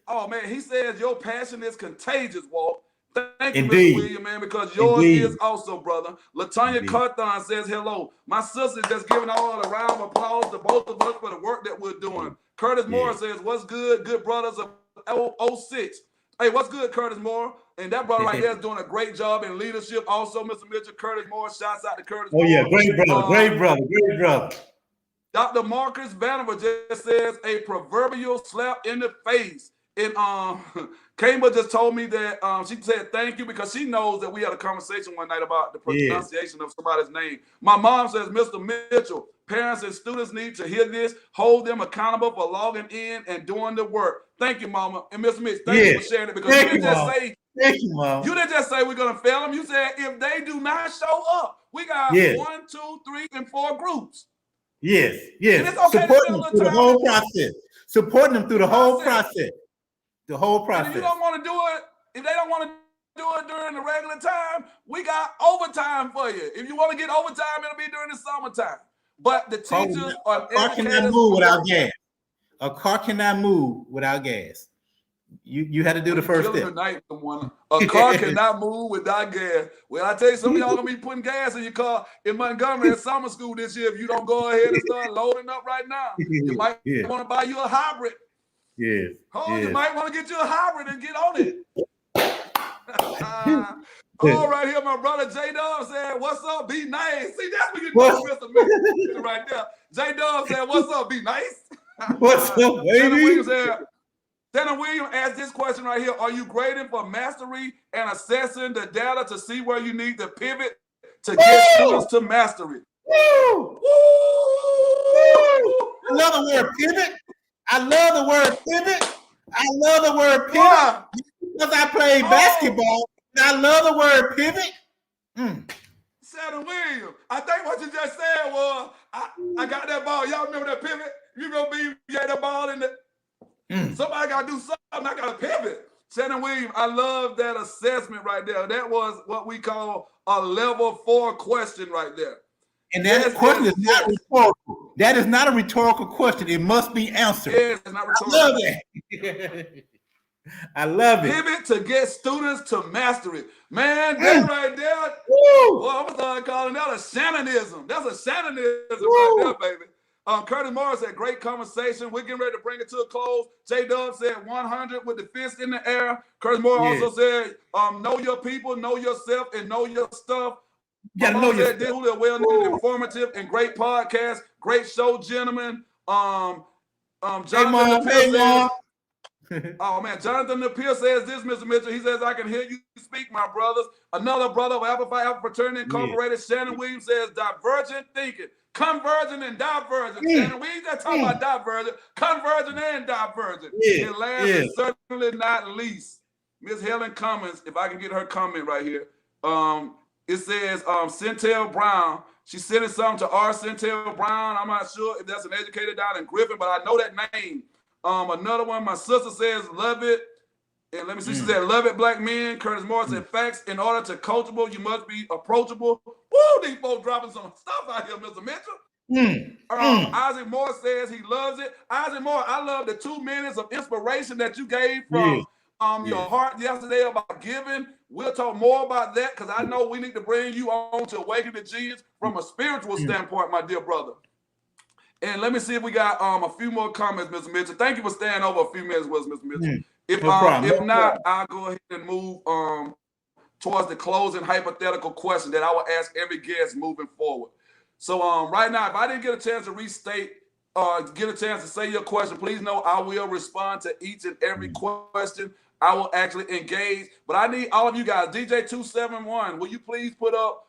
Oh, man, he says your passion is contagious, Walt. Thank you, Mr. William, man, because yours is also, brother. LaTanya Carthon says hello. My sister just giving all a round of applause to both of us for the work that we're doing. Curtis Moore says, what's good, good brothers of 06. Hey, what's good, Curtis Moore? And that brother right there is doing a great job in leadership. Also, Mr. Mitchell, Curtis Moore. Shouts out to Curtis Oh yeah, Moore. great brother, great brother, great brother. Dr. Marcus Vannever just says a proverbial slap in the face. And Kamba just told me that she said thank you because she knows that we had a conversation one night about the pronunciation of somebody's name. My mom says, Mr. Mitchell, parents and students need to hear this, hold them accountable for logging in and doing the work. Thank you, Mama. And Mr. Mitch, thank you for sharing it because you didn't just say, you didn't just say we're gonna fail them. You said if they do not show up, we got 1, 2, 3, and 4 groups. Yes. And it's okay supporting them through the whole process. Supporting them through the whole process. The whole process. And if you don't want to do it, if they don't want to do it during the regular time, we got overtime for you. If you want to get overtime, it'll be during the summertime. But the teachers are a car cannot move without gas. A car cannot move without gas. You had to do the first step. A car cannot move without gas. Well, I tell you, some of y'all gonna be putting gas in your car in Montgomery at summer school this year. If you don't go ahead and start loading up right now, you might want to buy you a hybrid. Yes. You might want to get you a hybrid and get on it. All right, here, my brother J Dub said, "What's up? Be nice." See, that's what you know, Mr. Mitchell, right there. J Dub said, "What's up? Be nice." What's up, baby? Tanner Williams asked this question right here. Are you grading for mastery and assessing the data to see where you need to pivot to get students to mastery? Woo! Woo! I love the word pivot. I love the word pivot. Why? Because I play basketball. I love the word pivot. Tanner Williams, I think what you just said was, I got that ball. Y'all remember that pivot? You gonna be get the ball in the... Somebody got to do something. I got to pivot. Shannon Williams, I love that assessment right there. That was what we call a level 4 question right there. And that question is not rhetorical. That is not a rhetorical question. It must be answered. Yes, it's not rhetorical. I love it. I love it. Pivot to get students to mastery. Man, that right there, well, I'm going to start calling that a Shannonism. That's a Shannonism right there, baby. Curtis Morris said, great conversation. We're getting ready to bring it to a close. J Dub said 100 with the fist in the air. Curtis Morris also said, know your people, know yourself, and know your stuff. You gotta know your this was a well-needed, informative, and great podcast. Great show, gentlemen. Jonathan says, oh man, Jonathan Napier says this, Mr. Mitchell. He says, I can hear you speak, my brothers. Another brother of Alpha Phi Alpha Fraternity Incorporated, Shannon Williams says, divergent thinking. Convergent and divergent. And we ain't just talking about divergent, convergent and divergent. And last and certainly not least, Miss Helen Cummins, if I can get her comment right here. It says Centel Brown. She sent something to R. Centel Brown. I'm not sure if that's an educator down in Griffin, but I know that name. Another one, my sister says, love it. And let me see, she said, love it, black men. Curtis Morris said, facts, in order to coachable, you must be approachable. Woo, these folks dropping some stuff out here, Mr. Mitchell. Isaac Moore says he loves it. Isaac Moore, I love the 2 minutes of inspiration that you gave from your heart yesterday about giving. We'll talk more about that because I know we need to bring you on to Awaken the Genius from a spiritual standpoint, my dear brother. And let me see if we got a few more comments, Mr. Mitchell. Thank you for staying over a few minutes with us, Mr. Mitchell. If not, I'll go ahead and move towards the closing hypothetical question that I will ask every guest moving forward. So right now, if I didn't get a chance to restate get a chance to say your question, please know I will respond to each and every question. I will actually engage. But I need all of you guys, DJ271, will you please put up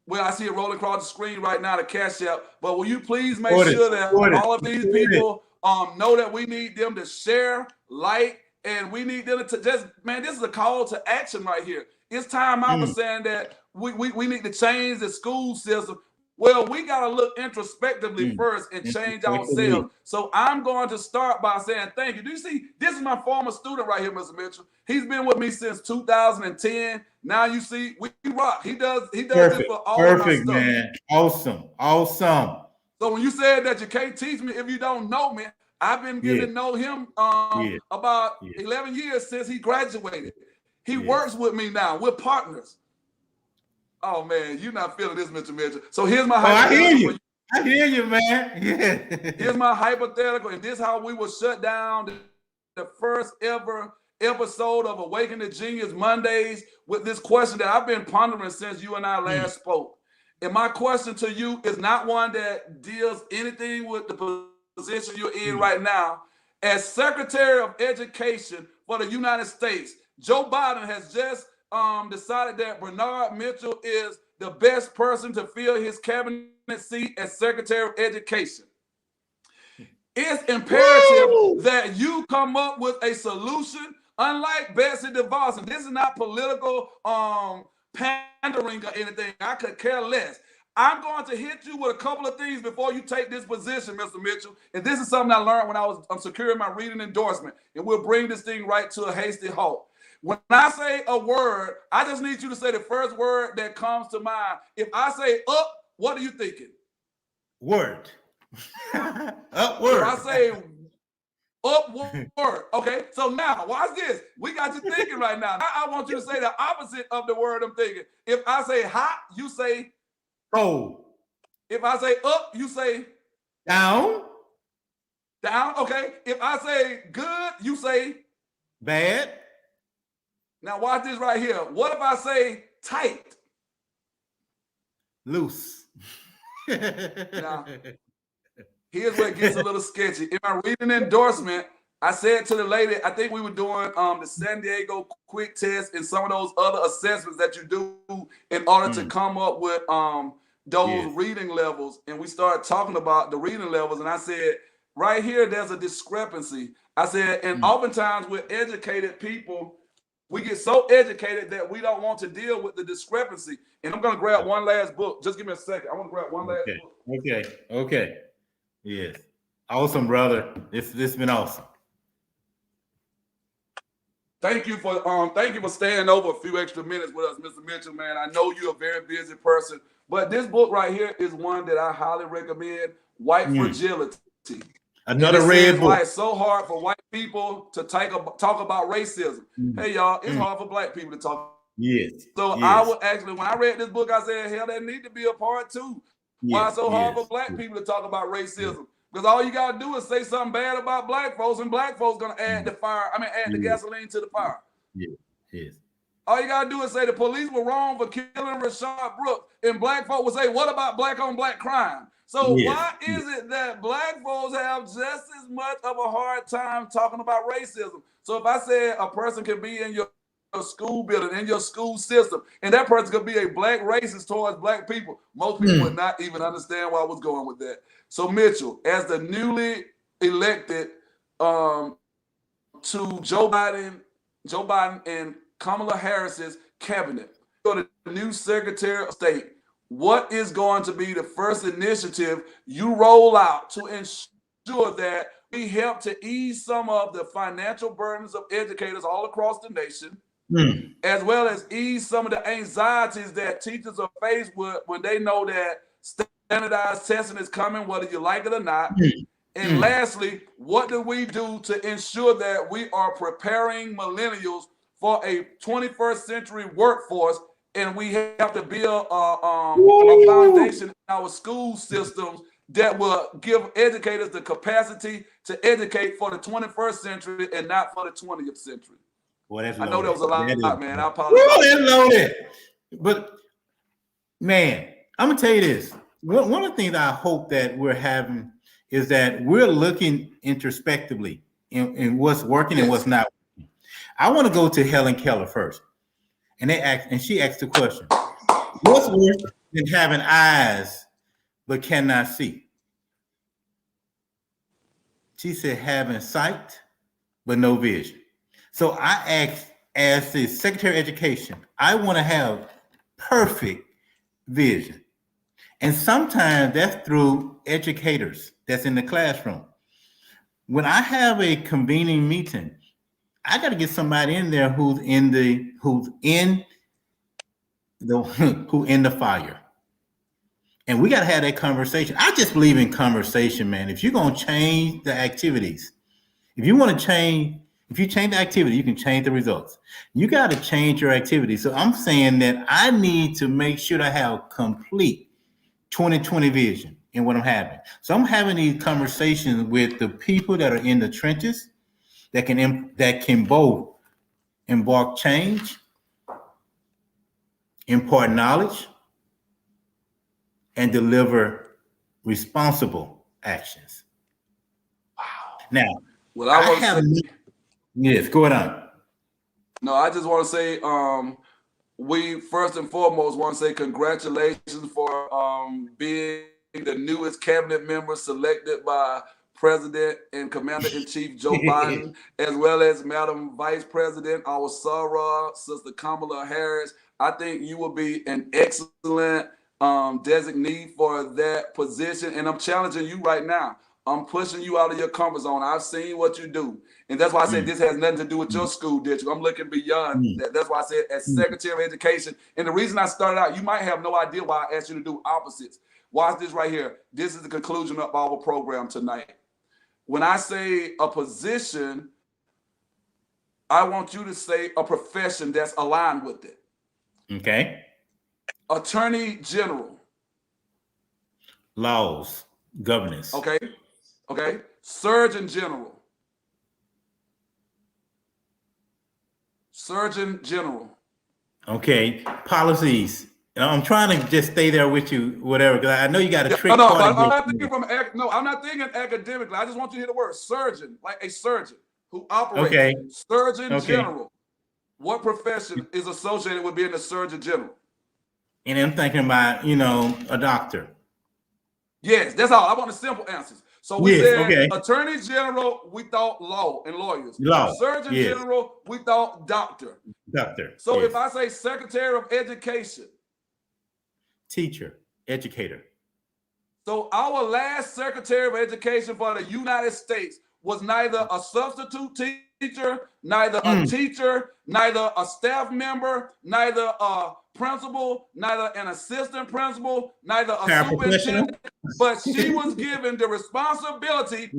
well, I see it rolling across the screen right now, the Cash App. But will you please make sure that all of these people know that we need them to share, like, and we need them to just, man, this is a call to action right here. It's time out for saying that we need to change the school system. Well, we got to look introspectively first and change ourselves. So I'm going to start by saying thank you. Do you see, this is my former student right here, Mr. Mitchell. He's been with me since 2010. Now you see, we rock. He does this for all of my stuff. Man. Awesome. So when you said that you can't teach me if you don't know me, I've been getting to know him about 11 years since he graduated. He works with me now. We're partners. Oh, man, you're not feeling this, Mr. Mitchell. So here's my hypothetical. I hear you, man. Yeah. Here's my hypothetical, and this is how we will shut down the first ever episode of Awaken the Genius Mondays with this question that I've been pondering since you and I last spoke. And my question to you is not one that deals anything with the position you're in right now. As Secretary of Education for the United States, Joe Biden has just decided that Bernard Mitchell is the best person to fill his cabinet seat as Secretary of Education. It's imperative that you come up with a solution. Unlike Betsy DeVos, and this is not political pandering or anything. I could care less. I'm going to hit you with a couple of things before you take this position, Mr. Mitchell. And this is something I learned when I was securing my reading endorsement. And we'll bring this thing right to a hasty halt. When I say a word, I just need you to say the first word that comes to mind. If I say up, what are you thinking? Word. Upward. If I say upward. Okay, so now watch this. We got you thinking right now. Now I want you to say the opposite of the word I'm thinking. If I say hot, you say cold. If I say up, you say down. Down. Okay. If I say good, you say bad. Now watch this right here. What if I say tight? Loose. Now, here's where it gets a little sketchy. In my reading endorsement, I said to the lady, I think we were doing the San Diego quick test and some of those other assessments that you do in order to come up with those reading levels. And we started talking about the reading levels. And I said, right here, there's a discrepancy. I said, and oftentimes with educated people, we get so educated that we don't want to deal with the discrepancy. And I'm going to grab one last book. Just give me a second. I want to grab one last book. Okay. Yes. Awesome, brother. This has been awesome. Thank you for staying over a few extra minutes with us, Mr. Mitchell, man. I know you're a very busy person, but this book right here is one that I highly recommend, White Fragility. Another red book. Why it's so hard for white people to talk about racism. Hey, y'all, it's hard for black people to talk. Yes. So I would actually, when I read this book, I said, hell, there need to be a part two. Why it's so hard for black people to talk about racism? Because all you gotta do is say something bad about black folks, and black folks gonna add the gasoline to the fire. Yes. All you gotta do is say the police were wrong for killing Rashad Brooks, and black folks will say, what about black on black crime? So why is it that black folks have just as much of a hard time talking about racism? So if I said a person can be in your school building, in your school system, and that person could be a black racist towards black people, most people would not even understand where I was going with that. So Mitchell, as the newly elected to Joe Biden and Kamala Harris's cabinet, the new Secretary of State, what is going to be the first initiative you roll out to ensure that we help to ease some of the financial burdens of educators all across the nation, as well as ease some of the anxieties that teachers are faced with when they know that standardized testing is coming, whether you like it or not? And lastly, what do we do to ensure that we are preparing millennials for a 21st century workforce? And we have to build a foundation in our school systems that will give educators the capacity to educate for the 21st century and not for the 20th century. Well, that's I know that was a lot, man. I apologize. Well, that's loaded. But, man, I'm going to tell you this. One of the things I hope that we're having is that we're looking introspectively in what's working and what's not working. I want to go to Helen Keller first. And she asked the question, what's worse than having eyes but cannot see? She said having sight but no vision. So I asked, as the Secretary of Education, I want to have perfect vision. And sometimes that's through educators that's in the classroom. When I have a convening meeting, I got to get somebody in there who's in the fire. And we got to have that conversation. I just believe in conversation, man. If you're going to change the activities, if you change the activity, you can change the results. You got to change your activity. So I'm saying that I need to make sure I have complete 2020 vision in what I'm having. So I'm having these conversations with the people that are in the trenches, that can both embark change, impart knowledge, and deliver responsible actions. Wow. Now, what I want to say, yes, go on. No, I just want to say, we first and foremost want to say congratulations for being the newest cabinet member selected by President and Commander-in-Chief Joe Biden, as well as Madam Vice President, our Sarah, Sister Kamala Harris. I think you will be an excellent designee for that position, and I'm challenging you right now. I'm pushing you out of your comfort zone. I've seen what you do. And that's why I said this has nothing to do with your school district. I'm looking beyond that. That's why I said as Secretary of Education. And the reason I started out, you might have no idea why I asked you to do opposites. Watch this right here. This is the conclusion of our program tonight. When I say a position, I want you to say a profession that's aligned with it. Okay. Attorney General. Laws, governance. Okay. Okay. Surgeon General. Surgeon General. Okay. Policies. I'm trying to just stay there with you, whatever, because I know you got a trick. I'm not thinking academically. I just want you to hear the word surgeon, like a surgeon who operates. Okay. Surgeon General. What profession is associated with being a Surgeon General? And I'm thinking about, a doctor. Yes, that's all. I want the simple answers. So we said Attorney General, we thought law and lawyers. Law. Surgeon General, we thought doctor. Doctor. So if I say Secretary of Education. Teacher, educator. So our last Secretary of Education for the United States was neither a substitute teacher, neither a teacher, neither a staff member, neither a principal, neither an assistant principal, neither a superintendent, but she was given the responsibility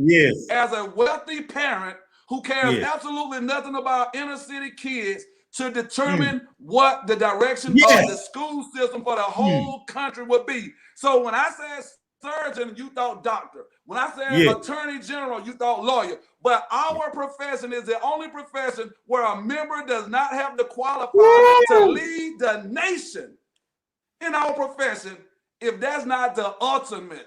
as a wealthy parent who cares absolutely nothing about inner city kids to determine what the direction of the school system for the whole country would be. So when I said surgeon, you thought doctor. When I said attorney general, you thought lawyer. But our profession is the only profession where a member does not have to qualify to lead the nation. In our profession, if that's not the ultimate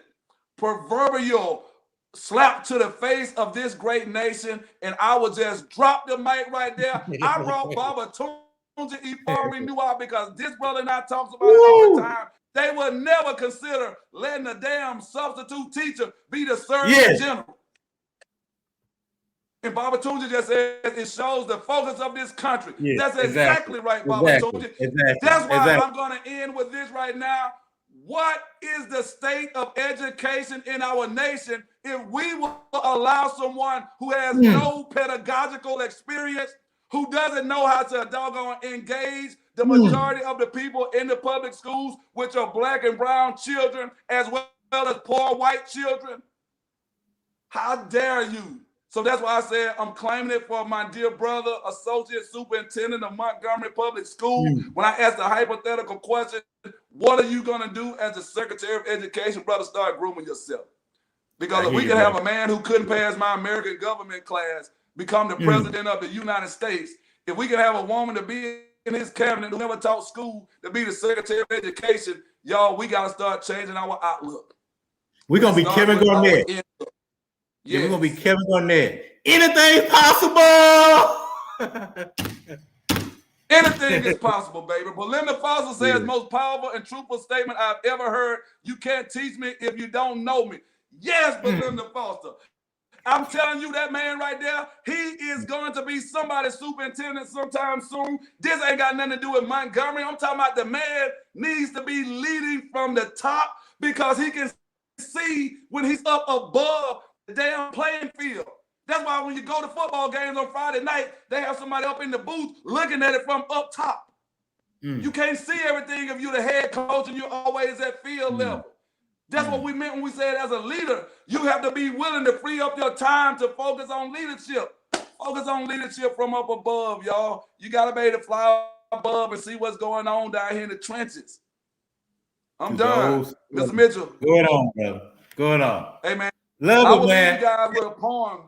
proverbial slap to the face of this great nation, and I would just drop the mic right there. I brought Baba Tunja Ifari Nua because this brother and I talks about it all the time. They would never consider letting a damn substitute teacher be the Surgeon General. And Baba Tunja just said it shows the focus of this country. That's exactly right, Baba Tunja. That's why I'm going to end with this right now. What is the state of education in our nation if we will allow someone who has no pedagogical experience, who doesn't know how to doggone engage the majority of the people in the public schools, which are black and brown children, as well as poor white children? How dare you? So that's why I said I'm claiming it for my dear brother, Associate Superintendent of Montgomery Public School. When I asked the hypothetical question, what are you going to do as the Secretary of Education? Brother, start grooming yourself. Because if we could have a man who couldn't pass my American government class become the president of the United States, if we could have a woman to be in his cabinet who never taught school to be the Secretary of Education, y'all, we got to start changing our outlook. We're going to be Kevin Garnett. Yeah, we're going to be Kevin Garnett. Anything's possible! Anything is possible, baby. Belinda Foster says, most powerful and truthful statement I've ever heard. You can't teach me if you don't know me. Yes, Belinda Foster. I'm telling you, that man right there, he is going to be somebody's superintendent sometime soon. This ain't got nothing to do with Montgomery. I'm talking about the man needs to be leading from the top because he can see when he's up above the damn playing field. That's why when you go to football games on Friday night, they have somebody up in the booth looking at it from up top. You can't see everything if you're the head coach and you're always at field level. That's what we meant when we said as a leader, you have to be willing to free up your time to focus on leadership. Focus on leadership from up above, y'all. You got to be able to fly above and see what's going on down here in the trenches. I'm done. Mr. Mitchell. Going on, brother. Going on. Hey, man. Love it, man. You guys with a poem.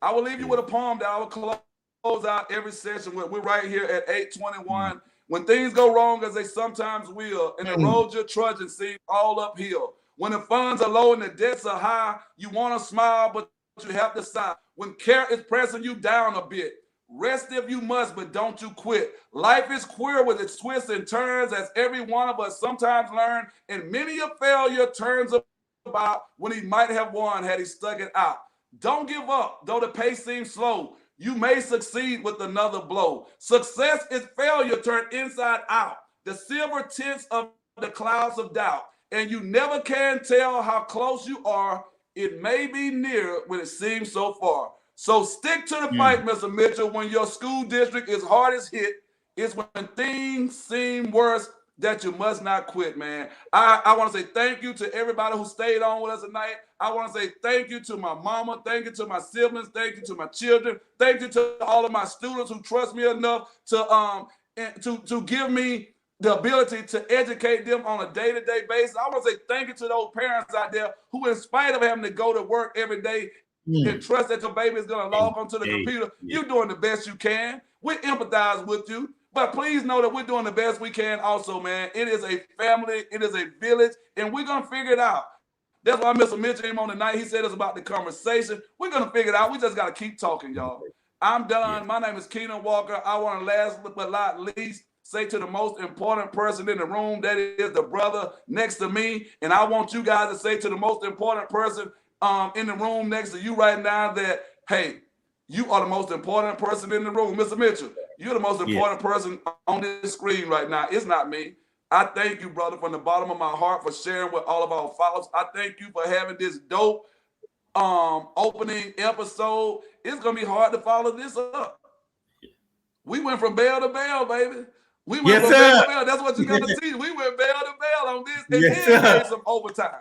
I will leave you with a poem that I will close out every session with. We're right here at 8:21. When things go wrong, as they sometimes will, and the road you're trudging seems all uphill. When the funds are low and the debts are high, you want to smile, but you have to sigh. When care is pressing you down a bit, rest if you must, but don't you quit. Life is queer with its twists and turns, as every one of us sometimes learn, and many a failure turns about when he might have won had he stuck it out. Don't give up, though the pace seems slow. You may succeed with another blow. Success is failure turned inside out, the silver tints of the clouds of doubt. And you never can tell how close you are. It may be near when it seems so far. So stick to the fight, Mr. Mitchell. When your school district is hardest hit, it's when things seem worse that you must not quit, man. I want to say thank you to everybody who stayed on with us tonight. I want to say thank you to my mama. Thank you to my siblings. Thank you to my children. Thank you to all of my students who trust me enough to give me the ability to educate them on a day-to-day basis. I want to say thank you to those parents out there who, in spite of having to go to work every day and trust that your baby is going to log onto the computer, you're doing the best you can. We empathize with you. But please know that we're doing the best we can also, man. It is a family. It is a village. And we're going to figure it out. That's why Mr. Mitchell came on tonight. He said it's about the conversation. We're going to figure it out. We just got to keep talking, y'all. I'm done. My name is Keenan Walker. I want to last but not least say to the most important person in the room, that is the brother next to me. And I want you guys to say to the most important person in the room next to you right now that, hey, you are the most important person in the room. Mr. Mitchell, you're the most important person on this screen right now. It's not me. I thank you, brother, from the bottom of my heart for sharing with all of our followers. I thank you for having this dope opening episode. It's going to be hard to follow this up. We went from bell to bell, baby. We went from bell to bell. That's what you got to see. We went bell to bell on this, and then made some overtime.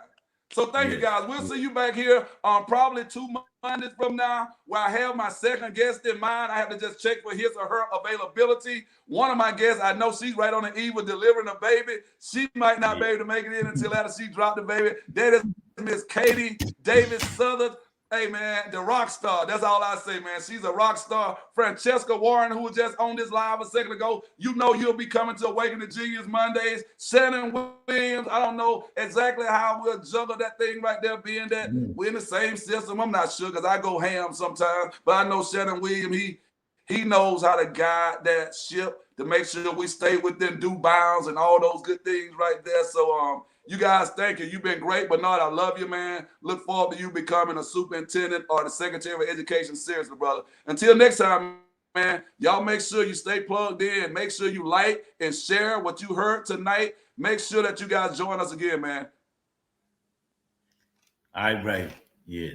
So thank you, guys. We'll see you back here probably 2 Mondays from now, where I have my second guest in mind. I have to just check for his or her availability. One of my guests, I know she's right on the eve of delivering a baby. She might not be able to make it in until after she dropped the baby. That is Miss Katie Davis Southern. Hey, man, the rock star. That's all I say, man. She's a rock star. Francesca Warren, who was just on this live a second ago. You know you'll be coming to Awaken the Genius Mondays. Shannon Williams. I don't know exactly how we'll juggle that thing right there, being that we're in the same system. I'm not sure because I go ham sometimes. But I know Shannon Williams, he knows how to guide that ship to make sure we stay within due bounds and all those good things right there. So, you guys, thank you. You've been great. Bernard, I love you, man. Look forward to you becoming a superintendent or the Secretary of Education. Seriously, brother. Until next time, man, y'all make sure you stay plugged in. Make sure you like and share what you heard tonight. Make sure that you guys join us again, man. All right. Yeah.